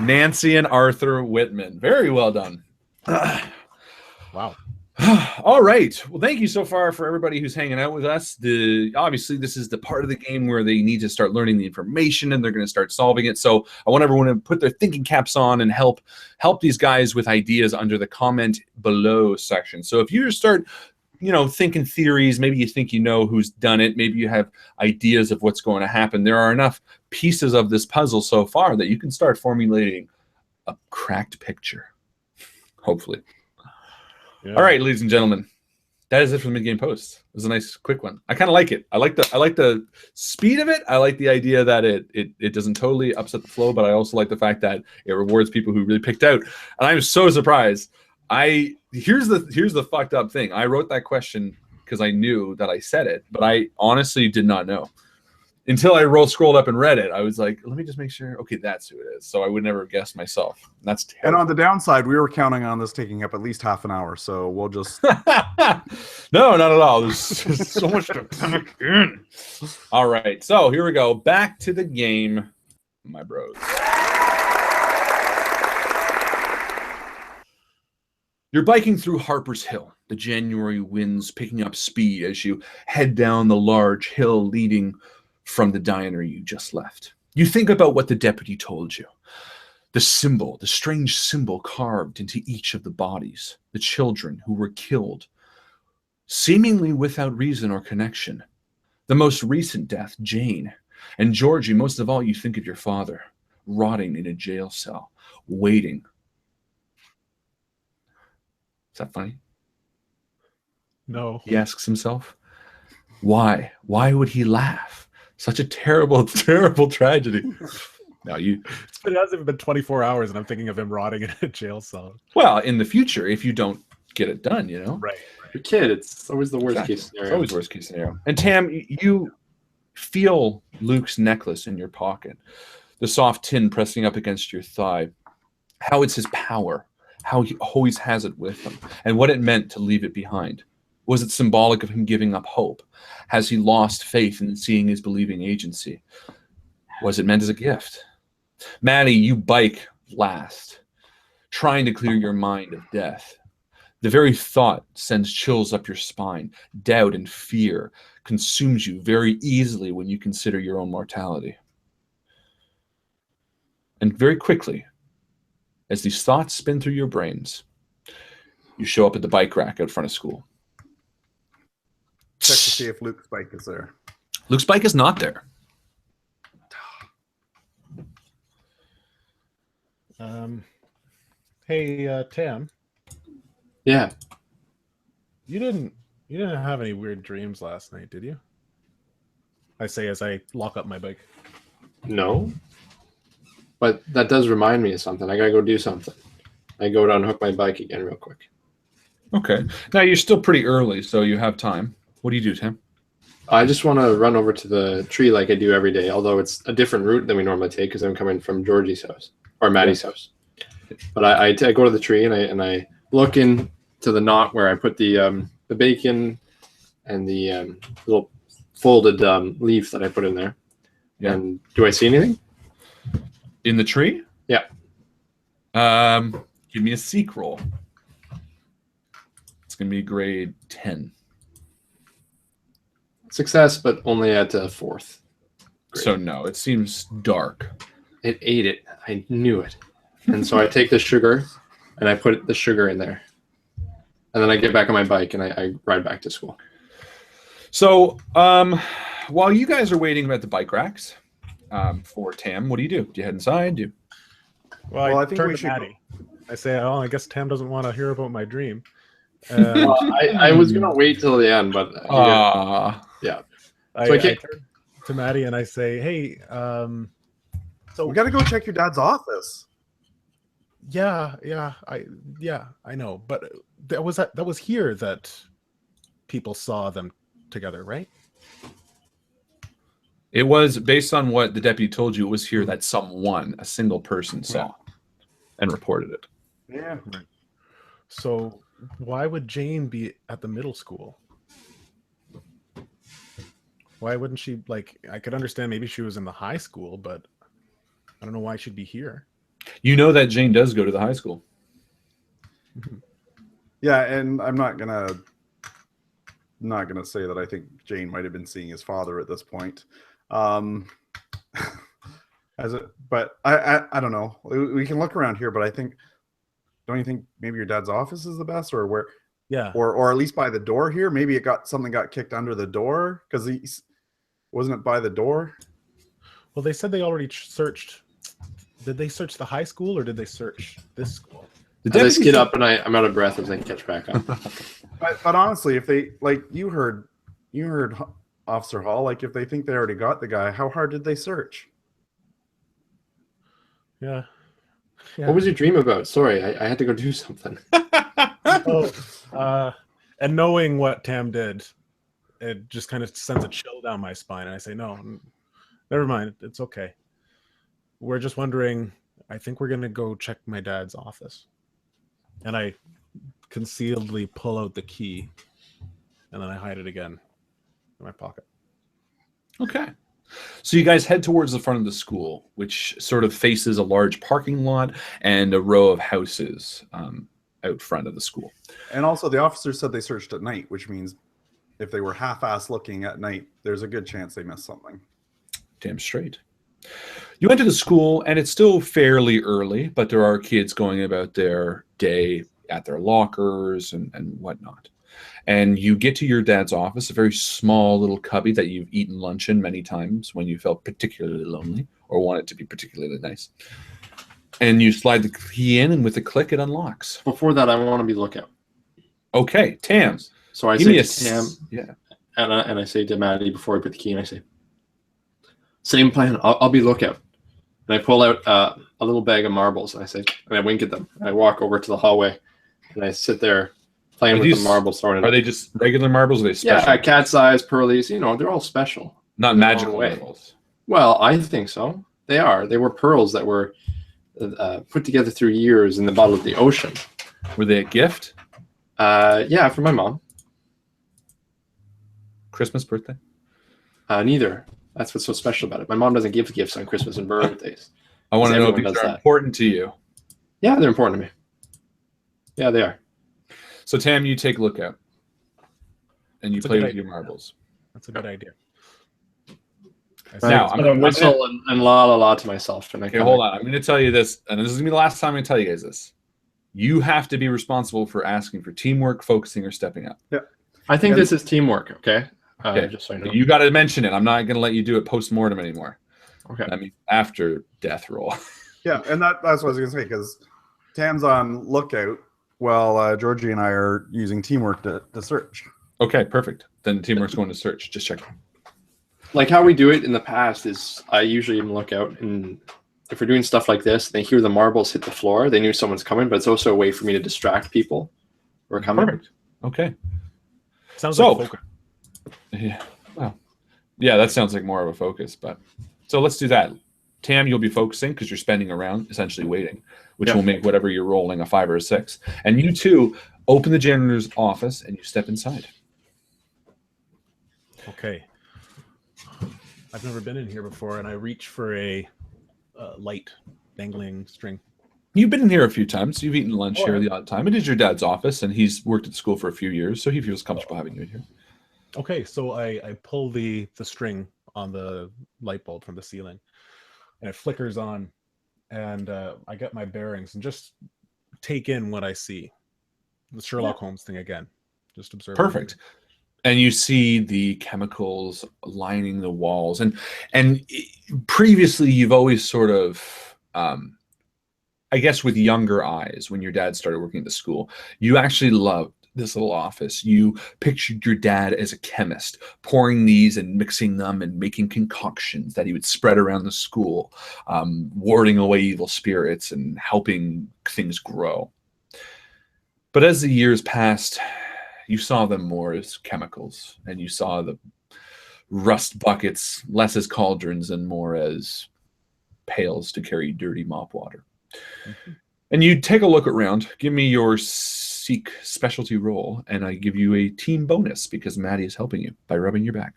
Nancy and Arthur Whitman. Very well done. Wow. All right. Well, thank you so far for everybody who's hanging out with us. Obviously, this is the part of the game where they need to start learning the information and they're going to start solving it. So I want everyone to put their thinking caps on and help these guys with ideas under the comment below section. So if you start, thinking theories, maybe you think you know who's done it, maybe you have ideas of what's going to happen. There are enough pieces of this puzzle so far that you can start formulating a cracked picture, hopefully. Yeah. All right, ladies and gentlemen, that is it for the mid-game post. It was a nice, quick one. I kind of like it. I like the speed of it. I like the idea that it doesn't totally upset the flow, but I also like the fact that it rewards people who really picked out. And I'm so surprised. Here's the fucked up thing. I wrote that question because I knew that I said it, but I honestly did not know. Until I scrolled up and read it, I was like, let me just make sure. Okay, that's who it is. So I would never have guessed myself. That's terrible. And on the downside, we were counting on this taking up at least half an hour, so we'll just... No, not at all. There's so much to pack in. All right, so here we go. Back to the game, my bros. You're biking through Harper's Hill. The January winds picking up speed as you head down the large hill leading from the diner you just left. You think about what the deputy told you. The strange symbol carved into each of the bodies, the children who were killed, seemingly without reason or connection. The most recent death, Jane. And Georgie, most of all, you think of your father, rotting in a jail cell, waiting. Is that funny? No. He asks himself. Why? Why would he laugh? Such a terrible, terrible tragedy. No, It hasn't even been 24 hours, and I'm thinking of him rotting in a jail cell. Well, in the future, if you don't get it done, Right. Your kid, it's always the worst case scenario. It's always worst case scenario. And Tam, you feel Luke's necklace in your pocket, the soft tin pressing up against your thigh. How it's his power, how he always has it with him, and what it meant to leave it behind. Was it symbolic of him giving up hope? Has he lost faith in seeing his believing agency? Was it meant as a gift? Mattie, you bike last, trying to clear your mind of death. The very thought sends chills up your spine. Doubt and fear consumes you very easily when you consider your own mortality. And very quickly, as these thoughts spin through your brains, you show up at the bike rack out front of school. Check to see if Luke's bike is there. Luke's bike is not there. Hey, Tam. Yeah. You didn't have any weird dreams last night, did you? I say as I lock up my bike. No. But that does remind me of something. I gotta go do something. I go to unhook my bike again real quick. Okay. Now you're still pretty early, so you have time. What do you do, Tim? I just want to run over to the tree like I do every day, although it's a different route than we normally take because I'm coming from Georgie's house or Maddie's house. But I go to the tree and I look into the knot where I put the bacon and the little folded leaf that I put in there. Yeah. And do I see anything? In the tree? Yeah. Give me a seek roll. It's going to be grade 10. Success, but only at fourth. Great. So no, it seems dark. It ate it. I knew it. And so I take the sugar and I put the sugar in there. And then I get back on my bike and I ride back to school. So while you guys are waiting at the bike racks for Tam, what do? Do you head inside? Well, I I think turn we to should Mattie. I say, oh, I guess Tam doesn't want to hear about my dream. And I was gonna wait till the end, but yeah. I So I turn can't- to Mattie and I say, "Hey, so We got to go check your dad's office. yeah, I know, but that was here that people saw them together, right?" It was based on what the deputy told you. It was here that someone, a single person, saw and reported it. Yeah. So why would Jane be at the middle school? Why wouldn't she, like, I could understand maybe she was in the high school, but I don't know why she'd be here. You know that Jane does go to the high school. Yeah, and I'm not gonna say that I think Jane might have been seeing his father at this point. But I don't know. We can look around here, but I think, don't you think maybe your dad's office is the best, or where? Yeah. Or at least by the door here. Maybe something got kicked under the door, because wasn't it by the door? Well, they said they already searched. Did they search the high school or did they search this school? The As I deputy skid said- up and I'm out of breath as I catch back up. But honestly, if they, like, you heard Officer Hall, like, if they think they already got the guy, how hard did they search? Yeah. What was your dream about? Sorry, I had to go do something. And knowing what Tam did, it just kind of sends a chill down my spine. And I say, no, never mind. It's okay. We're just wondering, I think we're going to go check my dad's office. And I concealedly pull out the key and then I hide it again in my pocket. Okay. So you guys head towards the front of the school, which sort of faces a large parking lot and a row of houses out front of the school. And also, the officers said they searched at night, which means if they were half-ass looking at night, there's a good chance they missed something. Damn straight. You enter the school, and it's still fairly early, but there are kids going about their day at their lockers and whatnot. And you get to your dad's office, a very small little cubby that you've eaten lunch in many times when you felt particularly lonely or wanted to be particularly nice. And you slide the key in, and with a click, it unlocks. Before that, I want to be lookout. Okay, Tam. So I Give say me to Tam, yeah. and I say to Mattie before I put the key in, I say, same plan. I'll be lookout. And I pull out a little bag of marbles, and I say, and I wink at them. And I walk over to the hallway, and I sit there playing with the marbles. Are they just regular marbles? Or are they special? Yeah, cat's eyes, pearlies. You know, they're all special. Not magical way. marbles. Well, I think so. They are. They were pearls that were put together through years in the bottom of the ocean. Were they a gift? Yeah, for my mom. Christmas, birthday? Neither. That's what's so special about it. My mom doesn't give gifts on Christmas and birthdays. I want to know if Everyone these does are that. important to you. Yeah, they're important to me. Yeah, they are. So, Tam, you take lookout. And you That's a play good with idea. your marbles. That's a good idea. Now, I'm gonna whistle and la la la to myself. And Okay, hold on. I'm going to tell you this, and this is going to be the last time I tell you guys this. You have to be responsible for asking for teamwork, focusing, or stepping up. I think this is teamwork. Okay. Okay. Just so you know. You got to mention it. I'm not going to let you do it post-mortem anymore. Okay. I mean, after death roll. Yeah, and that's what I was going to say, because Tam's on lookout while Georgie and I are using teamwork to search. Okay, perfect. Then teamwork's going to search. Just check. Like how we do it in the past is I usually am lookout, and if we're doing stuff like this, they hear the marbles hit the floor. They knew someone's coming, but it's also a way for me to distract people who are coming. Perfect. Okay. Sounds So- like focus. Yeah. Well, yeah, that sounds like more of a focus, but so let's do that. Tam, you'll be focusing because you're spending a round essentially waiting, which will make whatever you're rolling a 5 or a 6. And you two open the janitor's office and you step inside. Okay. I've never been in here before, and I reach for a light dangling string. You've been in here a few times. You've eaten lunch Oh, here yeah. the odd time. It is your dad's office, and he's worked at school for a few years, so he feels comfortable having you in here. Okay, so I pull the string on the light bulb from the ceiling, and it flickers on, and I get my bearings and just take in what I see. The Sherlock Holmes thing again. Just observe. Perfect. And you see the chemicals lining the walls. And previously, you've always sort of, I guess with younger eyes, when your dad started working at the school, you actually loved this little office, you pictured your dad as a chemist, pouring these and mixing them and making concoctions that he would spread around the school, warding away evil spirits and helping things grow. But as the years passed, you saw them more as chemicals, and you saw the rust buckets less as cauldrons and more as pails to carry dirty mop water. Mm-hmm. And you take a look around. Give me your Seek specialty roll, and I give you a team bonus because Mattie is helping you by rubbing your back.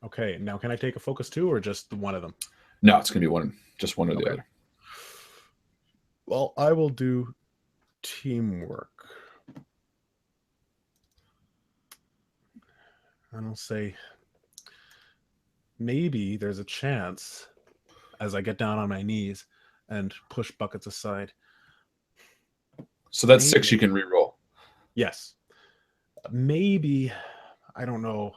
Okay, now can I take a focus too, or just one of them? No, it's going to be one, just one or the other. Well, I will do teamwork. And I'll say maybe there's a chance as I get down on my knees and push buckets aside. So that's 6 you can re-roll. Yes. Maybe, I don't know,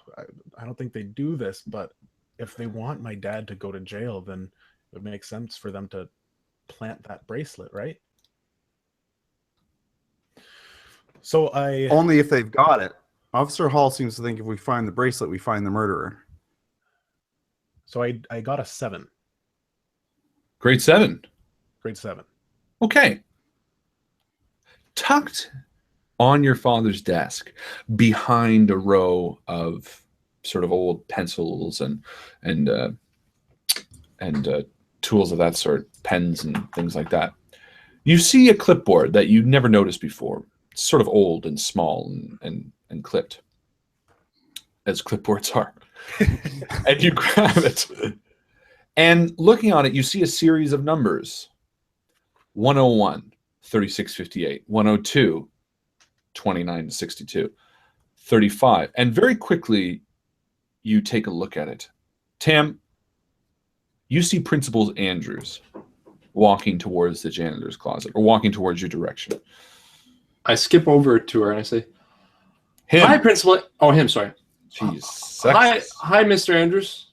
I don't think they do this, but if they want my dad to go to jail, then it would make sense for them to plant that bracelet, right? So Only if they've got it. Officer Hall seems to think if we find the bracelet, we find the murderer. So I got a 7. Grade 7. Grade 7. Okay. Tucked on your father's desk, behind a row of sort of old pencils and tools of that sort, pens and things like that, you see a clipboard that you'd never noticed before. It's sort of old and small and clipped, as clipboards are. And you grab it. And looking on it, you see a series of numbers. 101, 3658. 102, 2962. 35. And very quickly, you take a look at it. Tam, you see Principal Andrews walking towards the janitor's closet, or walking towards your direction. I skip over to her and I say, Him. "Hi, Principal." Oh, him. Sorry. Jeez. Hi, Mr. Andrews.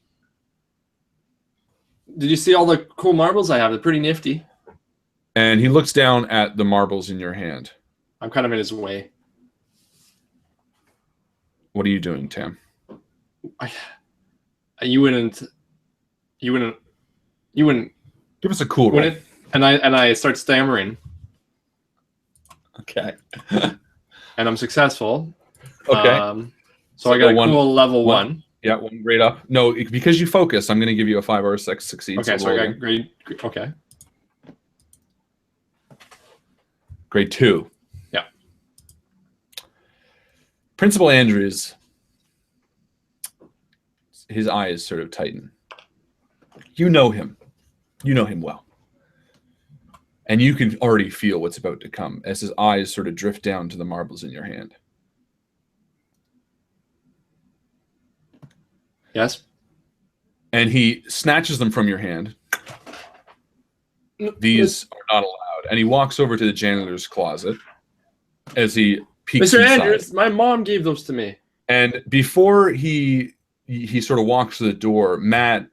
Did you see all the cool marbles I have? They're pretty nifty. And he looks down at the marbles in your hand. I'm kind of in his way. What are you doing, Tam? You wouldn't. Give us a cool roll. And I start stammering. Okay. And I'm successful. Okay. So I got a cool level 1. Yeah, 1 grade up. No, because you focus, I'm going to give you a 5 or a 6 succeed. Okay, so I got grade. Okay. Grade 2. Yeah. Principal Andrews, his eyes sort of tighten. You know him. You know him well. And you can already feel what's about to come as his eyes sort of drift down to the marbles in your hand. Yes. And he snatches them from your hand. These are not allowed. And he walks over to the janitor's closet as he peeks Mr. inside. Andrews, my mom gave those to me. And before he sort of walks to the door, Matt,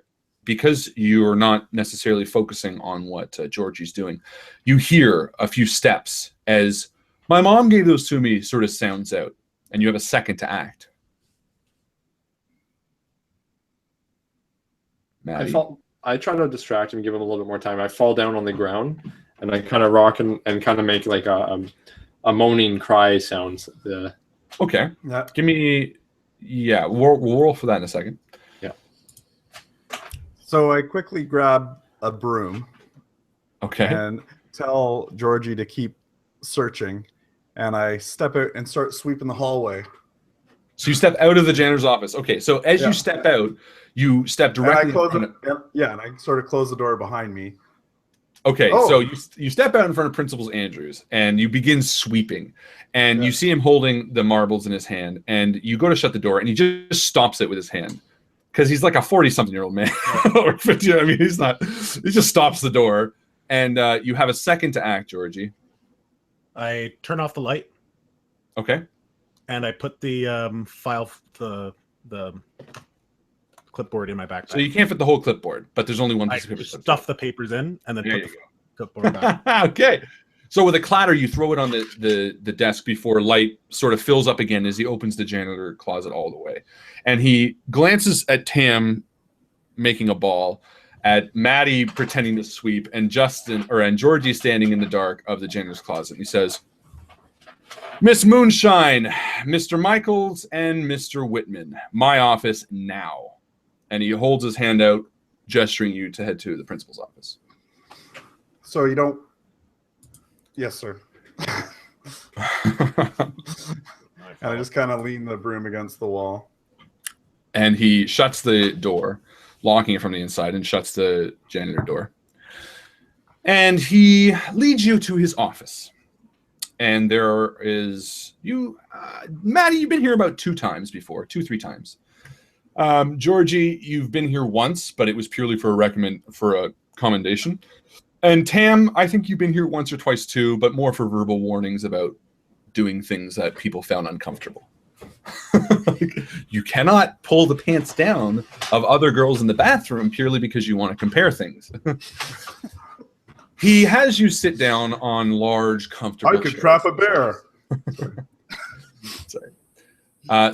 because you're not necessarily focusing on what Georgie's doing, you hear a few steps as "my mom gave those to me" sort of sounds out. And you have a second to act. Mattie. I try to distract him, give him a little bit more time. I fall down on the ground and I kind of rock and kind of make like a moaning cry sounds. Okay. Yeah. Give me, we'll roll for that in a second. Yeah. So I quickly grab a broom. Okay. And tell Georgie to keep searching. And I step out and start sweeping the hallway. So you step out of the janitor's office. Okay. So as you step out, you step directly. And I sort of close the door behind me. Okay, so you step out in front of Principal Andrews and you begin sweeping, and you see him holding the marbles in his hand, and you go to shut the door, and he just stops it with his hand because he's like a 40-something-year-old man or 50. I mean, he's not. He just stops the door, and you have a second to act, Georgie. I turn off the light. Okay. And I put the the clipboard in my backpack. So you can't fit the whole clipboard, but there's only one piece of paper. Stuff the papers in and then put the clipboard back. Okay. So with a clatter, you throw it on the desk before light sort of fills up again as he opens the janitor closet all the way. And he glances at Tam making a ball, at Mattie pretending to sweep, and Georgie standing in the dark of the janitor's closet. And he says, Miss Moonshine, Mr. Michaels, and Mr. Whitman, my office now. And he holds his hand out, gesturing you to head to the principal's office. So you don't... Yes, sir. And I just kind of lean the broom against the wall. And he shuts the door, locking it from the inside, and shuts the janitor door. And he leads you to his office. And there is you, Mattie, you've been here about 2 times before, 2-3 times. Georgie, you've been here once, but it was purely for a commendation. And Tam, I think you've been here once or twice too, but more for verbal warnings about doing things that people found uncomfortable. You cannot pull the pants down of other girls in the bathroom purely because you want to compare things. He has you sit down on large, comfortable chairs. Trap a bear. Sorry.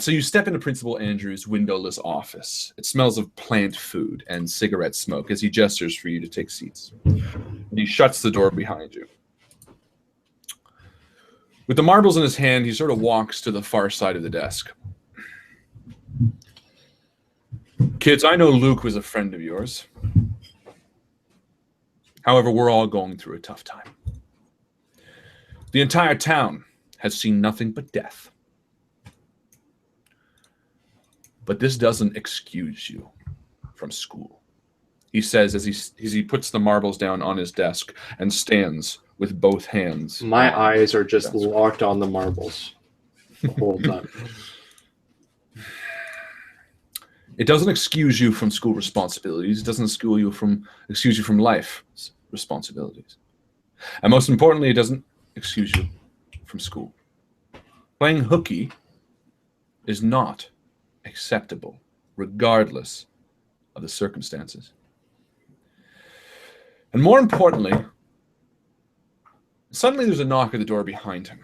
So you step into Principal Andrews' windowless office. It smells of plant food and cigarette smoke as he gestures for you to take seats. And he shuts the door behind you. With the marbles in his hand, he sort of walks to the far side of the desk. Kids, I know Luke was a friend of yours. However, we're all going through a tough time. The entire town has seen nothing but death. But this doesn't excuse you from school, he says as he puts the marbles down on his desk and stands with both hands. My eyes are just locked on the marbles the whole time. It doesn't excuse you from school responsibilities. It doesn't excuse you from life responsibilities. And most importantly, it doesn't excuse you from school. Playing hooky is not acceptable, regardless of the circumstances. And more importantly, suddenly there's a knock at the door behind him.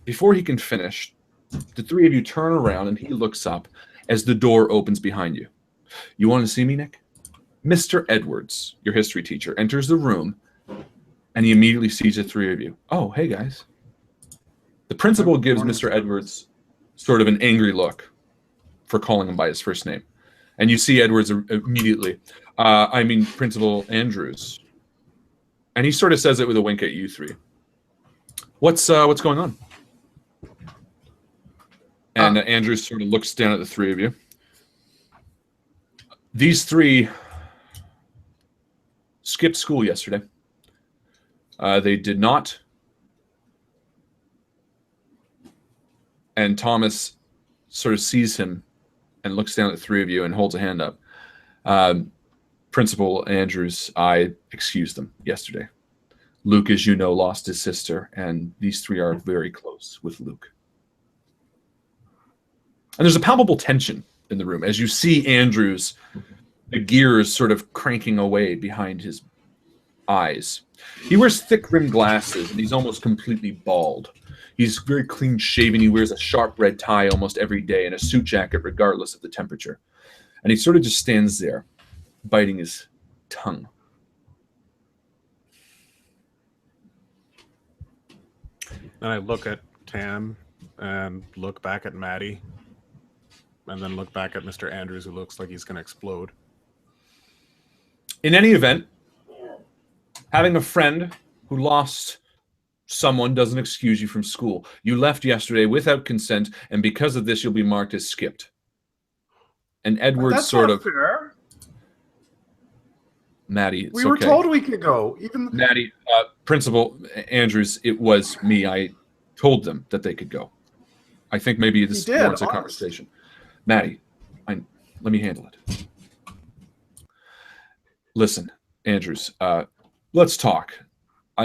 Before he can finish, the 3 of you turn around and he looks up as the door opens behind you. You want to see me, Nick? Mr. Edwards, your history teacher, enters the room and he immediately sees the 3 of you. Oh, hey guys. The principal gives Mr. Edwards sort of an angry look for calling him by his first name. And you see Edwards immediately. Principal Andrews. And he sort of says it with a wink at you 3. What's going on? And Andrews sort of looks down at the 3 of you. These 3 skipped school yesterday. They did not. And Thomas sort of sees him and looks down at the 3 of you and holds a hand up. Principal Andrews, I excused them yesterday. Luke, as you know, lost his sister, and these 3 are very close with Luke. And there's a palpable tension in the room as you see Andrews, the gears sort of cranking away behind his eyes. He wears thick rimmed glasses and he's almost completely bald. He's very clean shaven. He wears a sharp red tie almost every day and a suit jacket regardless of the temperature. And he sort of just stands there, biting his tongue. And I look at Tam and look back at Mattie. And then look back at Mr. Andrews, who looks like he's going to explode. In any event, having a friend who lost someone doesn't excuse you from school. You left yesterday without consent, and because of this, you'll be marked as skipped. And Edwards That's sort not of... fair. Mattie, it's We were okay. told a week ago. Even Mattie, Principal Andrews, it was me. I told them that they could go. I think maybe this warrants a conversation. Mattie, let me handle it. Listen, Andrews, let's talk.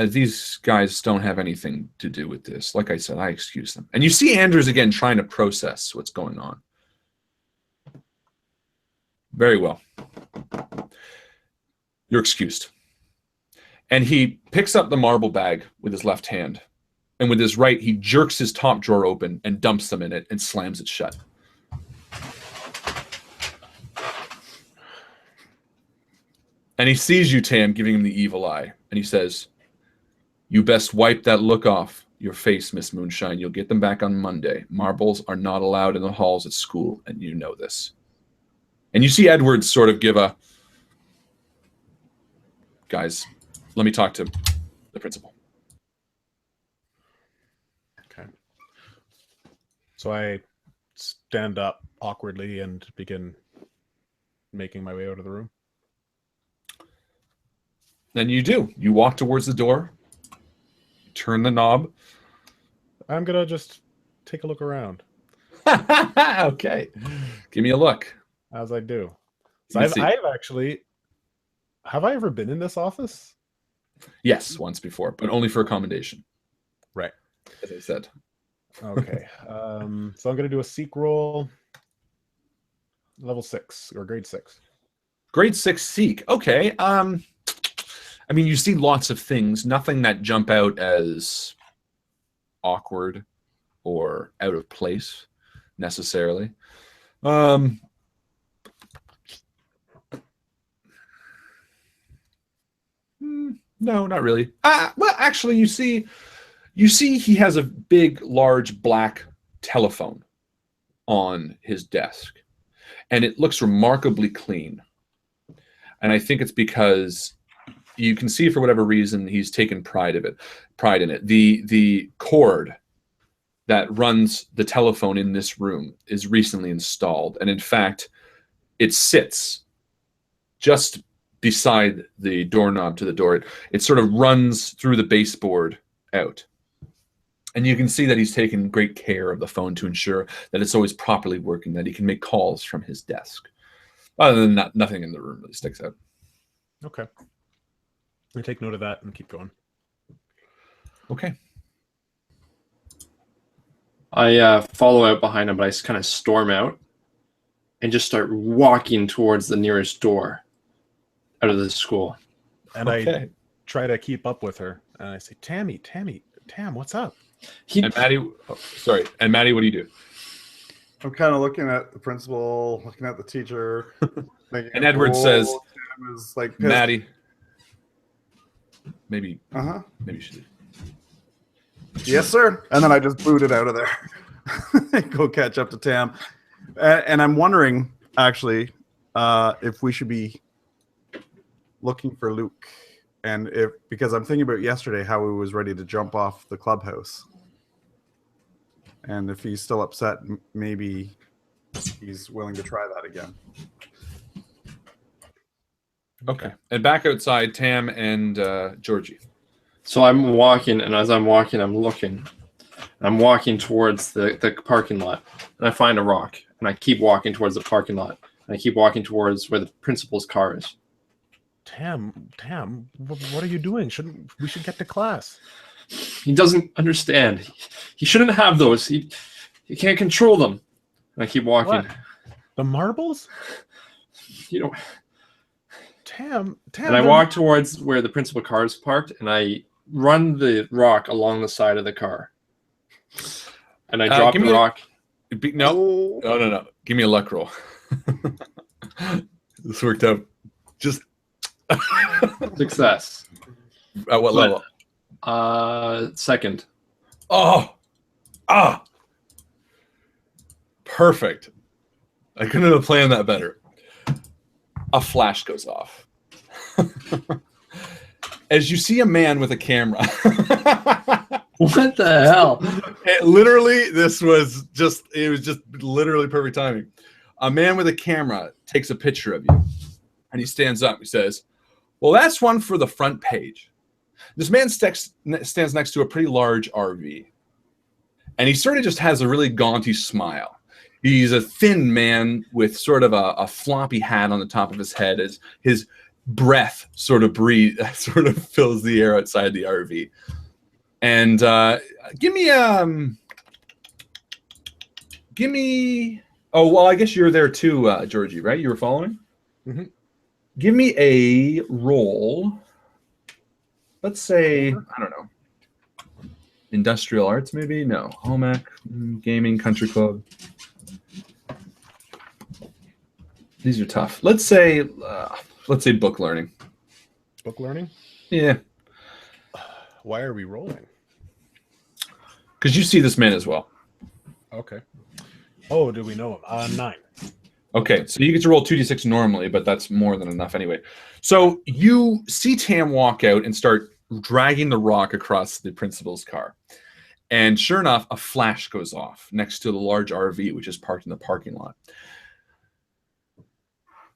These guys don't have anything to do with this. Like I said, I excuse them. And you see Andrews again trying to process what's going on. Very well. You're excused. And he picks up the marble bag with his left hand. And with his right, he jerks his top drawer open and dumps them in it and slams it shut. And he sees you, Tam, giving him the evil eye. And he says, "You best wipe that look off your face, Miss Moonshine. You'll get them back on Monday. Marbles are not allowed in the halls at school, and you know this." And you see Edwards sort of give a, "Guys, let me talk to the principal." Okay. So I stand up awkwardly and begin making my way out of the room. Then you do. You walk towards the door, turn the knob. I'm going to just take a look around. Okay. Give me a look. As I do. So Let me see. I've actually... Have I ever been in this office? Yes, once before, but only for a commendation. Right. As I said. Okay. So I'm going to do a seek roll. Level 6 or grade 6. Grade 6 seek. Okay. I mean, you see lots of things, nothing that jump out as awkward or out of place necessarily. No, not really. Well, actually, you see he has a big, large black telephone on his desk, and it looks remarkably clean. And I think it's because you can see, for whatever reason, he's taken pride in it. The cord that runs the telephone in this room is recently installed, and in fact, it sits just beside the doorknob to the door. It sort of runs through the baseboard out. And you can see that he's taken great care of the phone to ensure that it's always properly working, that he can make calls from his desk. Other than that, nothing in the room really sticks out. Okay. I take note of that and keep going. Okay. I follow out behind him, but I kind of storm out and just start walking towards the nearest door out of the school. And Okay. I try to keep up with her. And I say, Tam, what's up? And Mattie, And Mattie, what do you do? I'm kind of looking at the principal, looking at the teacher. And Edward says, Tam is like pissed. Mattie, maybe you should. Yes, sir. And then I just booted out of there. Go catch up to Tam. And I'm wondering, actually, if we should be looking for Luke. And because I'm thinking about yesterday how he was ready to jump off the clubhouse. And if he's still upset, maybe he's willing to try that again. Okay. And back outside, Tam and Georgie. So I'm walking, and as I'm walking, I'm looking. I'm walking towards the parking lot, and I find a rock, and I keep walking towards the parking lot, and I keep walking towards where the principal's car is. Tam, what are you doing? We should get to class. He doesn't understand. He shouldn't have those. He can't control them. And I keep walking. What? The marbles? You know. Tam. And I walk towards where the principal car is parked, and I run the rock along the side of the car. And I drop the rock. No. Give me a luck roll. This worked out. Just Success. At what level? Second. Perfect. I couldn't have planned that better. A flash goes off. As you see a man with a camera. What the hell? It was just literally perfect timing. A man with a camera takes a picture of you, and he stands up. He says, "Well, that's one for the front page." This man stands next to a pretty large RV, and he sort of just has a really gaunty smile. He's a thin man with sort of a floppy hat on the top of his head as his breath sort of fills the air outside the RV. And give me. Oh well, I guess you're there too, Georgie, right? You were following. Mm-hmm. Give me a roll let's say, I don't know, industrial arts maybe? No. Home ec, gaming, country club. These are tough. Let's say book learning. Book learning? Yeah. Why are we rolling? Because you see this man as well. Okay. Oh, do we know him? 9. Okay, so you get to roll 2d6 normally, but that's more than enough anyway. So you see Tam walk out and start dragging the rock across the principal's car. And sure enough, a flash goes off next to the large RV, which is parked in the parking lot.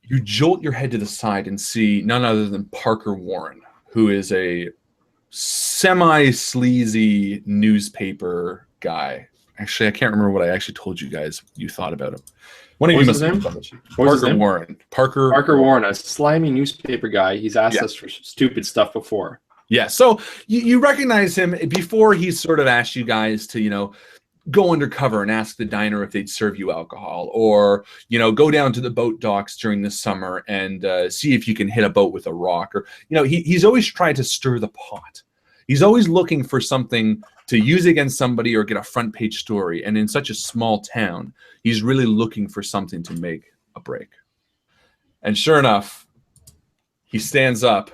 You jolt your head to the side and see none other than Parker Warren, who is a semi-sleazy newspaper guy. Actually, I can't remember what I actually told you guys you thought about him. One of you must have done it. Parker Warren. Parker Warren, a slimy newspaper guy. He's asked us for stupid stuff before. Yeah, so you recognize him before he's sort of asked you guys to, go undercover and ask the diner if they'd serve you alcohol, or, go down to the boat docks during the summer and see if you can hit a boat with a rock. Or, he's always tried to stir the pot. He's always looking for something to use against somebody or get a front page story. And in such a small town, he's really looking for something to make a break. And sure enough, he stands up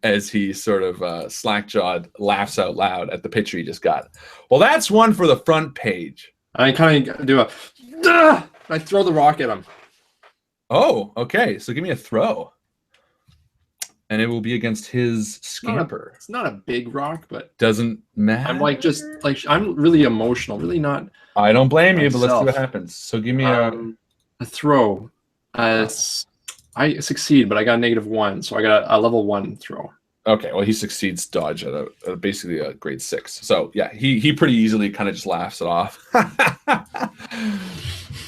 as he sort of slack-jawed laughs out loud at the picture he just got. Well, that's one for the front page. I kind of do a, duh! I throw the rock at him. Oh, okay. So give me a throw. And it will be against his scamper. It's not a big rock, but doesn't matter. I'm I'm really emotional, really not. I don't blame you, but let's see what happens. So give me a throw. I succeed, but I got a -1, so I got a level 1 throw. Okay, well, he succeeds dodge at basically a grade 6. So yeah, he pretty easily kind of just laughs it off.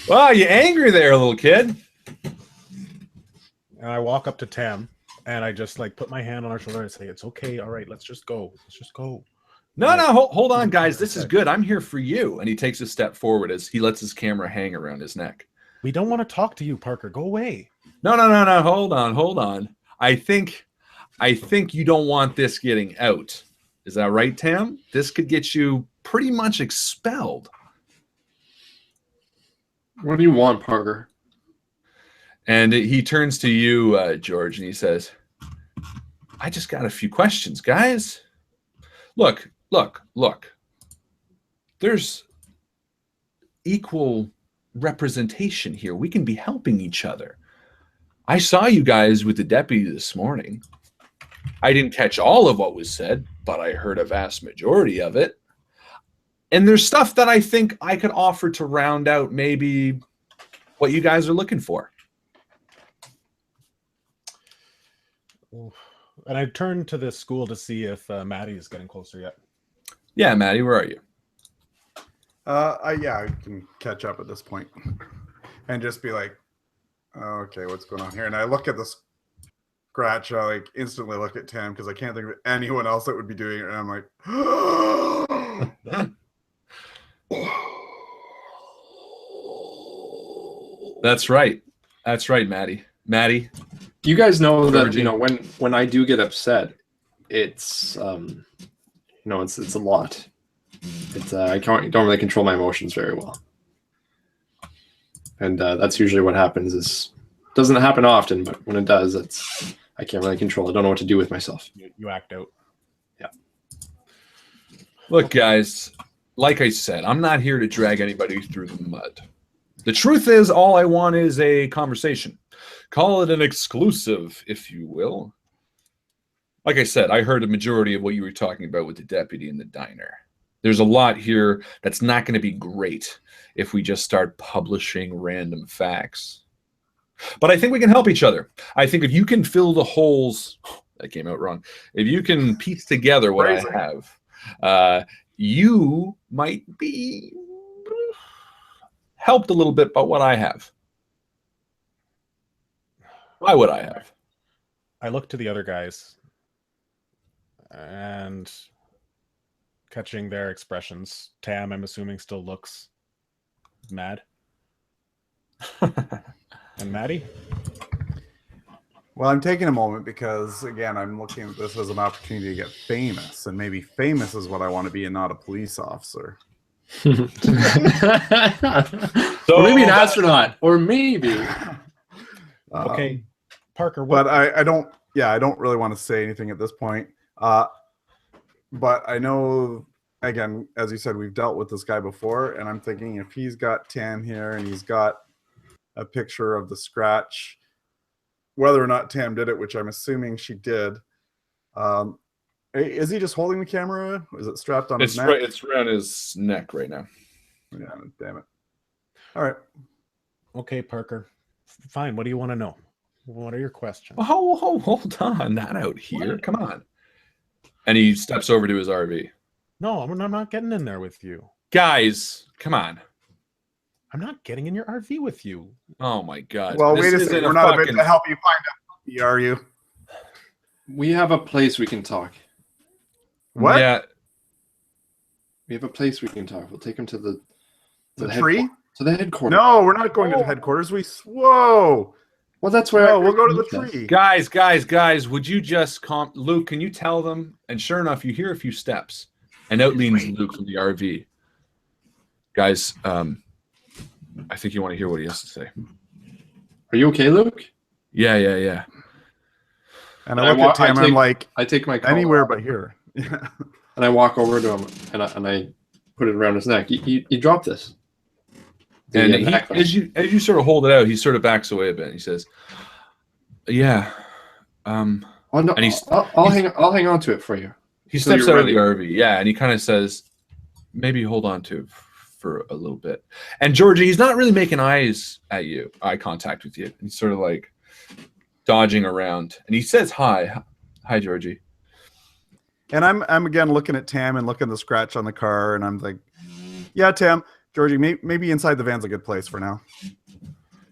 Wow, you angry there, little kid? And I walk up to Tam and I just put my hand on her shoulder and say, "It's okay, all right, let's just go. Let's just go." No, hold on, guys. This is good. I'm here for you. And he takes a step forward as he lets his camera hang around his neck. We don't want to talk to you, Parker. Go away. No. Hold on. I think you don't want this getting out. Is that right, Tam? This could get you pretty much expelled. What do you want, Parker? And he turns to you, George, and he says, I just got a few questions, guys. Look. There's equal representation here. We can be helping each other. I saw you guys with the deputy this morning. I didn't catch all of what was said, but I heard a vast majority of it. And there's stuff that I think I could offer to round out maybe what you guys are looking for. And I turned to the school to see if Mattie is getting closer yet. Yeah, Mattie, where are you? I can catch up at this point and just be like, okay, what's going on here? And I look at the scratch. I instantly look at Tam because I can't think of anyone else that would be doing it. And I'm like, That's right, Mattie. Mattie, you guys know Georgie. that when I do get upset, it's it's a lot. It's I don't really control my emotions very well, and that's usually what happens. Doesn't happen often, but when it does, I can't really control. I don't know what to do with myself. You act out. Yeah. Look, guys, like I said, I'm not here to drag anybody through the mud. The truth is, all I want is a conversation. Call it an exclusive, if you will. Like I said, I heard a majority of what you were talking about with the deputy in the diner. There's a lot here that's not going to be great if we just start publishing random facts. But I think we can help each other. I think if you can fill the holes, that came out wrong. If you can piece together what I have, you might be helped a little bit by what I have. Why would I have? I look to the other guys and catching their expressions. Tam, I'm assuming, still looks mad. And Mattie? Well, I'm taking a moment because, again, I'm looking at this as an opportunity to get famous, and maybe famous is what I want to be and not a police officer. Or maybe an astronaut, or maybe. Okay, Parker. What? But I don't. Yeah, I don't really want to say anything at this point. But I know, again, as you said, we've dealt with this guy before, and I'm thinking if he's got Tam here and he's got a picture of the scratch, whether or not Tam did it, which I'm assuming she did. Is he just holding the camera? Is it strapped on his neck? It's around his neck right now. Yeah, damn it. All right. Okay, Parker. Fine. What do you want to know? What are your questions? Oh, hold on. Not out here. Come on. And he steps over to his RV. No, I'm not getting in there with you. Guys, come on. I'm not getting in your RV with you. Oh my God. Well, This wait a isn't second. We're not fucking- about to help you find out. Are you? We have a place we can talk. What? Yeah. We have a place we can talk. We'll take him to the tree? To the headquarters. No, we're not going to the headquarters. Whoa. Well, that's where. No, we'll go to the tree. Guys, would you just Luke, can you tell them? And sure enough, you hear a few steps. And out leans Luke from the RV. Guys, I think you want to hear what he has to say. Are you okay, Luke? Yeah. And I look at Tam and I'm like, I take my collar anywhere off, but here. and I walk over to him and I put it around his neck. You drop this. And as you sort of hold it out, he sort of backs away a bit. And he says, "Yeah." Oh no, and I'll hang on to it for you. He steps out of the RV, yeah, and he kind of says, "Maybe hold on to for a little bit." And Georgie, he's not really making eye contact with you. He's sort of like dodging around, and he says, "Hi, Georgie." And I'm again looking at Tam and looking at the scratch on the car, and I'm like, "Yeah, Tam, Georgie, maybe inside the van's a good place for now."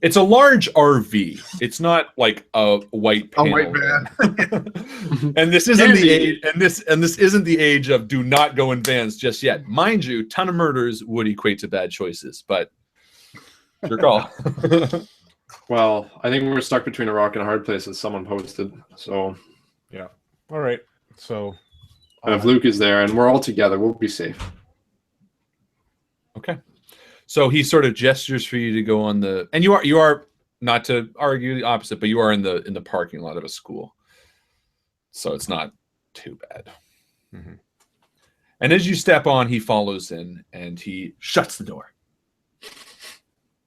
It's a large RV. It's not like a white panel. A white van. And this isn't the age. And this isn't the age of do not go in vans just yet. Mind you, ton of murders would equate to bad choices, but your call. Well, I think we're stuck between a rock and a hard place, as someone posted. So, yeah. All right. So, and if Luke is there and we're all together, we'll be safe. Okay. So he sort of gestures for you to go on the, and you are not to argue the opposite, but you are in the parking lot of a school, so it's not too bad. Mm-hmm. And as you step on, he follows in and he shuts the door.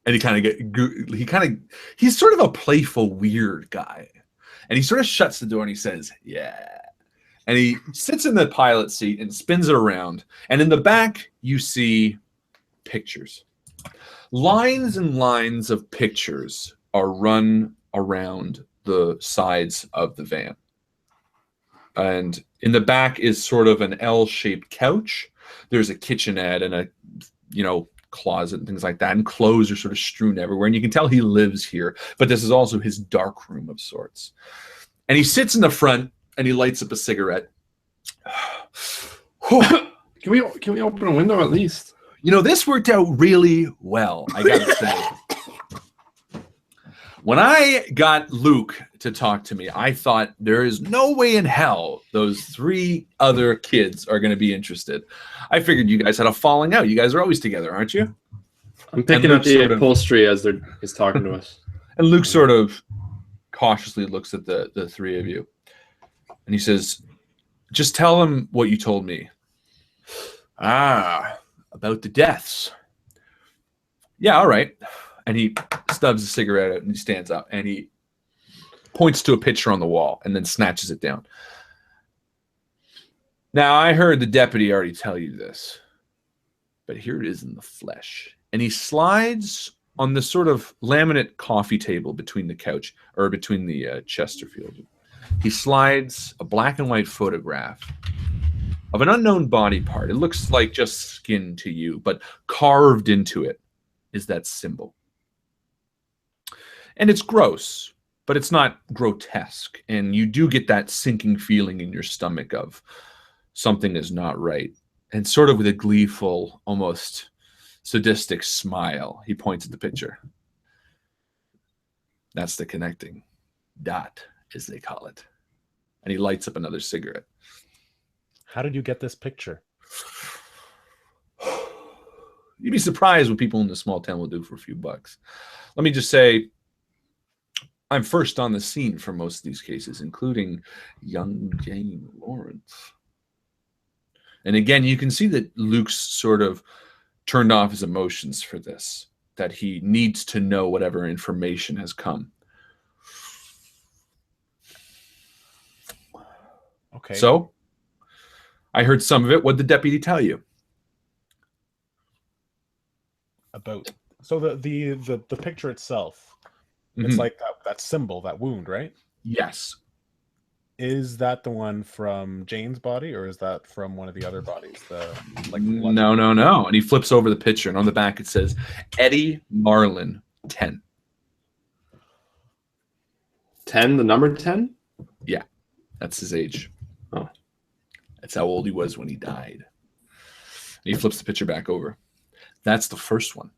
And he's sort of a playful, weird guy, and he sort of shuts the door and he says, "Yeah." And he sits in the pilot seat and spins it around, and in the back you see pictures. Lines and lines of pictures are run around the sides of the van. And in the back is sort of an L-shaped couch. There's a kitchenette and a, closet and things like that. And clothes are sort of strewn everywhere. And you can tell he lives here, but this is also his dark room of sorts. And he sits in the front and he lights up a cigarette. Can we open a window at least? This worked out really well, I gotta say. When I got Luke to talk to me, I thought there is no way in hell those 3 other kids are going to be interested. I figured you guys had a falling out. You guys are always together, aren't you? I'm picking up the upholstery as he's talking to us. And Luke sort of cautiously looks at the 3 of you. And he says, "Just tell him what you told me." About the deaths. Yeah, all right. And he stubs a cigarette out and he stands up and he points to a picture on the wall and then snatches it down. Now, I heard the deputy already tell you this, but here it is in the flesh. And he slides on this sort of laminate coffee table between the couch, or between the Chesterfield. He slides a black and white photograph of an unknown body part. It looks like just skin to you, but carved into it is that symbol. And it's gross, but it's not grotesque. And you do get that sinking feeling in your stomach of something is not right. And sort of with a gleeful, almost sadistic smile, he points at the picture. That's the connecting dot as they call it. And he lights up another cigarette. How did you get this picture? You'd be surprised what people in this small town will do for a few bucks. Let me just say, I'm first on the scene for most of these cases, including young Jane Lawrence. And again, you can see that Luke's sort of turned off his emotions for this, that he needs to know whatever information has come. Okay. So, I heard some of it. What did the deputy tell you? About so the picture itself, it's Mhm. like that symbol, that wound, right? Yes. Is that the one from Jane's body, or is that from one of the other bodies? No. And he flips over the picture, and on the back it says, Eddie Marlin, 10. 10, the number 10? Yeah, that's his age. Oh. That's how old he was when he died. And he flips the picture back over. That's the first one.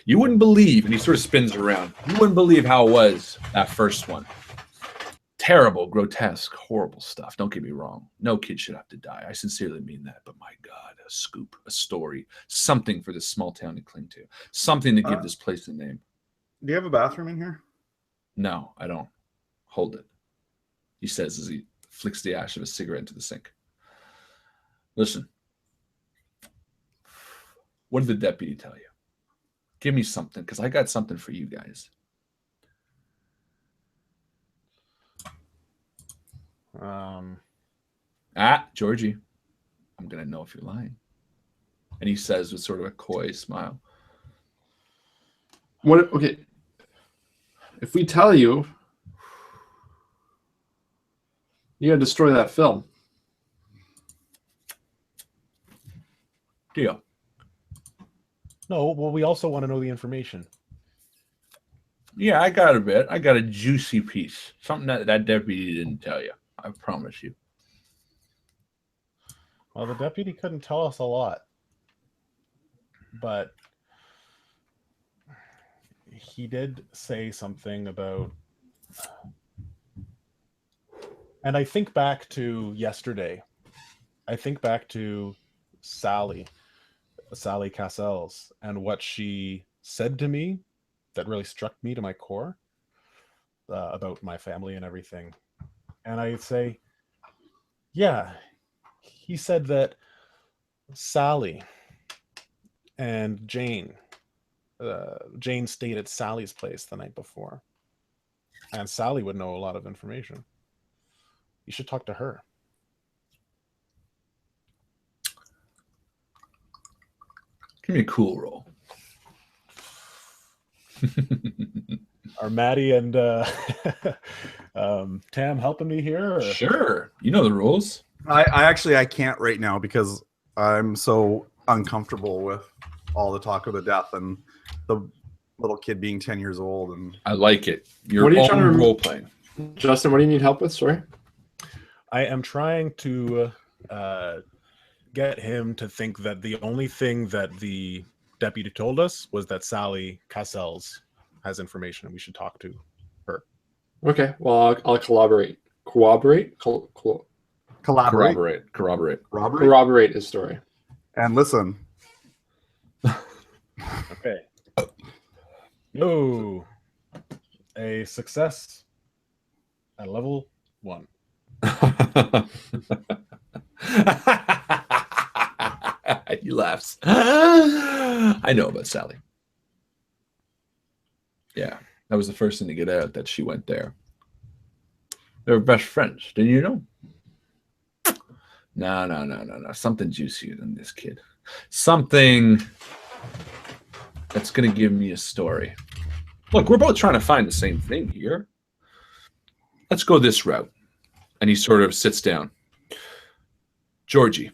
You wouldn't believe, and he sort of spins around, you wouldn't believe how it was, that first one. Terrible, grotesque, horrible stuff. Don't get me wrong. No kid should have to die. I sincerely mean that. But my God, a scoop, a story, something for this small town to cling to, something to give this place a name. Do you have a bathroom in here? No, I don't. Hold it, he says as he flicks the ash of a cigarette into the sink. Listen, what did the deputy tell you? Give me something, because I got something for you guys. Georgie, I'm going to know if you're lying. And he says with sort of a coy smile. What? Okay. If we tell you, you gotta destroy that film. Deal. No, well, we also want to know the information. Yeah, I got a bit. I got a juicy piece. Something that deputy didn't tell you. I promise you. Well, the deputy couldn't tell us a lot, but he did say something about, and I think back to yesterday. I think back to Sally Cassels, and what she said to me that really struck me to my core about my family and everything. And I'd say, yeah, he said that Sally and Jane stayed at Sally's place the night before, and Sally would know a lot of information. You should talk to her. Give me a cool roll. Are Mattie and Tam helping me here? Or? Sure. You know the rules. I can't right now because I'm so uncomfortable with all the talk of the death and the little kid being 10 years old. And I like it. You're What are you all trying to role playing. Justin, what do you need help with? Sorry. I am trying to get him to think that the only thing that the deputy told us was that Sally Cassels has information and we should talk to her. Okay. Well, I'll collaborate. Corroborate his story. And listen. Okay. No. A success at level 1. He laughs. I know about Sally. Yeah, that was the first thing to get out, that she went there. They were best friends. Didn't you know? No. Something juicier than this, kid. Something that's going to give me a story. Look, we're both trying to find the same thing here. Let's go this route. And he sort of sits down. Georgie,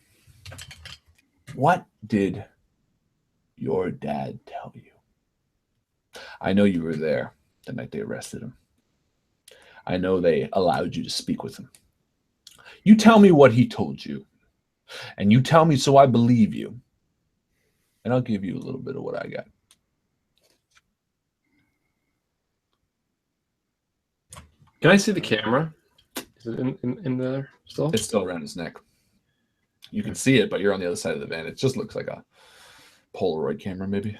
what did your dad tell you? I know you were there the night they arrested him. I know they allowed you to speak with him. You tell me what he told you. And you tell me so I believe you. And I'll give you a little bit of what I got. Can I see the camera? Is it in there still? It's still around his neck. You can see it, but you're on the other side of the van. It just looks like a Polaroid camera, maybe.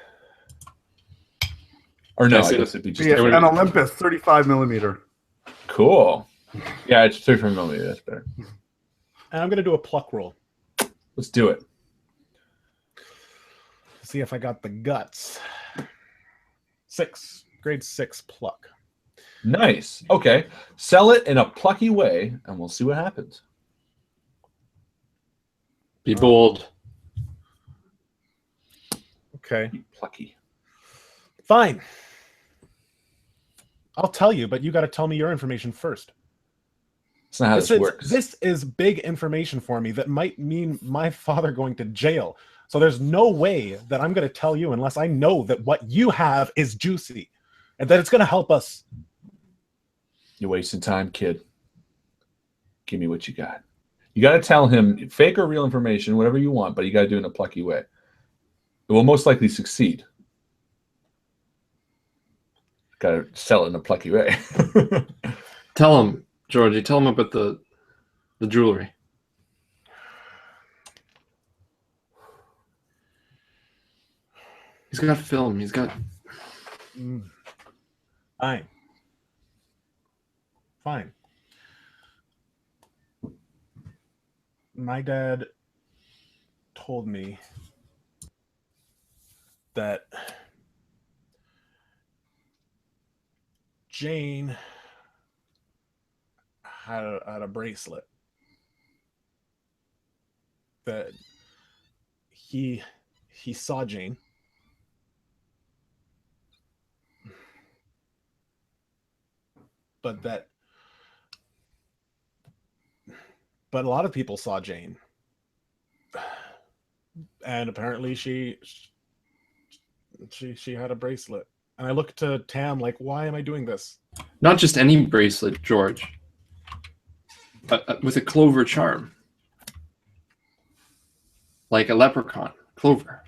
Or no, Can I I see guess the- it'd be just Yeah, a an Olympus 35 millimeter. Cool. Yeah, it's 3 millimeter. That's better. And I'm going to do a pluck roll. Let's do it. See if I got the guts. 6. Grade 6 pluck. Nice. Okay. Sell it in a plucky way, and we'll see what happens. Be bold. Okay. Plucky. Fine. I'll tell you, but you got to tell me your information first. That's not how this works. This is big information for me that might mean my father going to jail. So there's no way that I'm going to tell you unless I know that what you have is juicy and that it's going to help us. You're wasting time, kid. Give me what you got. You got to tell him fake or real information, whatever you want, but you got to do it in a plucky way. It will most likely succeed. Got to sell it in a plucky way. Tell him, Georgie. Tell him about the jewelry. He's got film. He's got. Fine. Fine. My dad told me that Jane had a bracelet that he saw Jane. But a lot of people saw Jane. And apparently she had a bracelet. And I looked to Tam like, why am I doing this? Not just any bracelet, George. With a clover charm. Like a leprechaun. Clover.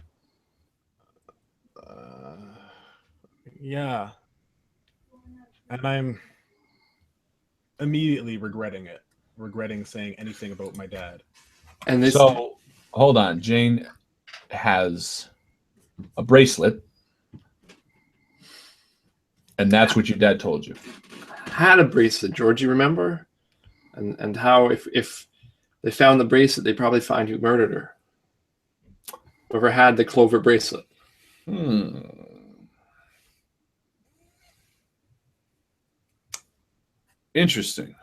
Yeah. And I'm immediately regretting it. Regretting saying anything about my dad. And this. So, hold on. Jane has a bracelet. And that's what your dad told you. Had a bracelet, Georgie, remember? And how if they found the bracelet, they'd probably find who murdered her. Whoever had the clover bracelet. Interesting.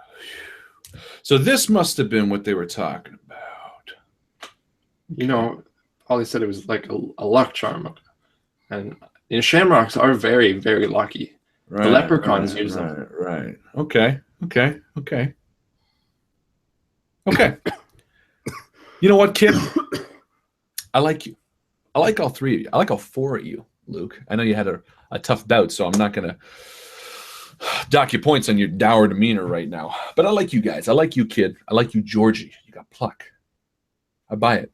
So this must have been what they were talking about. You know, Ollie said it was like a luck charm. And shamrocks are very, very lucky. Right, the leprechauns use them. Right. Okay. You know what, kid? I like you. I like all three of you. I like all four of you, Luke. I know you had a tough bout, so I'm not going to dock you points on your dour demeanor right now. But I like you guys. I like you, kid. I like you, Georgie. You got pluck. I buy it.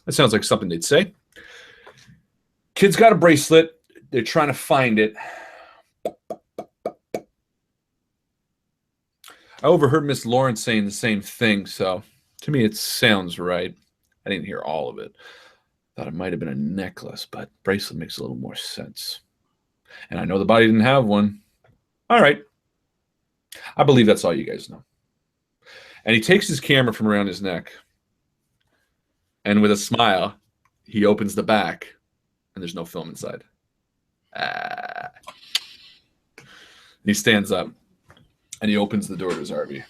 That sounds like something they'd say. Kid's got a bracelet. They're trying to find it. I overheard Miss Lawrence saying the same thing, so to me it sounds right. I didn't hear all of it. Thought it might have been a necklace, but bracelet makes a little more sense. And I know the body didn't have one. All right. I believe that's all you guys know. And he takes his camera from around his neck, and with a smile, he opens the back, and there's no film inside. He stands up, and he opens the door to his RV.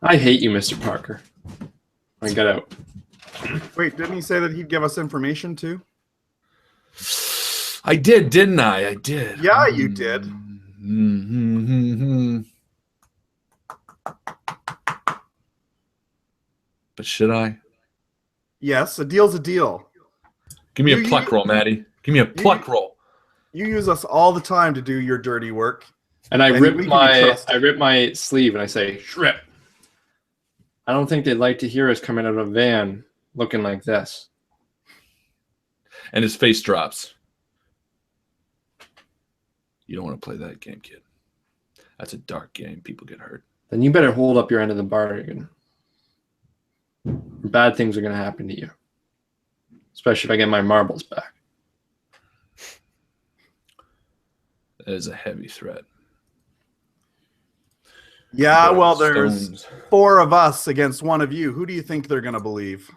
I hate you, Mr. Parker. I get out. Wait, didn't he say that he'd give us information too? I did, didn't I? I did. Yeah, you did. But should I? Yes, a deal's a deal. Give me a pluck roll, Matty. Give me a pluck roll. You use us all the time to do your dirty work. And I And rip we can be trusted. my sleeve and I say, "Shrip." I don't think they'd like to hear us coming out of a van looking like this. And his face drops. You don't want to play that game, kid. That's a dark game. People get hurt. Then you better hold up your end of the bargain. Bad things are going to happen to you. Especially if I get my marbles back. That is a heavy threat. Yeah, But well, there's stones. 4 of us against 1 of you. Who do you think they're going to believe?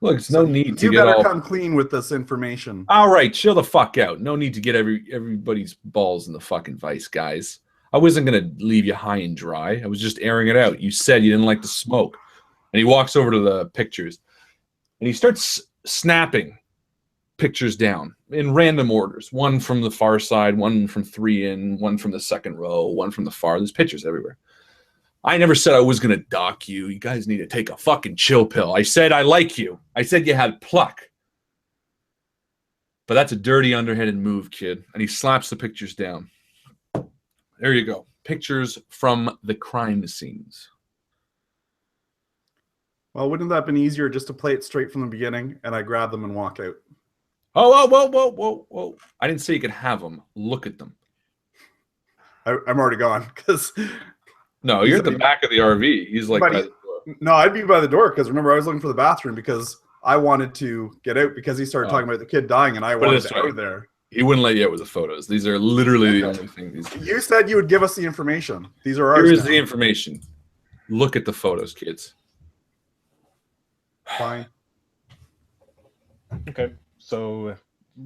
Look, it's no need to You get better all. come clean with this information. All right, chill the fuck out. No need to get everybody's balls in the fucking vice, guys. I wasn't gonna leave you high and dry. I was just airing it out. You said you didn't like to smoke, and he walks over to the pictures, and he starts snapping pictures down in random orders. One from the far side, one from 3 in, one from the second row, one from the far. There's pictures everywhere. I never said I was going to dock you. You guys need to take a fucking chill pill. I said I like you. I said you had pluck. But that's a dirty, underhanded move, kid. And he slaps the pictures down. There you go. Pictures from the crime scenes. Well, wouldn't that have been easier just to play it straight from the beginning and I grab them and walk out? Oh, whoa. I didn't say you could have them. Look at them. I'm already gone because... No, you're at the back of the RV. He's like by the door. No, I'd be by the door because remember I was looking for the bathroom because I wanted to get out because he started talking about the kid dying and I wanted to out there. He wouldn't let you out with the photos. These are literally the only thing. You said you would give us the information. These are ours. Here is now. the information. Look at the photos, kids. Fine. Okay, so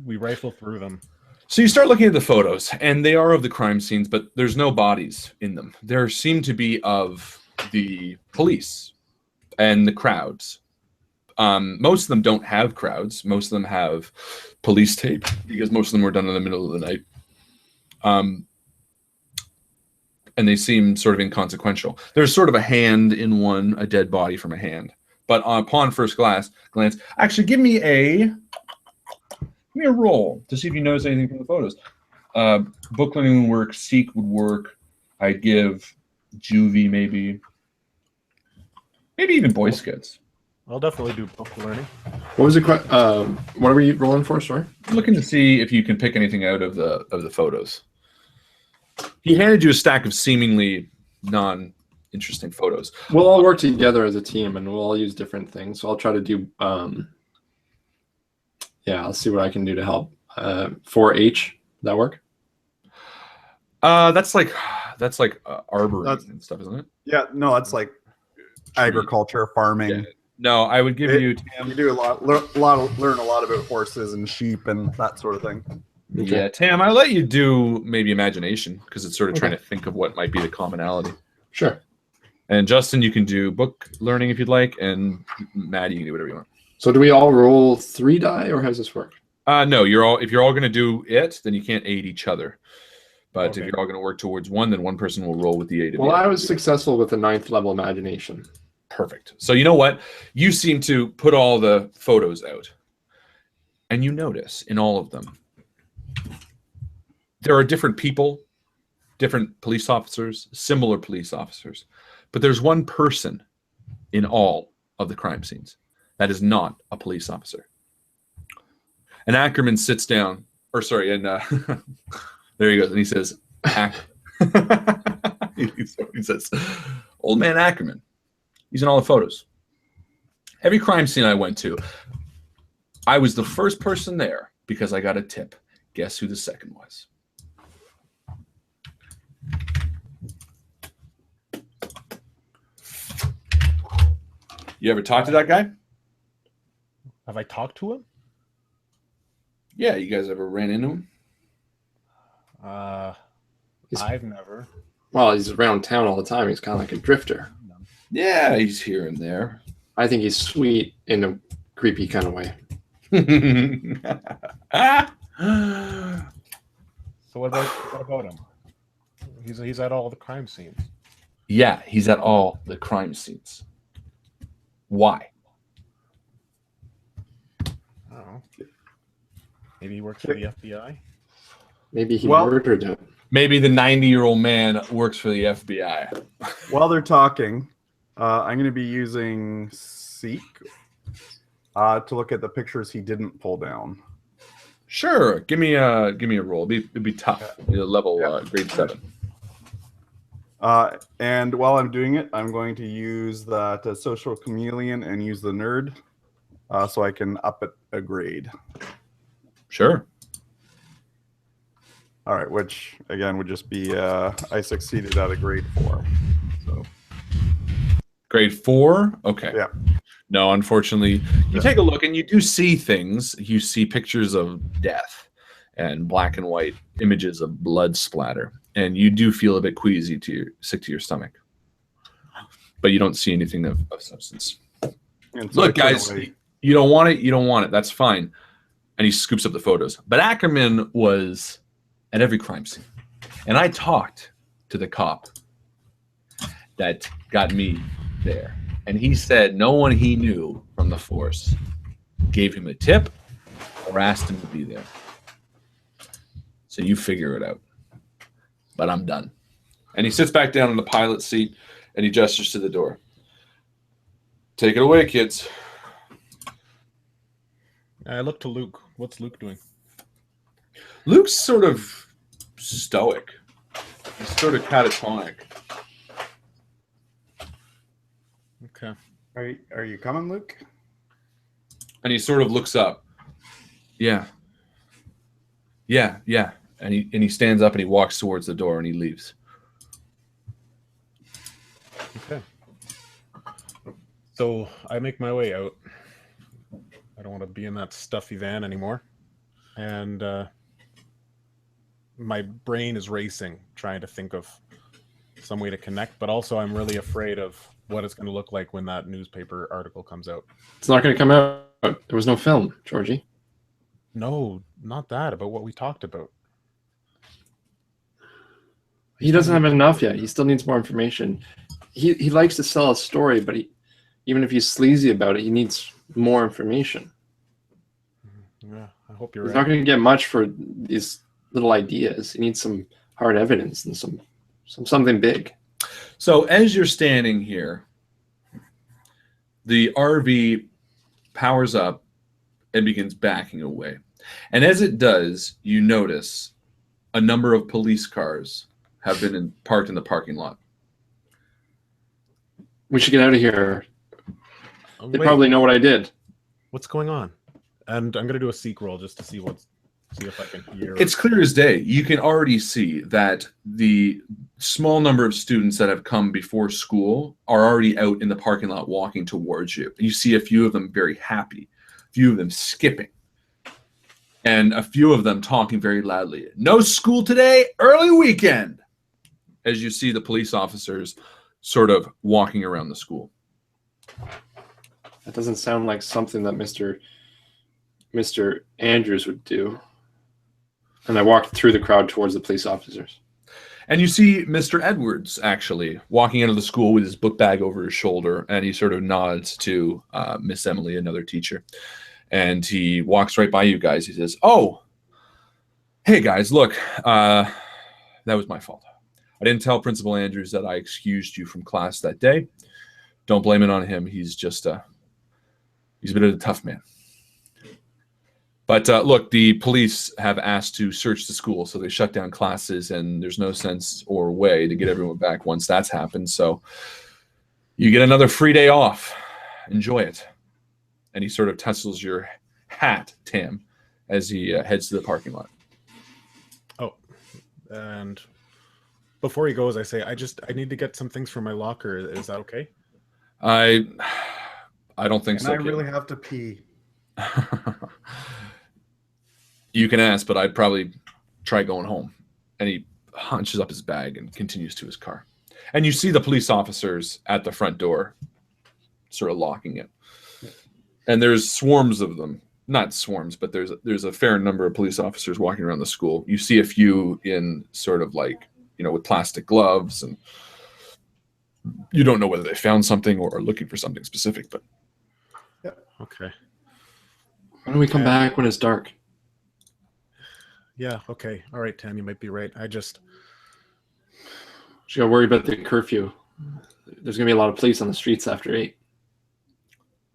we rifle through them. So you start looking at the photos, and they are of the crime scenes, but there's no bodies in them. There seem to be of the police and the crowds. Most of them don't have crowds. Most of them have police tape because most of them were done in the middle of the night. And they seem sort of inconsequential. There's sort of a hand in one, a dead body from a hand. But upon first glance, actually give me a roll to see if you notice anything from the photos. Book learning would work. Seek would work. I'd give juvie maybe even Boy Scouts. I'll definitely do book learning. What was the what are we rolling for? Sorry. I'm looking to see if you can pick anything out of the photos. He handed you a stack of seemingly non-interesting photos. We'll all work together as a team, and we'll all use different things. So I'll try to do. Yeah, I'll see what I can do to help. 4-H, that work? That's like arboring and stuff, isn't it? Yeah, no, that's like agriculture, farming. Yeah. No, I would give you. Tam, you do learn a lot about horses and sheep and that sort of thing. Okay. Yeah, Tam, I'll let you do maybe imagination because it's sort of trying to think of what might be the commonality. Sure. And Justin, you can do book learning if you'd like, and Maddie, you can do whatever you want. So do we all roll 3 die, or how does this work? No, if you're all going to do it, then you can't aid each other. But Okay. if you're all going to work towards one, then one person will roll with the aid of Well, the I other. was successful with the 9th level imagination. Perfect. So you know what? You seem to put all the photos out, and you notice in all of them, there are different people, different police officers, similar police officers, but there's one person in all of the crime scenes that is not a police officer. And Acrian sits down, and there he goes, and he says, he says, old man Acrian. He's in all the photos. Every crime scene I went to, I was the first person there because I got a tip. Guess who the second was? You ever talk to that guy? Have I talked to him? Yeah, you guys ever ran into him? I've never. Well, he's around town all the time. He's kind of like a drifter. Yeah, he's here and there. I think he's sweet in a creepy kind of way. So what about him? He's at all the crime scenes. Yeah, he's at all the crime scenes. Why? I don't know. Maybe he works for the FBI. Maybe he Well- murdered him. Maybe the 90-year-old man works for the FBI. While they're talking, I'm going to be using Seek to look at the pictures he didn't pull down. Sure. Give me a roll. It'd be tough. Level grade 7. And while I'm doing it, I'm going to use that social chameleon and use the nerd, so I can up it a grade. Sure. All right, which again would just be I succeeded at a grade 4. So Grade 4. Okay. yeah. No, unfortunately, you take a look and you do see things. You see pictures of death and black and white images of blood splatter, and you do feel a bit queasy sick to your stomach. But you don't see anything of substance. And so Look, guys, you don't want it. You don't want it. That's fine. And he scoops up the photos. But Acrian was at every crime scene, and I talked to the cop that got me there. And he said no one he knew from the force gave him a tip or asked him to be there. So you figure it out. But I'm done. And he sits back down in the pilot seat and he gestures to the door. Take it away, kids. I look to Luke. What's Luke doing? Luke's sort of stoic. He's sort of catatonic. Okay. Are you coming, Luke? And he sort of looks up. Yeah. And he stands up and he walks towards the door and he leaves. Okay. So I make my way out. I don't want to be in that stuffy van anymore. And my brain is racing, trying to think of some way to connect, but also I'm really afraid of what it's going to look like when that newspaper article comes out. It's not going to come out. There was no film, Georgie. No, not that, about what we talked about. He doesn't have enough yet. He still needs more information. He likes to sell a story, but even if he's sleazy about it, he needs more information. Yeah, I hope you're He's right. not going to get much for these little ideas. He needs some hard evidence and something big. So as you're standing here, the RV powers up and begins backing away. And as it does, you notice a number of police cars have been parked in the parking lot. We should get out of here. They Wait, probably know what I did. what's going on? And I'm going to do a seek roll just to see if I can hear. It's clear as day. You can already see that the small number of students that have come before school are already out in the parking lot walking towards you. You see a few of them very happy, a few of them skipping, and a few of them talking very loudly. No school today, early weekend, as you see the police officers sort of walking around the school. That doesn't sound like something that Mr. Andrews would do. And I walked through the crowd towards the police officers. And you see Mr. Edwards actually walking out of the school with his book bag over his shoulder, and he sort of nods to Miss Emily, another teacher. And he walks right by you guys. He says, "Oh, hey guys, look, that was my fault. I didn't tell Principal Andrews that I excused you from class that day. Don't blame it on him. He's just he's a bit of a tough man. But look, the police have asked to search the school, so they shut down classes, and there's no sense or way to get everyone back once that's happened. So you get another free day off. Enjoy it." And he sort of tussles your hat, Tam, as he heads to the parking lot. Oh, and before he goes, I say, I need to get some things from my locker. Is that okay? I don't think And so. I kid. really have to pee. You can ask, but I'd probably try going home. And he hunches up his bag and continues to his car. And you see the police officers at the front door, sort of locking it. And there's swarms of them. Not swarms, but there's a fair number of police officers walking around the school. You see a few in sort of like, with plastic gloves, and you don't know whether they found something or are looking for something specific, but Okay. Why don't we come back when it's dark? Yeah, okay. All right, Tam, you might be right. Just gotta worry about the curfew. There's gonna be a lot of police on the streets after 8.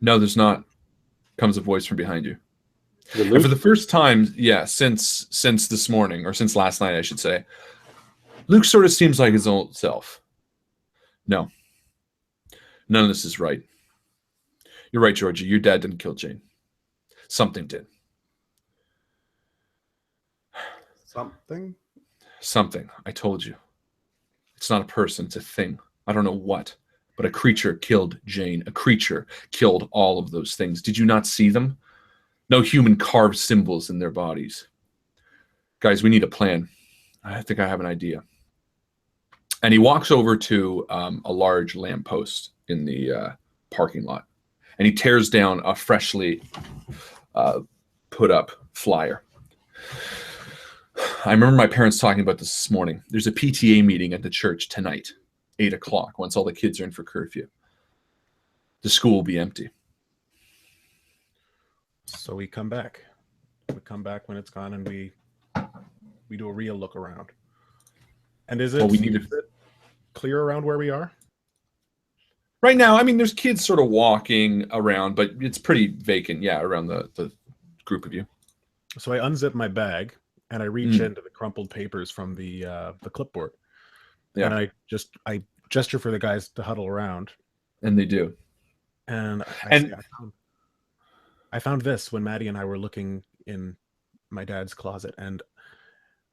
no, there's not. Comes a voice from behind you. And for the first time, yeah, since this morning, or since last night, I should say, Luke sort of seems like his old self. No. None of this is right. You're right, Georgie. Your dad didn't kill Jane. Something did. Something? Something. I told you. It's not a person. It's a thing. I don't know what. But a creature killed Jane. A creature killed all of those things. Did you not see them? No human carved symbols in their bodies. Guys, we need a plan. I think I have an idea. And he walks over to a large lamppost in the parking lot. And he tears down a freshly put up flyer. I remember my parents talking about this morning. There's a PTA meeting at the church tonight, 8 o'clock, once all the kids are in for curfew. The school will be empty. So we come back. We come back when it's gone, and we do a real look around. And is it, Well, we need is it clear around where we are? Right now, I mean, there's kids sort of walking around, but it's pretty vacant, yeah, around the group of you. So I unzip my bag and I reach into the crumpled papers from the clipboard. Yeah. And I gesture for the guys to huddle around. And they do. And I found this when Mattie and I were looking in my dad's closet, and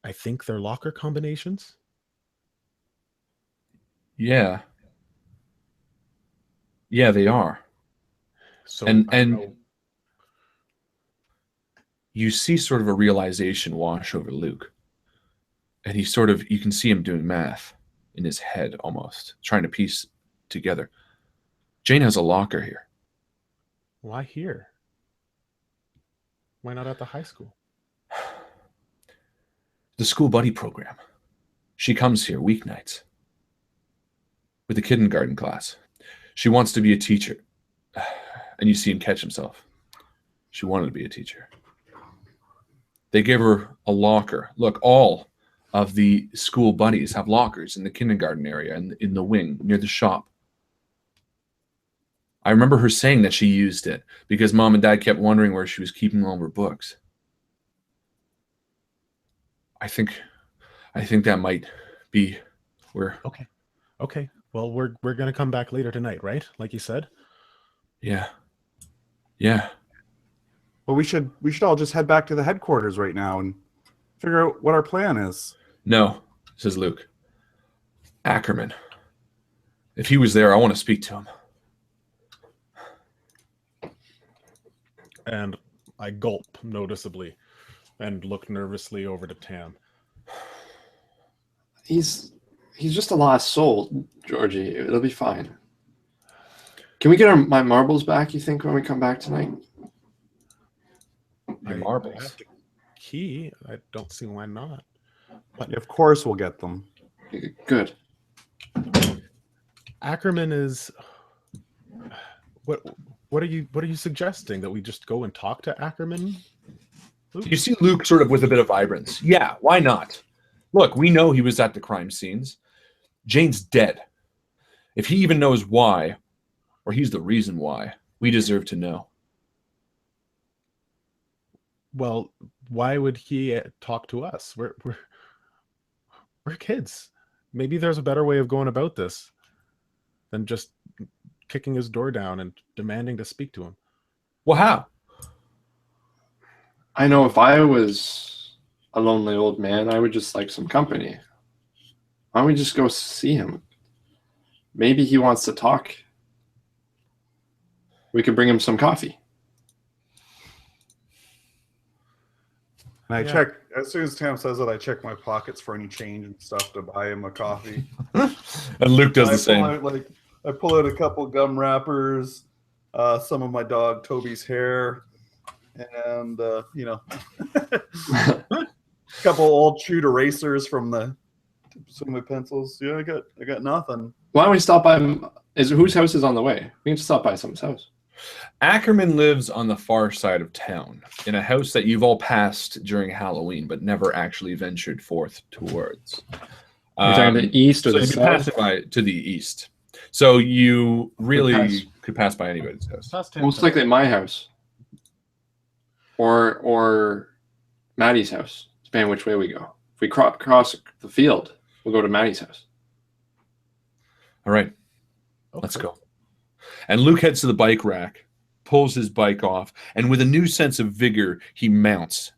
I think they're locker combinations. Yeah. Yeah, they are. So and you see sort of a realization wash over Luke. And he sort of, you can see him doing math in his head almost, trying to piece together. Jane has a locker here. Why here? Why not at the high school? The school buddy program. She comes here weeknights with the kindergarten class. She wants to be a teacher. And you see him catch himself. She wanted to be a teacher. They gave her a locker. Look, all of the school buddies have lockers in the kindergarten area and in the wing near the shop. I remember her saying that she used it because mom and dad kept wondering where she was keeping all of her books. I think that might be where. Okay. Well, we're gonna come back later tonight, right? Like you said. Yeah. Well, we should all just head back to the headquarters right now and figure out what our plan is. No, says Luke. Acrian. If he was there, I want to speak to him. And I gulp noticeably and look nervously over to Tam. He's just a lost soul, Georgie. It'll be fine. Can we get my marbles back, you think, when we come back tonight? Your I marbles. have the key. I don't see why not. But Of course we'll get them. Good. Acrian is what are you suggesting? That we just go and talk to Acrian? You see Luke sort of with a bit of vibrance. Yeah, why not? Look, we know he was at the crime scenes. Jane's dead. If he even knows why, or he's the reason why, we deserve to know. Well, why would he talk to us? We're kids. Maybe there's a better way of going about this than just kicking his door down and demanding to speak to him. Well, how? I know if I was a lonely old man, I would just like some company. Why don't we just go see him? Maybe he wants to talk. We could bring him some coffee. And I check, as soon as Tam says it, I check my pockets for any change and stuff to buy him a coffee. And Luke does the same. I pull out a couple gum wrappers, some of my dog Toby's hair, and a couple old chewed erasers from some of my pencils. Yeah, I got nothing. Why don't we stop by him? Whose house is on the way? We can just stop by someone's house. Acrian lives on the far side of town, in a house that you've all passed during Halloween, but never actually ventured forth towards. You're talking the east or so the you south? passed by to the east. So you really could pass by anybody's house. Most likely at my house. or Maddie's house, depending which way we go. If we cross the field, we'll go to Maddie's house. All right, let's go. And Luke heads to the bike rack, pulls his bike off, and with a new sense of vigor, he mounts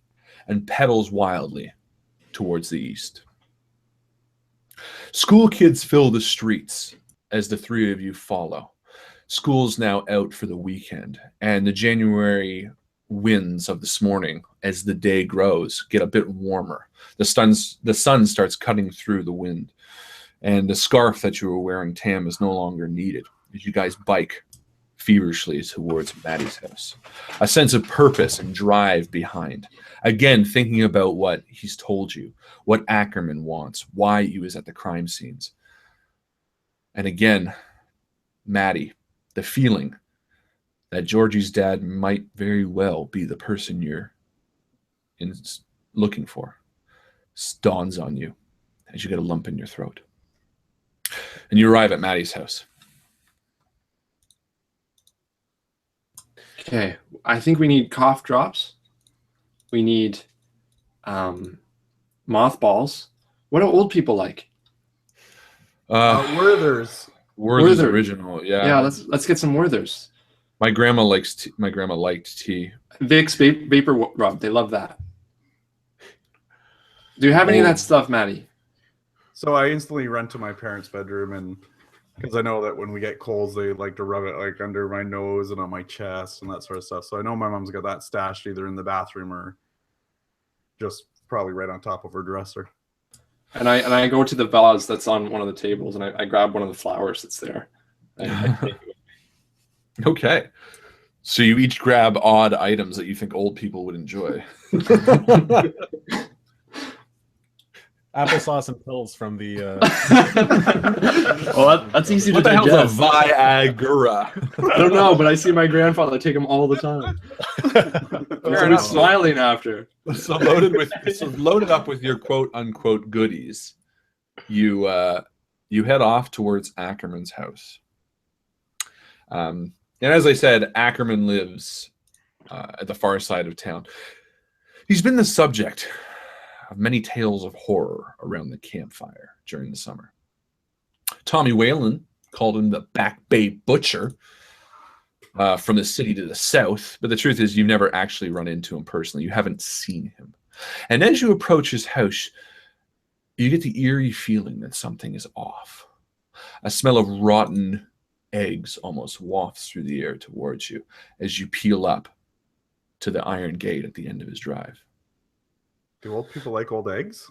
and pedals wildly towards the east. School kids fill the streets as the three of you follow. School's now out for the weekend, and the January winds of this morning, as the day grows, get a bit warmer. The sun starts cutting through the wind, and the scarf that you were wearing, Tam, is no longer needed as you guys bike feverishly towards Mattie's house. A sense of purpose and drive behind. Again, thinking about what he's told you, what Acrian wants, why he was at the crime scenes. And again, Mattie, the feeling that Georgie's dad might very well be the person you're looking for dawns on you as you get a lump in your throat. And you arrive at Mattie's house. Okay, I think we need cough drops. We need mothballs. What do old people like? Werther's. Werther's original, yeah. Yeah, let's get some Werther's. My grandma liked tea. Vicks vapor rub. They love that. Do you have any of that stuff, Mattie? So I instantly run to my parents' bedroom, and because I know that when we get colds, they like to rub it like under my nose and on my chest and that sort of stuff. So I know my mom's got that stashed either in the bathroom or just probably right on top of her dresser. And I go to the vase that's on one of the tables, and I grab one of the flowers that's there. Okay. So you each grab odd items that you think old people would enjoy. Applesauce and pills from the. Well, that's easy to digest. What the hell's a Viagra? I don't know, but I see my grandfather take them all the time. So he's smiling after. So loaded up with your quote unquote goodies, you head off towards Ackerman's house. And as I said, Acrian lives at the far side of town. He's been the subject of many tales of horror around the campfire during the summer. Tommy Whalen called him the Back Bay Butcher from the city to the south, but the truth is you've never actually run into him personally. You haven't seen him. And as you approach his house, you get the eerie feeling that something is off. A smell of rotten eggs almost wafts through the air towards you as you peel up to the iron gate at the end of his drive. Do old people like old eggs?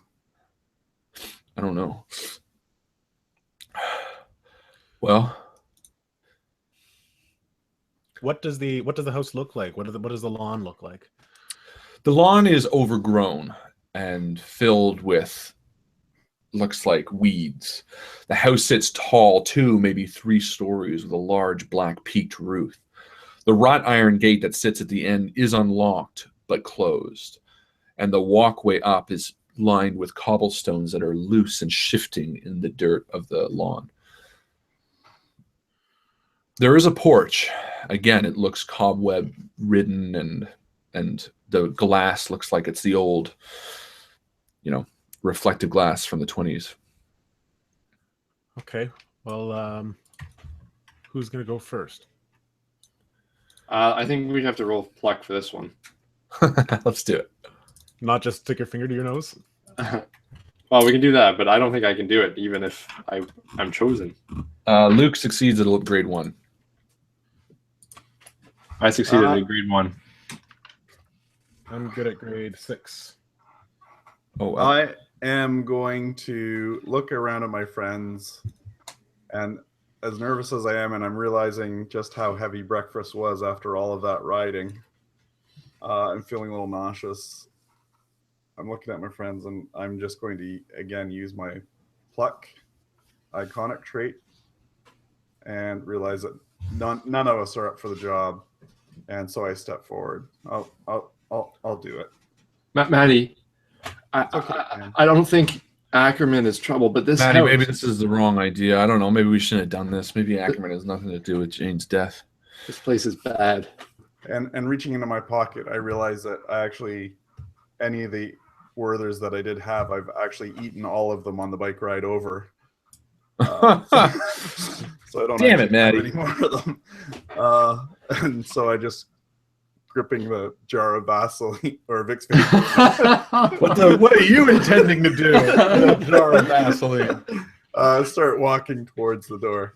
I don't know. Well, What does the house look like? What does the lawn look like? the lawn is overgrown and filled with looks like weeds. The house sits tall, 2, maybe 3 stories, with a large black peaked roof. The wrought iron gate that sits at the end is unlocked but closed, and the walkway up is lined with cobblestones that are loose and shifting in the dirt of the lawn. There is a porch. Again, it looks cobweb ridden, and the glass looks like it's the old, reflective glass from the 20s. Okay. Well, who's gonna go first? I think we have to roll pluck for this one. Let's do it. Not just stick your finger to your nose. Well, we can do that, but I don't think I can do it, even if I'm chosen. Luke succeeds at grade 1. I succeeded at grade 1. I'm good at grade 6. Oh, wow. I am going to look around at my friends, and as nervous as I am, and I'm realizing just how heavy breakfast was after all of that riding, I'm feeling a little nauseous. I'm looking at my friends, and I'm just going to, again, use my pluck iconic trait and realize that none of us are up for the job. And so I step forward. I'll do it. Mattie, Okay, I don't think Acrian is trouble, but this Mattie, house... maybe this is the wrong idea. I don't know. Maybe we shouldn't have done this. Maybe Acrian has nothing to do with Jane's death. This place is bad. And reaching into my pocket, I realized that I actually, any of the Werthers that I did have, I've actually eaten all of them on the bike ride over. So I don't Damn actually it, Mattie. have any more of them. And so I just gripping the jar of Vaseline or Vicks Vapor. What are you intending to do with a jar of Vaseline? Start walking towards the door.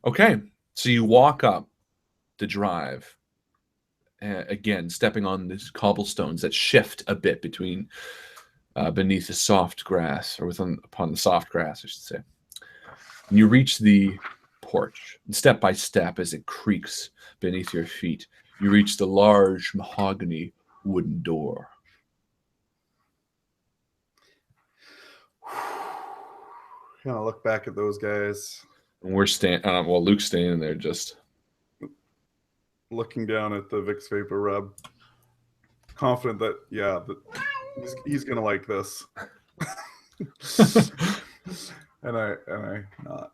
Okay, so you walk up the drive, again, stepping on these cobblestones that shift a bit between beneath the soft grass, or upon the soft grass, I should say. And you reach the porch, and step by step, as it creaks beneath your feet, you reach the large mahogany wooden door. Kind of look back at those guys, And we're well, Luke's standing there just looking down at the Vicks Vapor Rub, confident that he's gonna like this. and I knock.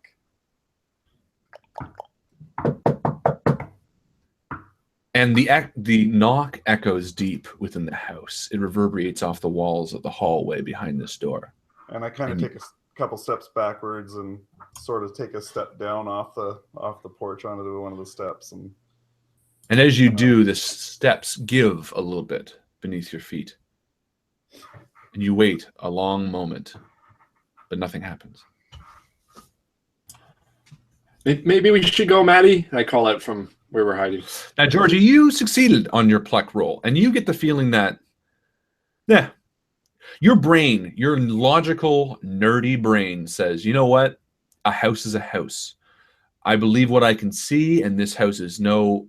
And the knock echoes deep within the house. It reverberates off the walls of the hallway behind this door. And I kind of take a couple steps backwards and sort of take a step down off the porch onto one of the steps. And as you do, the steps give a little bit beneath your feet. And you wait a long moment, but nothing happens. Maybe we should go, Mattie. I call out from where we're hiding. Now, Georgie, you succeeded on your pluck roll, and you get the feeling that, your brain, your logical, nerdy brain says, you know what? A house is a house. I believe what I can see, and this house is no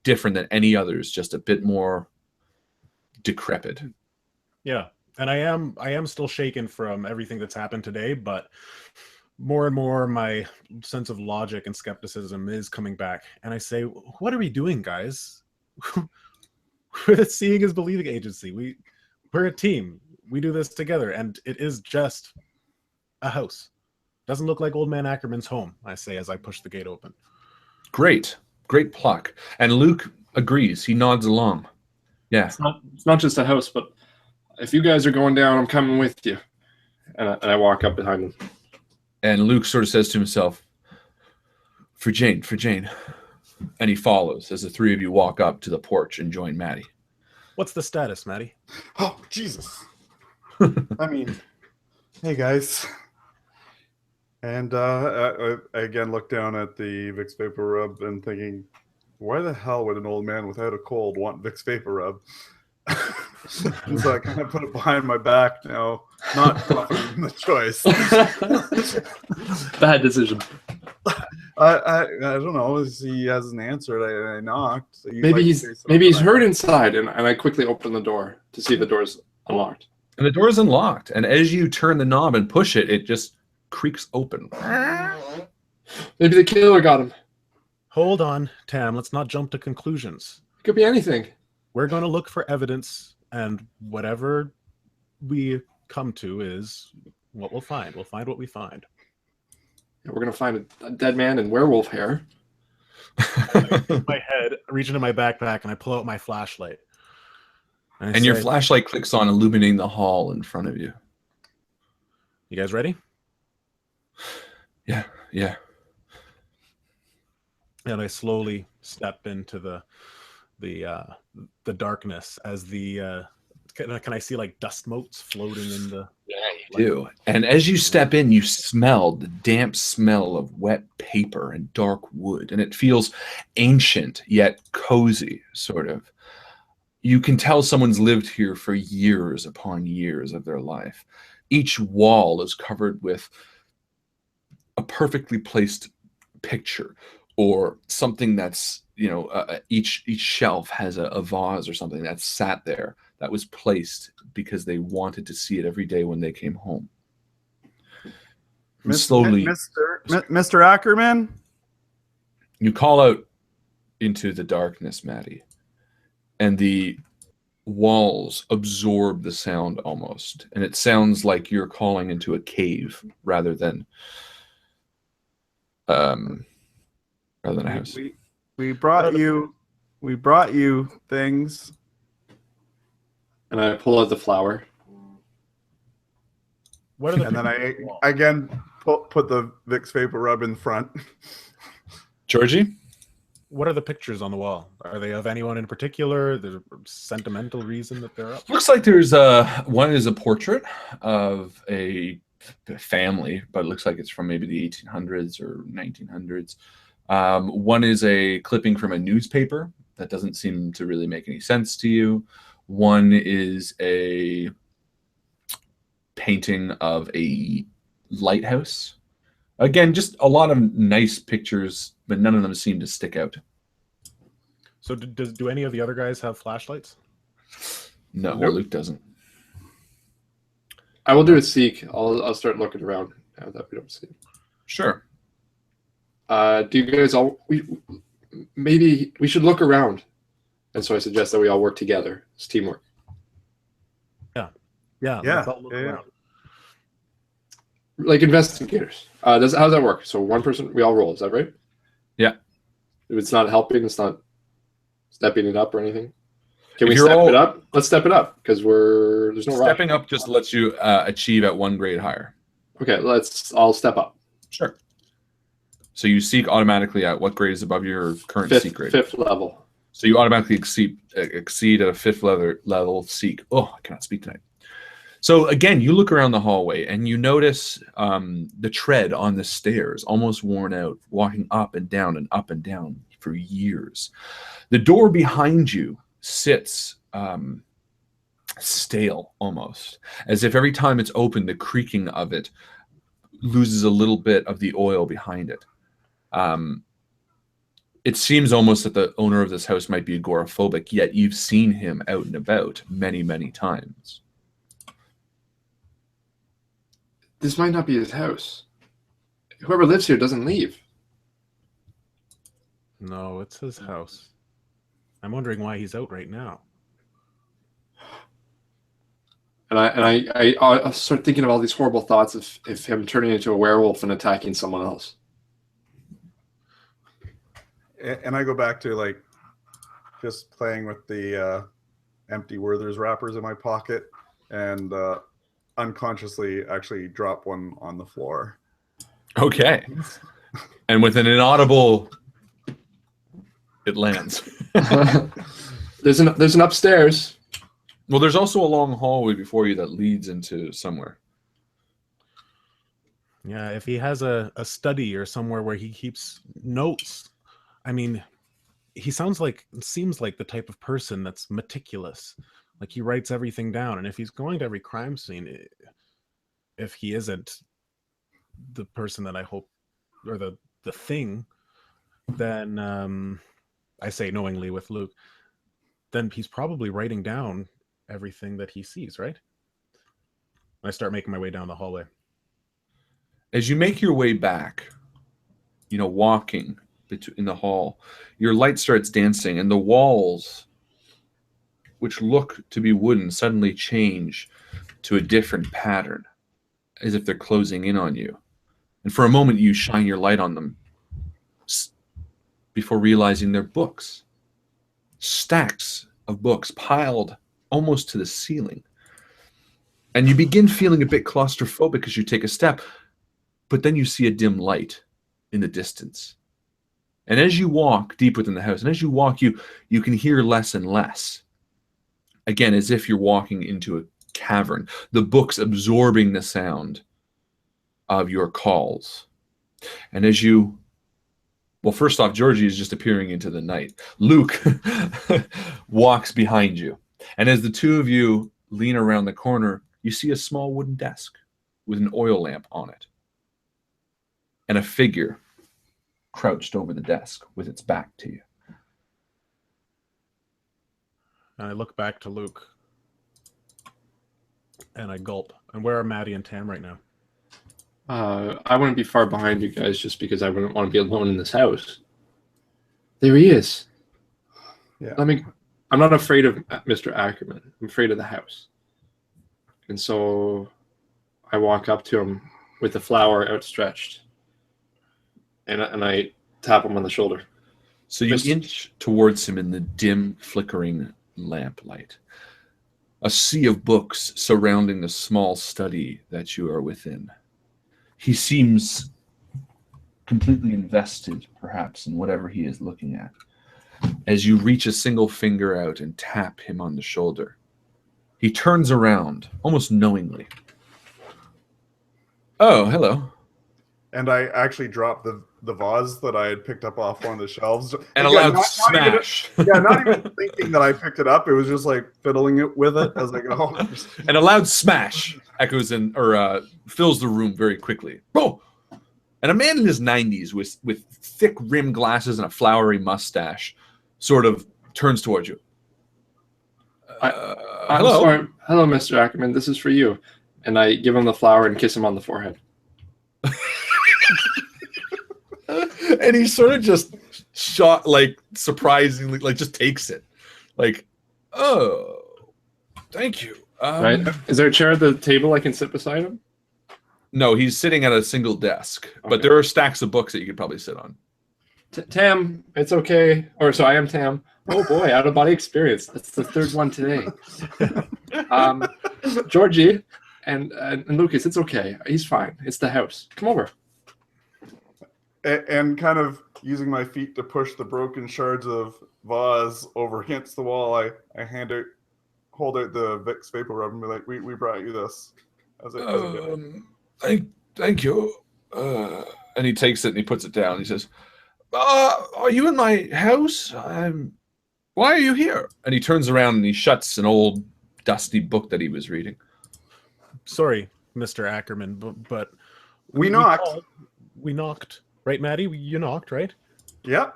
different than any others, just a bit more decrepit. Yeah, and I am still shaken from everything that's happened today, but more and more my sense of logic and skepticism is coming back. And I say, what are we doing, guys? We're the Seeing is Believing agency. We're a team. We do this together, and it is just a house. Doesn't look like old man Ackerman's home, I say as I push the gate open. Great pluck. And Luke agrees. He nods along. Yeah. It's not just a house, but if you guys are going down, I'm coming with you. And I walk up behind him. And Luke sort of says to himself, for Jane. And he follows as the three of you walk up to the porch and join Mattie. What's the status, Mattie? Oh, Jesus. I mean, hey, guys. And I again look down at the Vicks Vapor Rub and thinking, why the hell would an old man without a cold want Vicks Vapor Rub? And so I kind of put it behind my back now, not confident in the choice. Bad decision. I don't know. He hasn't answered. I knocked. So Maybe he's heard inside, and I quickly open the door to see the door's unlocked. And the door is unlocked. And as you turn the knob and push it, it just creaks open. Maybe the killer got him. Hold on, Tam. Let's not jump to conclusions. It could be anything. We're going to look for evidence, and whatever we come to is what we'll find. We'll find what we find. We're going to find a dead man in werewolf hair. My head, I reach into my backpack, and I pull out my flashlight. And your flashlight clicks on, illuminating the hall in front of you. You guys ready? Yeah. And I slowly step into the darkness as the can I see like dust motes floating in the... Yeah, you do. And as you step in, you smell the damp smell of wet paper and dark wood, and it feels ancient yet cozy, sort of. You can tell someone's lived here for years upon years of their life. Each wall is covered with a perfectly placed picture, or something that's, each shelf has a vase or something that's sat there, that was placed because they wanted to see it every day when they came home. And slowly, Mr. Ackerman? You call out into the darkness, Mattie, and the walls absorb the sound almost, and it sounds like you're calling into a cave rather than a house. We brought you We brought you things. And I pull out the flower. What are the And then pictures on the wall? I again put the Vicks Vapor Rub in front. Georgie? What are the pictures on the wall? Are they of anyone in particular? There's a sentimental reason that they're up. Looks like there's one is a portrait of a family, but it looks like it's from maybe the 1800s or 1900s. One is a clipping from a newspaper that doesn't seem to really make any sense to you. One is a painting of a lighthouse. Again, just a lot of nice pictures, but none of them seem to stick out. So do any of the other guys have flashlights? No, Nope. Luke doesn't. I will do a seek. I'll start looking around now that we don't see. Sure. Do you guys all? Maybe we should look around. And so I suggest that we all work together. It's teamwork. Yeah. Yeah, Let's all look yeah. around. Like investigators. How does that work? So one person, we all roll. Is that right? Yeah. If it's not helping, it's not stepping it up or anything. Can we If you're step all- it up? Let's step it up because there's no rush. Stepping up just lets you achieve at one grade higher. Okay, I'll step up. Sure. So you seek automatically at what grade is above your current seek grade? Fifth level. So you automatically exceed at a fifth level seek. Oh, I cannot speak tonight. So again, you look around the hallway and you notice the tread on the stairs, almost worn out, walking up and down for years. The door behind you sits stale almost, as if every time it's opened, the creaking of it loses a little bit of the oil behind it. It seems almost that the owner of this house might be agoraphobic, yet you've seen him out and about many, many times. This might not be his house. Whoever lives here doesn't leave. No, it's his house. I'm wondering why he's out right now. And I start thinking of all these horrible thoughts of him turning into a werewolf and attacking someone else. And I go back to like just playing with the empty Werther's wrappers in my pocket and unconsciously actually drop one on the floor. Okay. And with an inaudible, it lands. There's an upstairs. Well, there's also a long hallway before you that leads into somewhere. Yeah, if he has a study or somewhere where he keeps notes, I mean, he seems like the type of person that's meticulous. Like he writes everything down, and if he's going to every crime scene, if he isn't the person that I hope, or the thing, then I say knowingly with Luke, then he's probably writing down everything that he sees, right? I start making my way down the hallway. As you make your way back, walking in the hall, your light starts dancing, and the walls, which look to be wooden, suddenly change to a different pattern, as if they're closing in on you. And for a moment, you shine your light on them before realizing they're books. Stacks of books piled almost to the ceiling. And you begin feeling a bit claustrophobic as you take a step, but then you see a dim light in the distance. And as you walk deep within the house, and as you walk, you can hear less and less. Again, as if you're walking into a cavern, the books absorbing the sound of your calls. And as you, well, first off, Georgie is just appearing into the night. Luke walks behind you. And as the two of you lean around the corner, you see a small wooden desk with an oil lamp on it. And a figure crouched over the desk with its back to you. And I look back to Luke. And I gulp. And where are Mattie and Tam right now? I wouldn't be far behind you guys just because I wouldn't want to be alone in this house. There he is. Yeah. I'm not afraid of Mr. Acrian. I'm afraid of the house. And so I walk up to him with the flower outstretched. And I tap him on the shoulder. So you inch towards him in the dim, flickering lamplight. A sea of books surrounding the small study that you are within. He seems completely invested, perhaps, in whatever he is looking at. As you reach a single finger out and tap him on the shoulder, he turns around, almost knowingly. Oh, hello. And I actually dropped the vase that I had picked up off one of the shelves. And a loud smash. Not even thinking that I picked it up. It was just like fiddling it with it as I go. And a loud smash echoes fills the room very quickly. Oh! And a man in his 90s with thick rimmed glasses and a flowery mustache sort of turns towards you. Hello? Sorry. Hello, Mr. Acrian. This is for you. And I give him the flower and kiss him on the forehead. And he sort of just surprisingly, just takes it. Like, oh, thank you. Right? Is there a chair at the table I can sit beside him? No, he's sitting at a single desk. Okay. But there are stacks of books that you could probably sit on. Tam, it's okay. I am Tam. Oh boy, out of body experience. That's the third one today. Georgie and Lucas, it's okay. He's fine. It's the house. Come over. And kind of using my feet to push the broken shards of vase over against the wall, I hold out the Vicks vapor rub and be like, "We brought you this." Thank you. And he takes it and he puts it down. He says, "Are you in my house? Why are you here?" And he turns around and he shuts an old, dusty book that he was reading. Sorry, Mr. Ackerman, but we knocked. We knocked. Right, Mattie? You knocked, right? Yep.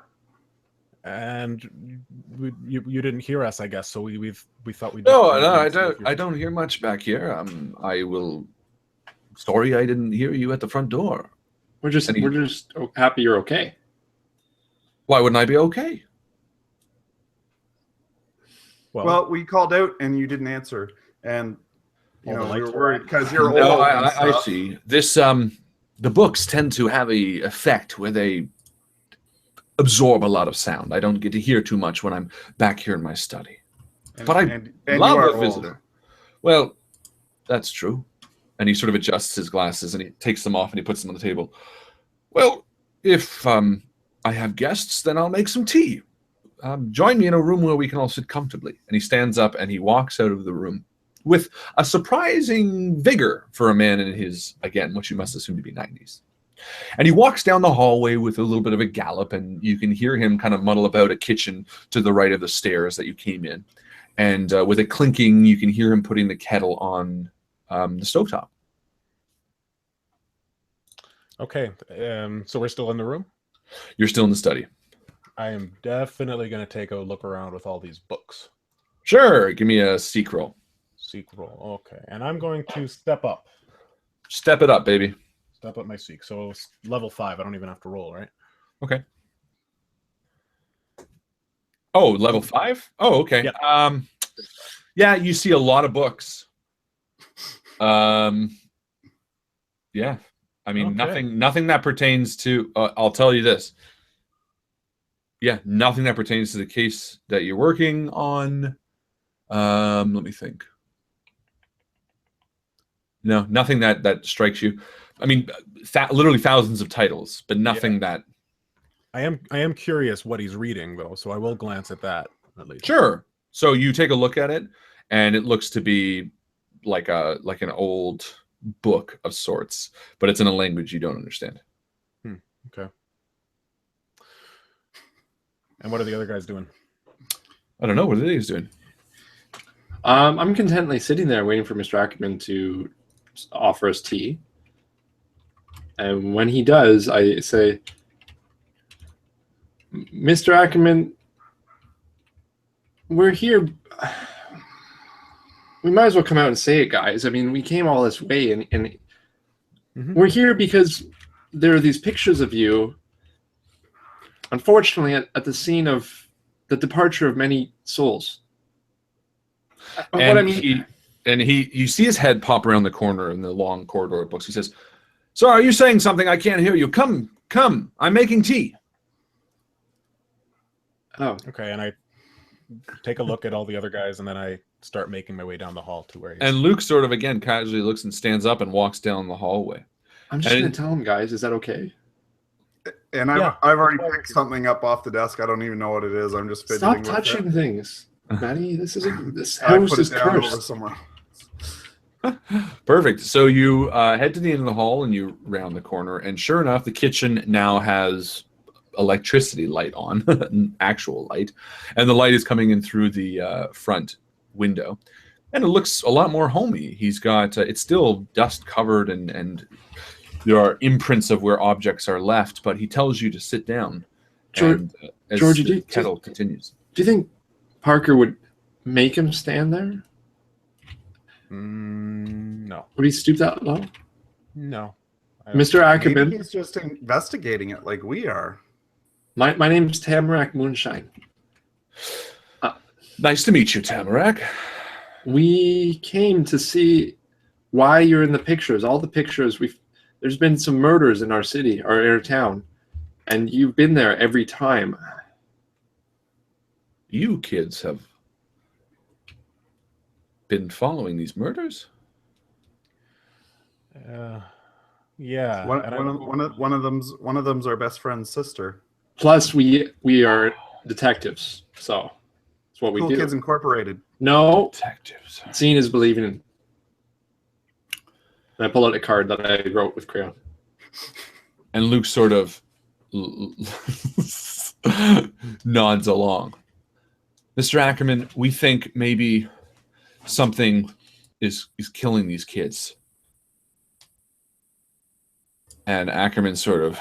And you didn't hear us, I guess. So we thought we. No, I don't hear much back here. Sorry, I didn't hear you at the front door. We're just happy you're okay. Why wouldn't I be okay? Well, we called out and you didn't answer, and we were worried because you're old. No, I see. This the books tend to have a effect where they absorb a lot of sound. I don't get to hear too much when I'm back here in my study. But I love a visitor. Well, that's true. And he sort of adjusts his glasses and he takes them off and he puts them on the table. Well, if I have guests, then I'll make some tea. Join me in a room where we can all sit comfortably. And he stands up and he walks out of the room with a surprising vigor for a man in his, again, what you must assume to be 90s. And he walks down the hallway with a little bit of a gallop, and you can hear him kind of muddle about a kitchen to the right of the stairs that you came in. And with a clinking, you can hear him putting the kettle on the stovetop. Okay, so we're still in the room? You're still in the study. I am definitely going to take a look around with all these books. Sure, give me a seek roll. Seek roll, okay. And I'm going to step up. Step it up, baby. Step up my seek. So level 5, I don't even have to roll, right? Okay. Oh, level 5? Oh, okay. Yeah. Yeah, you see a lot of books. Yeah. I mean, okay. nothing that pertains to, I'll tell you this. Yeah, nothing that pertains to the case that you're working on. Let me think. No, nothing that strikes you. I mean, literally thousands of titles, but nothing that. I am curious what he's reading though, so I will glance at that at least. Sure. So you take a look at it, and it looks to be like an old book of sorts, but it's in a language you don't understand. Okay. And what are the other guys doing? I don't know. What are they doing? I'm contently sitting there waiting for Mr. Acrian to offer us tea. And when he does, I say, Mr. Acrian, we're here. We might as well come out and say it, guys. I mean, we came all this way, and we're here because there are these pictures of you, unfortunately, at the scene of the departure of many souls. And what I mean, you see his head pop around the corner in the long corridor of books. He says, "Sir, are you saying something? I can't hear you. Come, I'm making tea." Oh, Okay, and I take a look at all the other guys, and then I start making my way down the hall to where he's... And Luke sort of, again, casually looks and stands up and walks down the hallway. I'm just And- going to tell him, guys. Is that okay? And Yeah, I've already that's why picked something up off the desk. I don't even know what it is. I'm just fidgeting Stop with touching it. things, Matty. This I house put is it down over cursed. somewhere. Perfect. So you head to the end of the hall and you round the corner, and sure enough, the kitchen now has electricity light on, an actual light, and the light is coming in through the front window, and it looks a lot more homey. He's got it's still dust covered, and there are imprints of where objects are left, but he tells you to sit down. And as Georgie, the kettle continues. Do you think Parker would make him stand there? No. Would he stoop that low? No. I don't- Mr. Maybe Ackerman, he's just investigating it like we are. my name's Tamarack Moonshine. Nice to meet you, Tamarack. We came to see why you're in the pictures. All the pictures there's been some murders in our city or in our town, and you've been there every time. You kids have been following these murders? Yeah. One, and one of them's our best friend's sister. Plus, we are detectives, so it's what we Cool do. Kids Incorporated. No, Detectives. seeing is believing. And I pull out a card that I wrote with crayon. And Luke sort of nods along. Mr. Ackerman, we think maybe something is killing these kids. And Ackerman sort of,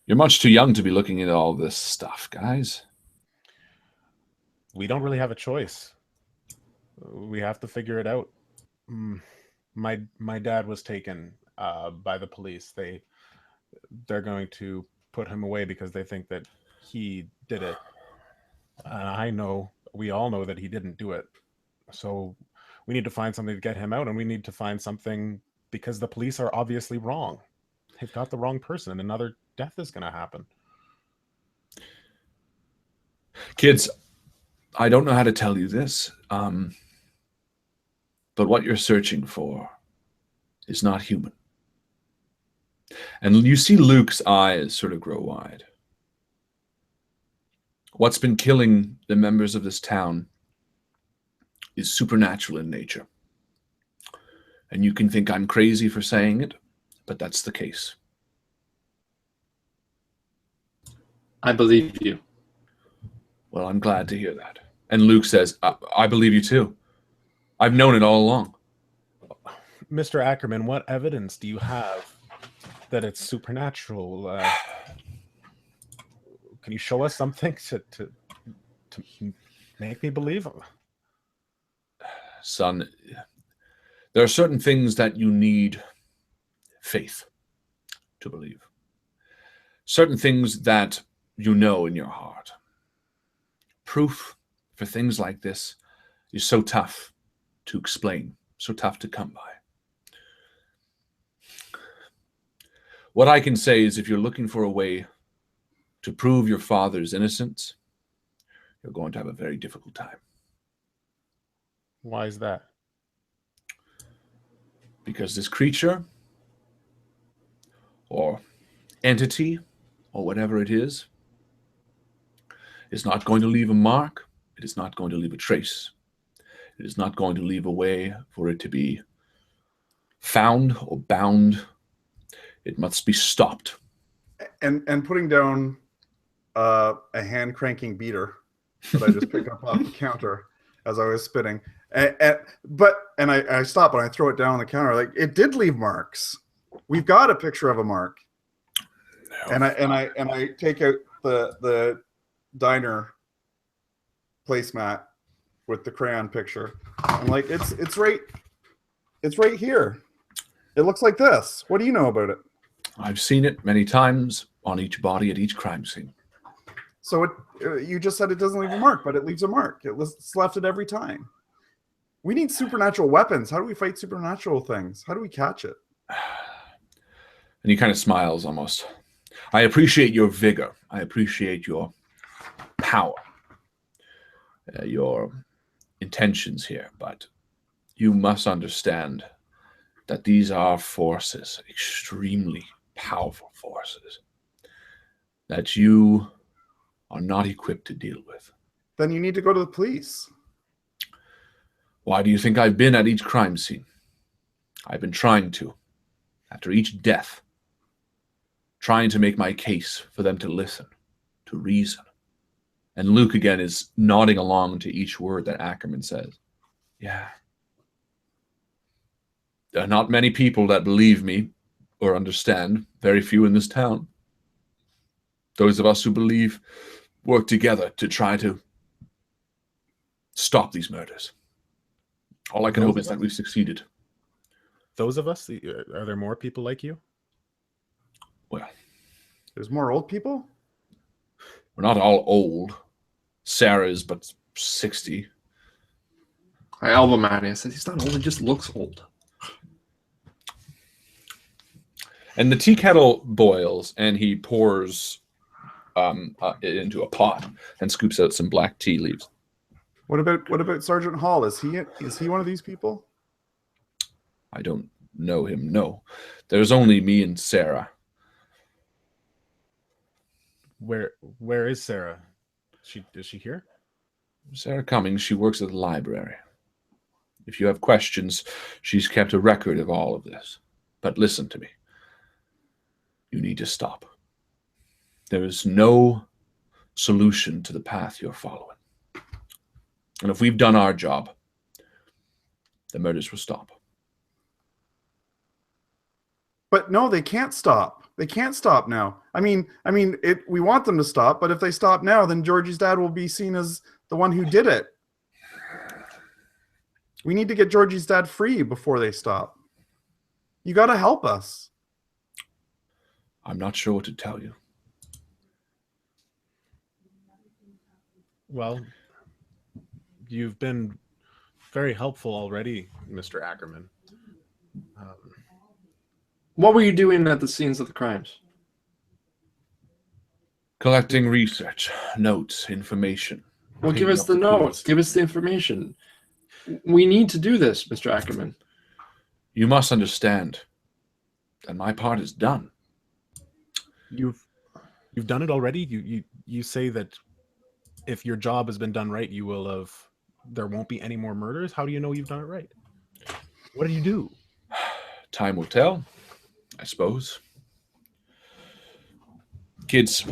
you're much too young to be looking into all this stuff, guys. we don't really have a choice. We have to figure it out. My dad was taken by the police. They're going to put him away because they think that he did it. And we all know that he didn't do it. So we need to find something to get him out, and we need to find something because the police are obviously wrong. They've got the wrong person, and another death is going to happen. Kids, I don't know how to tell you this, but what you're searching for is not human. And you see Luke's eyes sort of grow wide. What's been killing the members of this town is supernatural in nature. And you can think I'm crazy for saying it, but that's the case. I believe you. Well, I'm glad to hear that. And Luke says, I believe you too. I've known it all along. Mr. Ackerman, what evidence do you have that it's supernatural? Can you show us something to make me believe? Son, there are certain things that you need faith to believe. Certain things that you know in your heart. Proof for things like this is so tough to explain, so tough to come by. What I can say is if you're looking for a way to prove your father's innocence, you're going to have a very difficult time. Why is that? Because this creature or entity or whatever it is not going to leave a mark. It is not going to leave a trace. It is not going to leave a way for it to be found or bound. It must be stopped. And putting down a hand cranking beater that I just picked up off the counter as I was spitting. And I stop and I throw it down on the counter. Like, it did leave marks. We've got a picture of a mark. No. And I take out the diner placemat with the crayon picture. I'm like, it's right here. It looks like this. What do you know about it? I've seen it many times on each body at each crime scene. So you just said it doesn't leave a mark, but it leaves a mark. It's left it every time. We need supernatural weapons. How do we fight supernatural things? How do we catch it? And he kind of smiles almost. I appreciate your vigor. I appreciate your power, your intentions here, but you must understand that these are forces, extremely powerful forces, that you are not equipped to deal with. Then you need to go to the police. Why do you think I've been at each crime scene? I've been trying to, after each death, trying to make my case for them to listen, to reason. And Luke again is nodding along to each word that Acrian says. Yeah. There are not many people that believe me or understand, very few in this town. Those of us who believe work together to try to stop these murders. All I can hope is that we've succeeded. Those of us, are there more people like you? Well, There's more old people? we're not all old. Sarah is but 60. I elbow Mattie. I said, he's not old, he just looks old. And the tea kettle boils, and he pours it into a pot and scoops out some black tea leaves. What about Sergeant Hall? Is he one of these people? I don't know him, no. There's only me and Sarah. Where is Sarah? Is she here? Sarah Cummings, she works at the library. If you have questions, she's kept a record of all of this. But listen to me. You need to stop. There is no solution to the path you're following. And if we've done our job, the murders will stop. But no, they can't stop. They can't stop now. I mean, we want them to stop, but if they stop now, then Georgie's dad will be seen as the one who did it. We need to get Georgie's dad free before they stop. You got to help us. I'm not sure what to tell you. Well, you've been very helpful already, Mr. Acrian. What were you doing at the scenes of the crimes? Collecting research, notes, information. Well, give us the notes. Give us the information. We need to do this, Mr. Acrian. You must understand that my part is done. You've done it already? You say that if your job has been done right, there won't be any more murders? How do you know you've done it right? What did you do? Time will tell, I suppose. Kids,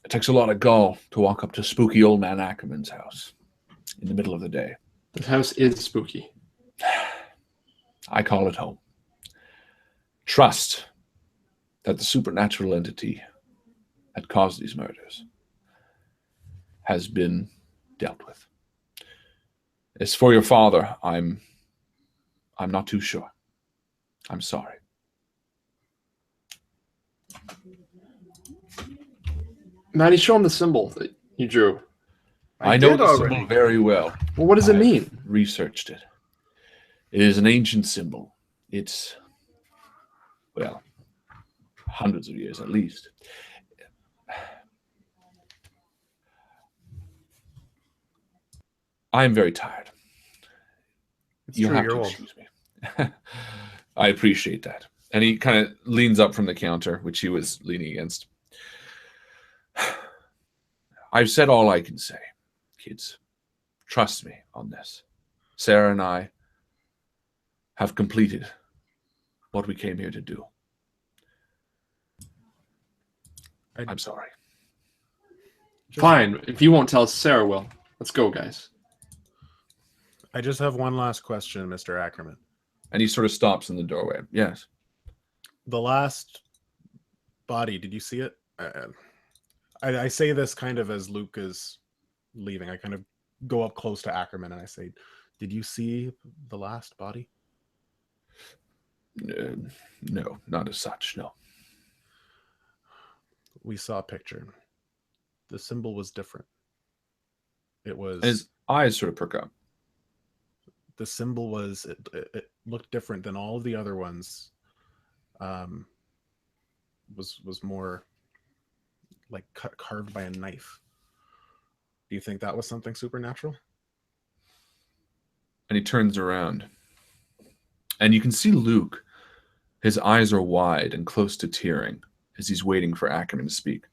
it takes a lot of gall to walk up to spooky old man Acrian's house in the middle of the day. The house is spooky. I call it home. Trust that the supernatural entity that caused these murders has been dealt with. As for your father, I'm not too sure. I'm sorry. Mattie, show him the symbol that you drew. I know the symbol very well. Well, what does it mean? Researched it. It is an ancient symbol. It's, well, hundreds of years at least. I'm very tired. You have to excuse me. I appreciate that. And he kind of leans up from the counter, which he was leaning against. I've said all I can say. Kids, trust me on this. Sarah and I have completed what we came here to do. I'm sorry. Fine. If you won't tell us, Sarah will. Let's go, guys. I just have one last question, Mr. Acrian. And he sort of stops in the doorway. Yes. The last body, did you see it? I say this kind of as Luke is leaving. I kind of go up close to Acrian and I say, did you see the last body? No, not as such, no. We saw a picture. The symbol was different. It was... And his eyes sort of perk up. The symbol was... It looked different than all of the other ones. Was more like carved by a knife. Do you think that was something supernatural? And he turns around. And you can see Luke. His eyes are wide and close to tearing as he's waiting for Acrian to speak.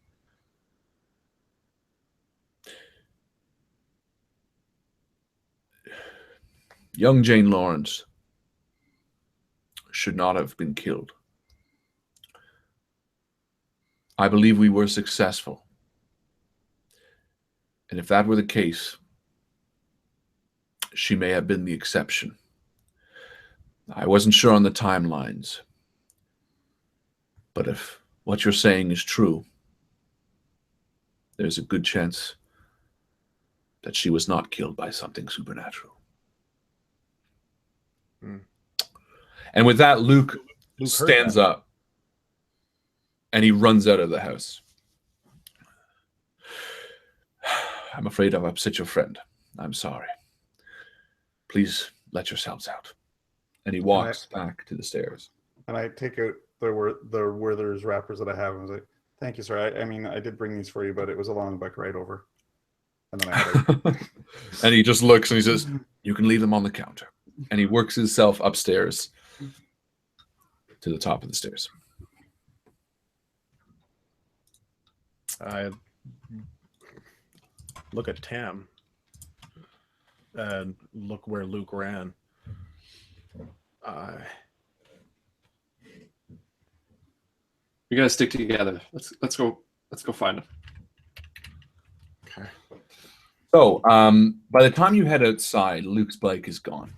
Young Jane Lawrence should not have been killed. I believe we were successful. And if that were the case, she may have been the exception. I wasn't sure on the timelines. But if what you're saying is true, there's a good chance that she was not killed by something supernatural. And with that, Luke stands up and he runs out of the house. I'm afraid I've upset your friend. I'm sorry. Please let yourselves out. And he walks back to the stairs. And I take out the Werther's wrappers that I have and was like, thank you, sir. I mean, I did bring these for you, but it was a long bike ride over. And then I had and he just looks and he says, you can leave them on the counter. And he works himself upstairs to the top of the stairs. I look at Tam and look where Luke ran. We gotta stick together. Let's go find him. Okay. So, by the time you head outside, Luke's bike is gone,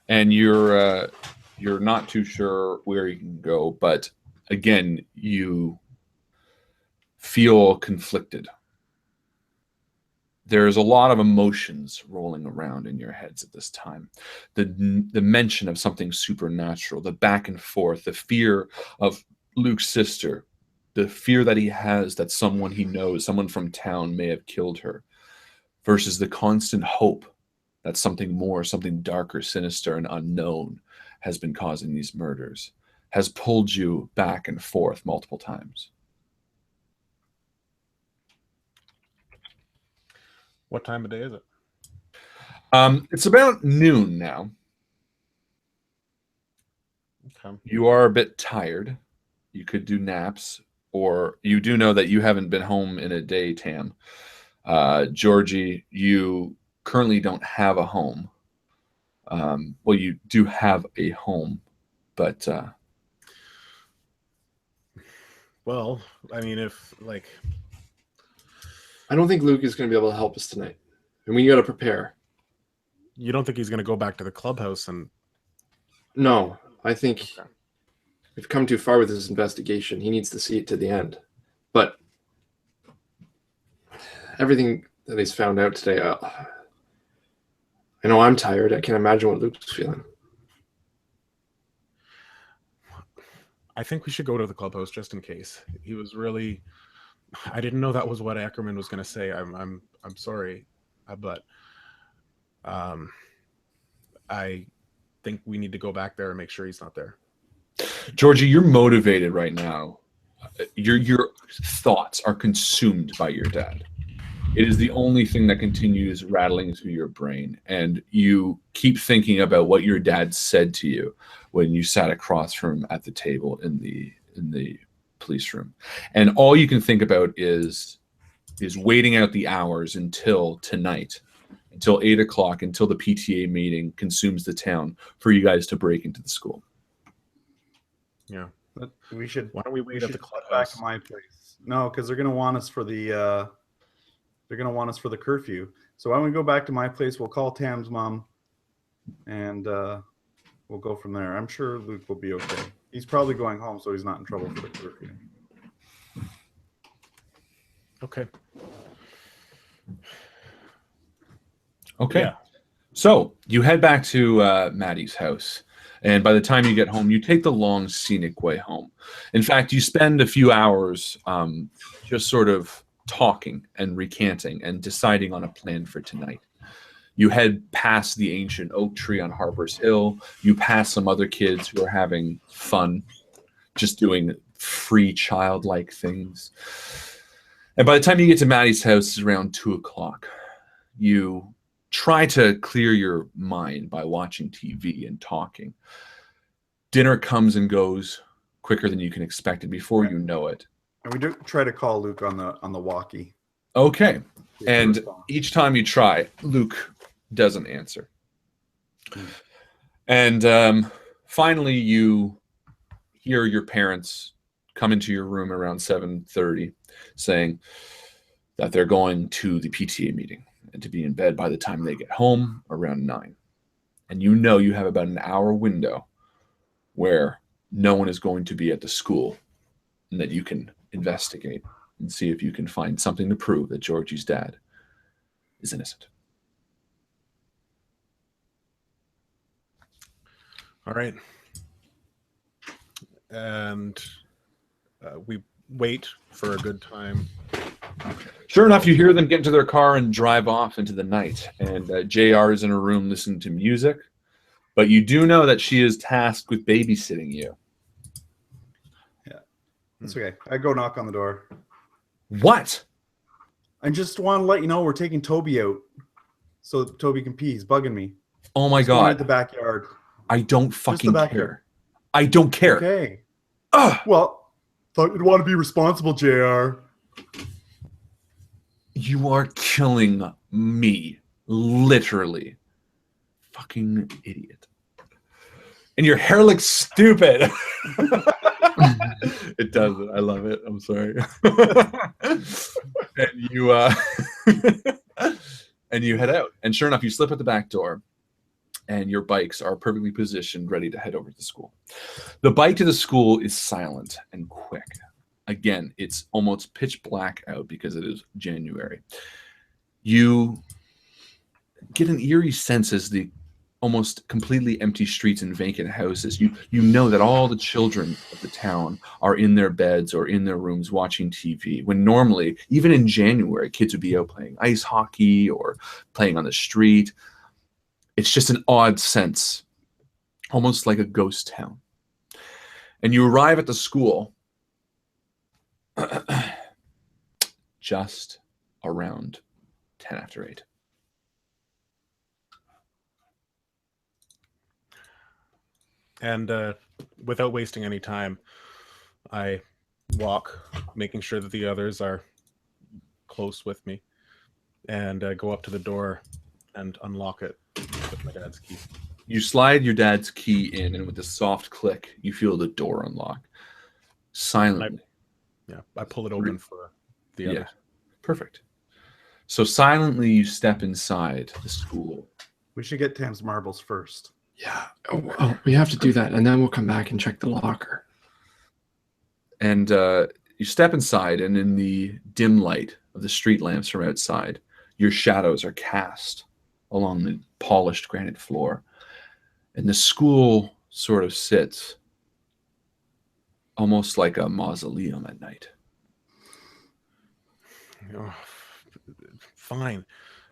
and you're not too sure where you can go. But again, you feel conflicted. There's a lot of emotions rolling around in your heads at this time. The mention of something supernatural, the back and forth, the fear of Luke's sister, the fear that he has that someone he knows, someone from town may have killed her, versus the constant hope that something more, something darker, sinister, and unknown has been causing these murders, has pulled you back and forth multiple times. What time of day is it? It's about noon now. Okay. You are a bit tired. You could do naps, or you do know that you haven't been home in a day, Tam. Georgie, you currently don't have a home. Well, you do have a home, but... Well, I mean, if, like... I don't think Luke is going to be able to help us tonight. And we got to prepare. You don't think he's going to go back to the clubhouse and... No, I think we've come too far with this investigation. He needs to see it to the end. But everything that he's found out today, I know I'm tired. I can't imagine what Luke's feeling. I think we should go to the clubhouse just in case. He was really... I didn't know that was what Acrian was going to say. I'm sorry, but I think we need to go back there and make sure he's not there. Georgie, you're motivated right now. Your thoughts are consumed by your dad. It is the only thing that continues rattling through your brain, and you keep thinking about what your dad said to you when you sat across from him at the table in the police room, and all you can think about is waiting out the hours until tonight, until 8 o'clock, until the PTA meeting consumes the town for you guys to break into the school. Yeah, but we should. Why don't we wait at the clubhouse? Back to my place. No, because they're going to want us for the. They're going to want us for the curfew. So why don't we go back to my place? We'll call Tam's mom, and we'll go from there. I'm sure Luke will be okay. He's probably going home, so he's not in trouble for the curfew. Okay. Okay. Yeah. So you head back to Mattie's house. And by the time you get home, you take the long, scenic way home. In fact, you spend a few hours just sort of talking and recanting and deciding on a plan for tonight. You head past the ancient oak tree on Harper's Hill. You pass some other kids who are having fun, just doing free childlike things. And by the time you get to Mattie's house, it's around 2 o'clock. You try to clear your mind by watching TV and talking. Dinner comes and goes quicker than you can expect it. Before you know it. And we do try to call Luke on the walkie. Okay. And each time you try, Luke doesn't answer. And finally, you hear your parents come into your room around 7:30 saying that they're going to the PTA meeting and to be in bed by the time they get home around 9. And you know you have about an hour window where no one is going to be at the school and that you can investigate and see if you can find something to prove that Georgie's dad is innocent. All right. And we wait for a good time. Sure enough, you hear them get into their car and drive off into the night. And JR is in a room listening to music. But you do know that she is tasked with babysitting you. Yeah. That's okay. I go knock on the door. What? I just want to let you know we're taking Toby out so that Toby can pee. He's bugging me. Oh my He's going God. at the backyard. I don't fucking backyard. care. I don't care. Okay. Ugh. Well, thought you'd want to be responsible, JR. You are killing me. Literally. Fucking idiot. And your hair looks stupid. It doesn't. I love it. I'm sorry. And you and you head out. And sure enough, you slip at the back door and your bikes are perfectly positioned, ready to head over to the school. The bike to the school is silent and quick. Again, it's almost pitch black out because it is January. You get an eerie sense as the almost completely empty streets and vacant houses. You know that all the children of the town are in their beds or in their rooms watching TV, when normally, even in January, kids would be out playing ice hockey or playing on the street. It's just an odd sense, almost like a ghost town. And you arrive at the school just around 10 after 8. And without wasting any time, I walk, making sure that the others are close with me, and go up to the door and unlock it with my dad's key. You slide your dad's key in, and with a soft click, you feel the door unlock. Silently. I pull it open for the others. Yeah, perfect. So silently, you step inside the school. We should get Tam's marbles first. Yeah. Oh, we have to do that, and then we'll come back and check the locker. And you step inside, and in the dim light of the street lamps from outside, your shadows are cast along the polished granite floor. And the school sort of sits almost like a mausoleum at night. Oh, fine.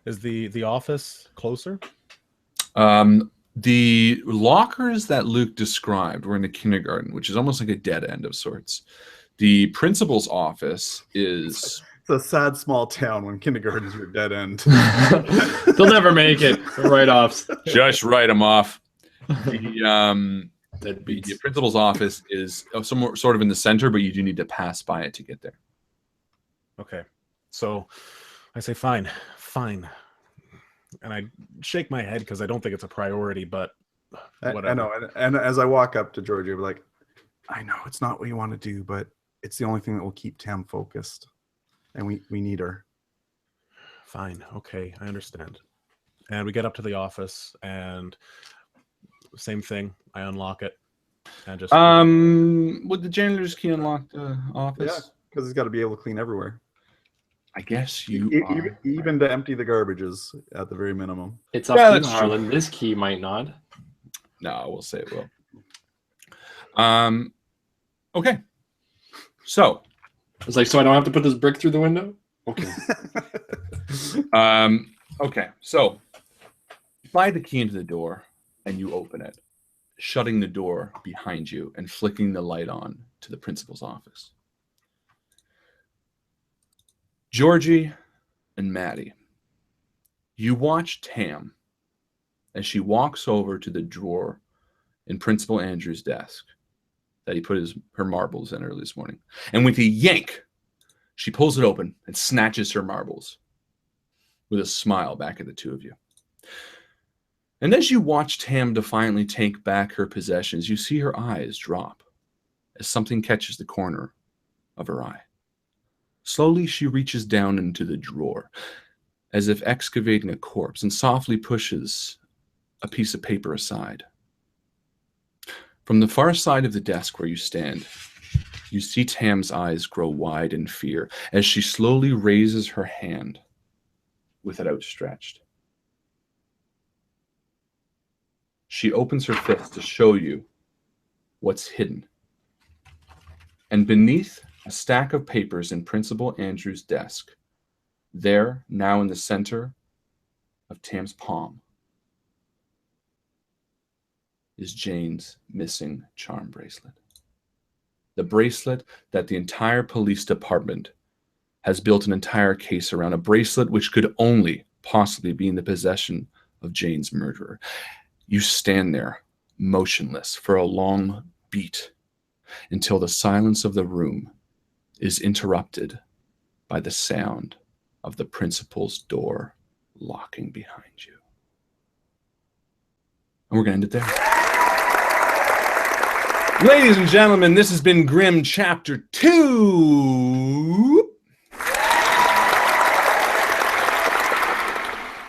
Is the office closer? The lockers that Luke described were in the kindergarten, which is almost like a dead end of sorts. The principal's office is... It's a sad small town when kindergarten is your dead end. They'll never make it. Write-offs. Just write them off. The principal's office is somewhere sort of in the center, but you do need to pass by it to get there. Okay. So I say, fine. And I shake my head because I don't think it's a priority, but whatever. I know. And as I walk up to Georgie, I'm like, I know it's not what you want to do, but it's the only thing that will keep Tam focused. And we need her. Fine. Okay. I understand. And we get up to the office and same thing. I unlock it. And just would the janitor's key unlock the office? Yeah, because he's got to be able to clean everywhere. I guess you are. Even to empty the garbages at the very minimum. It's up to you, Harlan. This key might not. No, I will say it will. Okay. So. I was like, so I don't have to put this brick through the window? Okay. Okay. So you slide the key into the door and you open it, shutting the door behind you and flicking the light on to the principal's office. Georgie and Mattie, you watch Tam as she walks over to the drawer in Principal Andrew's desk that he put her marbles in early this morning. And with a yank, she pulls it open and snatches her marbles with a smile back at the two of you. And as you watch Tam defiantly take back her possessions, you see her eyes drop as something catches the corner of her eye. Slowly, she reaches down into the drawer as if excavating a corpse and softly pushes a piece of paper aside. From the far side of the desk where you stand, you see Tam's eyes grow wide in fear as she slowly raises her hand with it outstretched. She opens her fist to show you what's hidden. And beneath a stack of papers in Principal Andrew's desk, there, now in the center of Tam's palm, is Jane's missing charm bracelet. The bracelet that the entire police department has built an entire case around, a bracelet which could only possibly be in the possession of Jane's murderer. You stand there, motionless, for a long beat until the silence of the room is interrupted by the sound of the principal's door locking behind you. And we're going to end it there. Ladies and gentlemen, this has been Grimm Chapter 2.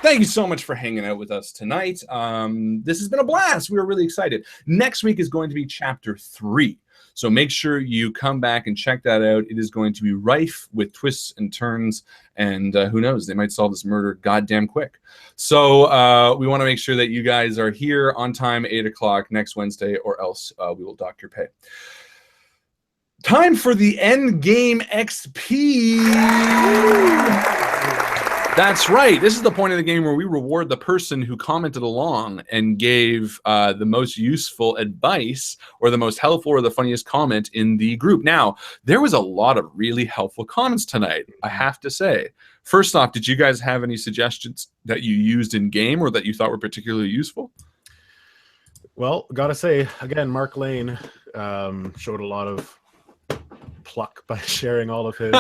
Thank you so much for hanging out with us tonight. This has been a blast. We were really excited. Next week is going to be Chapter 3. So make sure you come back and check that out. It is going to be rife with twists and turns, and who knows, they might solve this murder goddamn quick. So we want to make sure that you guys are here on time, 8 o'clock next Wednesday, or else we will dock your pay. Time for the end game XP. That's right. This is the point of the game where we reward the person who commented along and gave the most useful advice or the most helpful or the funniest comment in the group. Now, there was a lot of really helpful comments tonight, I have to say. First off, did you guys have any suggestions that you used in game or that you thought were particularly useful? Well, gotta say, again, Mark Lane showed a lot of pluck by sharing all of his.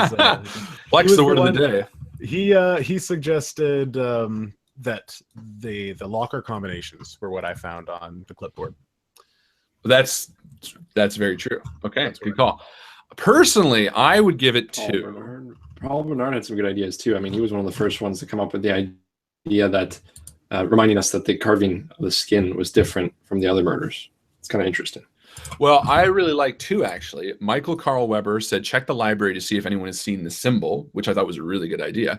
Pluck's the word of the day. He suggested that the locker combinations were what I found on the clipboard. That's very true. Okay, that's good call. Personally, I would give it 2. Paul Bernard had some good ideas too. I mean, he was one of the first ones to come up with the idea that reminding us that the carving of the skin was different from the other murders. It's kind of interesting. Well, I really like 2, actually. Michael Carl Weber said, check the library to see if anyone has seen the symbol, which I thought was a really good idea.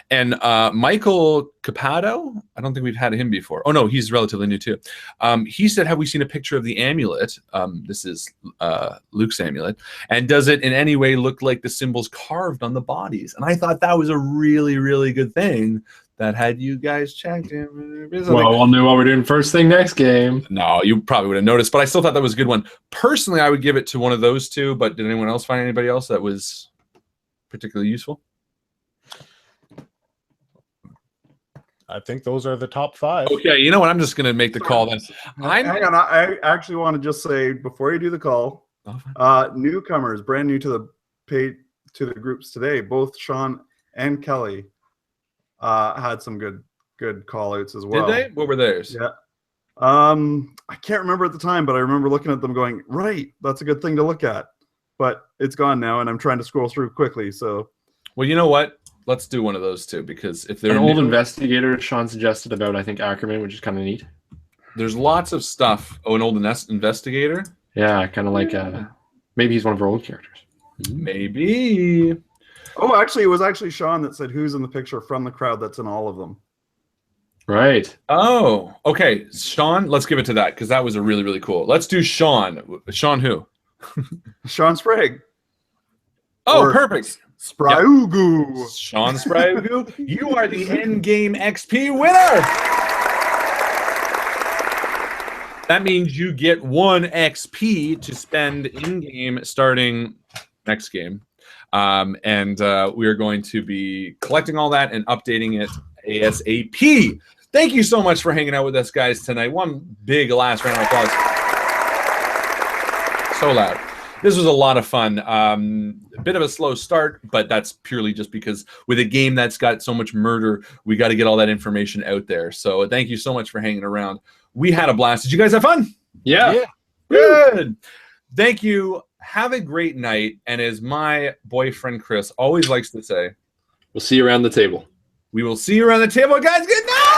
And Michael Capado, I don't think we've had him before. Oh, no, he's relatively new, too. He said, have we seen a picture of the amulet? This is Luke's amulet. And does it in any way look like the symbols carved on the bodies? And I thought that was a really, really good thing. That had you guys checked in. Well, we'll know what we're doing first thing next game. No, you probably would have noticed, but I still thought that was a good one. Personally, I would give it to one of those 2, but did anyone else find anybody else that was particularly useful? I think those are the top 5. Okay, you know what? I'm just going to make the call then. Hang on, I actually want to just say, before you do the call, newcomers, brand new to the page, to the groups today, both Sean and Kelly had some good call outs as well. Did they? What were theirs? Yeah. I can't remember at the time, but I remember looking at them going, right, that's a good thing to look at. But it's gone now, and I'm trying to scroll through quickly. So, well, you know what? Let's do one of those 2, because if they're an old investigator, Sean suggested about, I think, Acrian, which is kind of neat. There's lots of stuff. Oh, an old investigator? Yeah, kind of like maybe he's one of our old characters. Maybe. Oh, actually, it was actually Sean that said who's in the picture from the crowd that's in all of them. Right. Oh, okay. Sean, let's give it to that because that was a really, really cool. Let's do Sean. Sean who? Sean Sprague. Oh, or perfect. Spraugu. Yep. Sean Spraugu, you are the Endgame XP winner. That means you get 1 XP to spend in-game starting next game. And we are going to be collecting all that and updating it ASAP. Thank you so much for hanging out with us, guys, tonight. One big last round of applause. So loud. This was a lot of fun. A bit of a slow start, but that's purely just because with a game that's got so much murder, we got to get all that information out there. So thank you so much for hanging around. We had a blast. Did you guys have fun? Yeah. Good. Thank you. Have a great night. And as my boyfriend Chris always likes to say, We'll see you around the table. we will see you around the table, guys. Good night.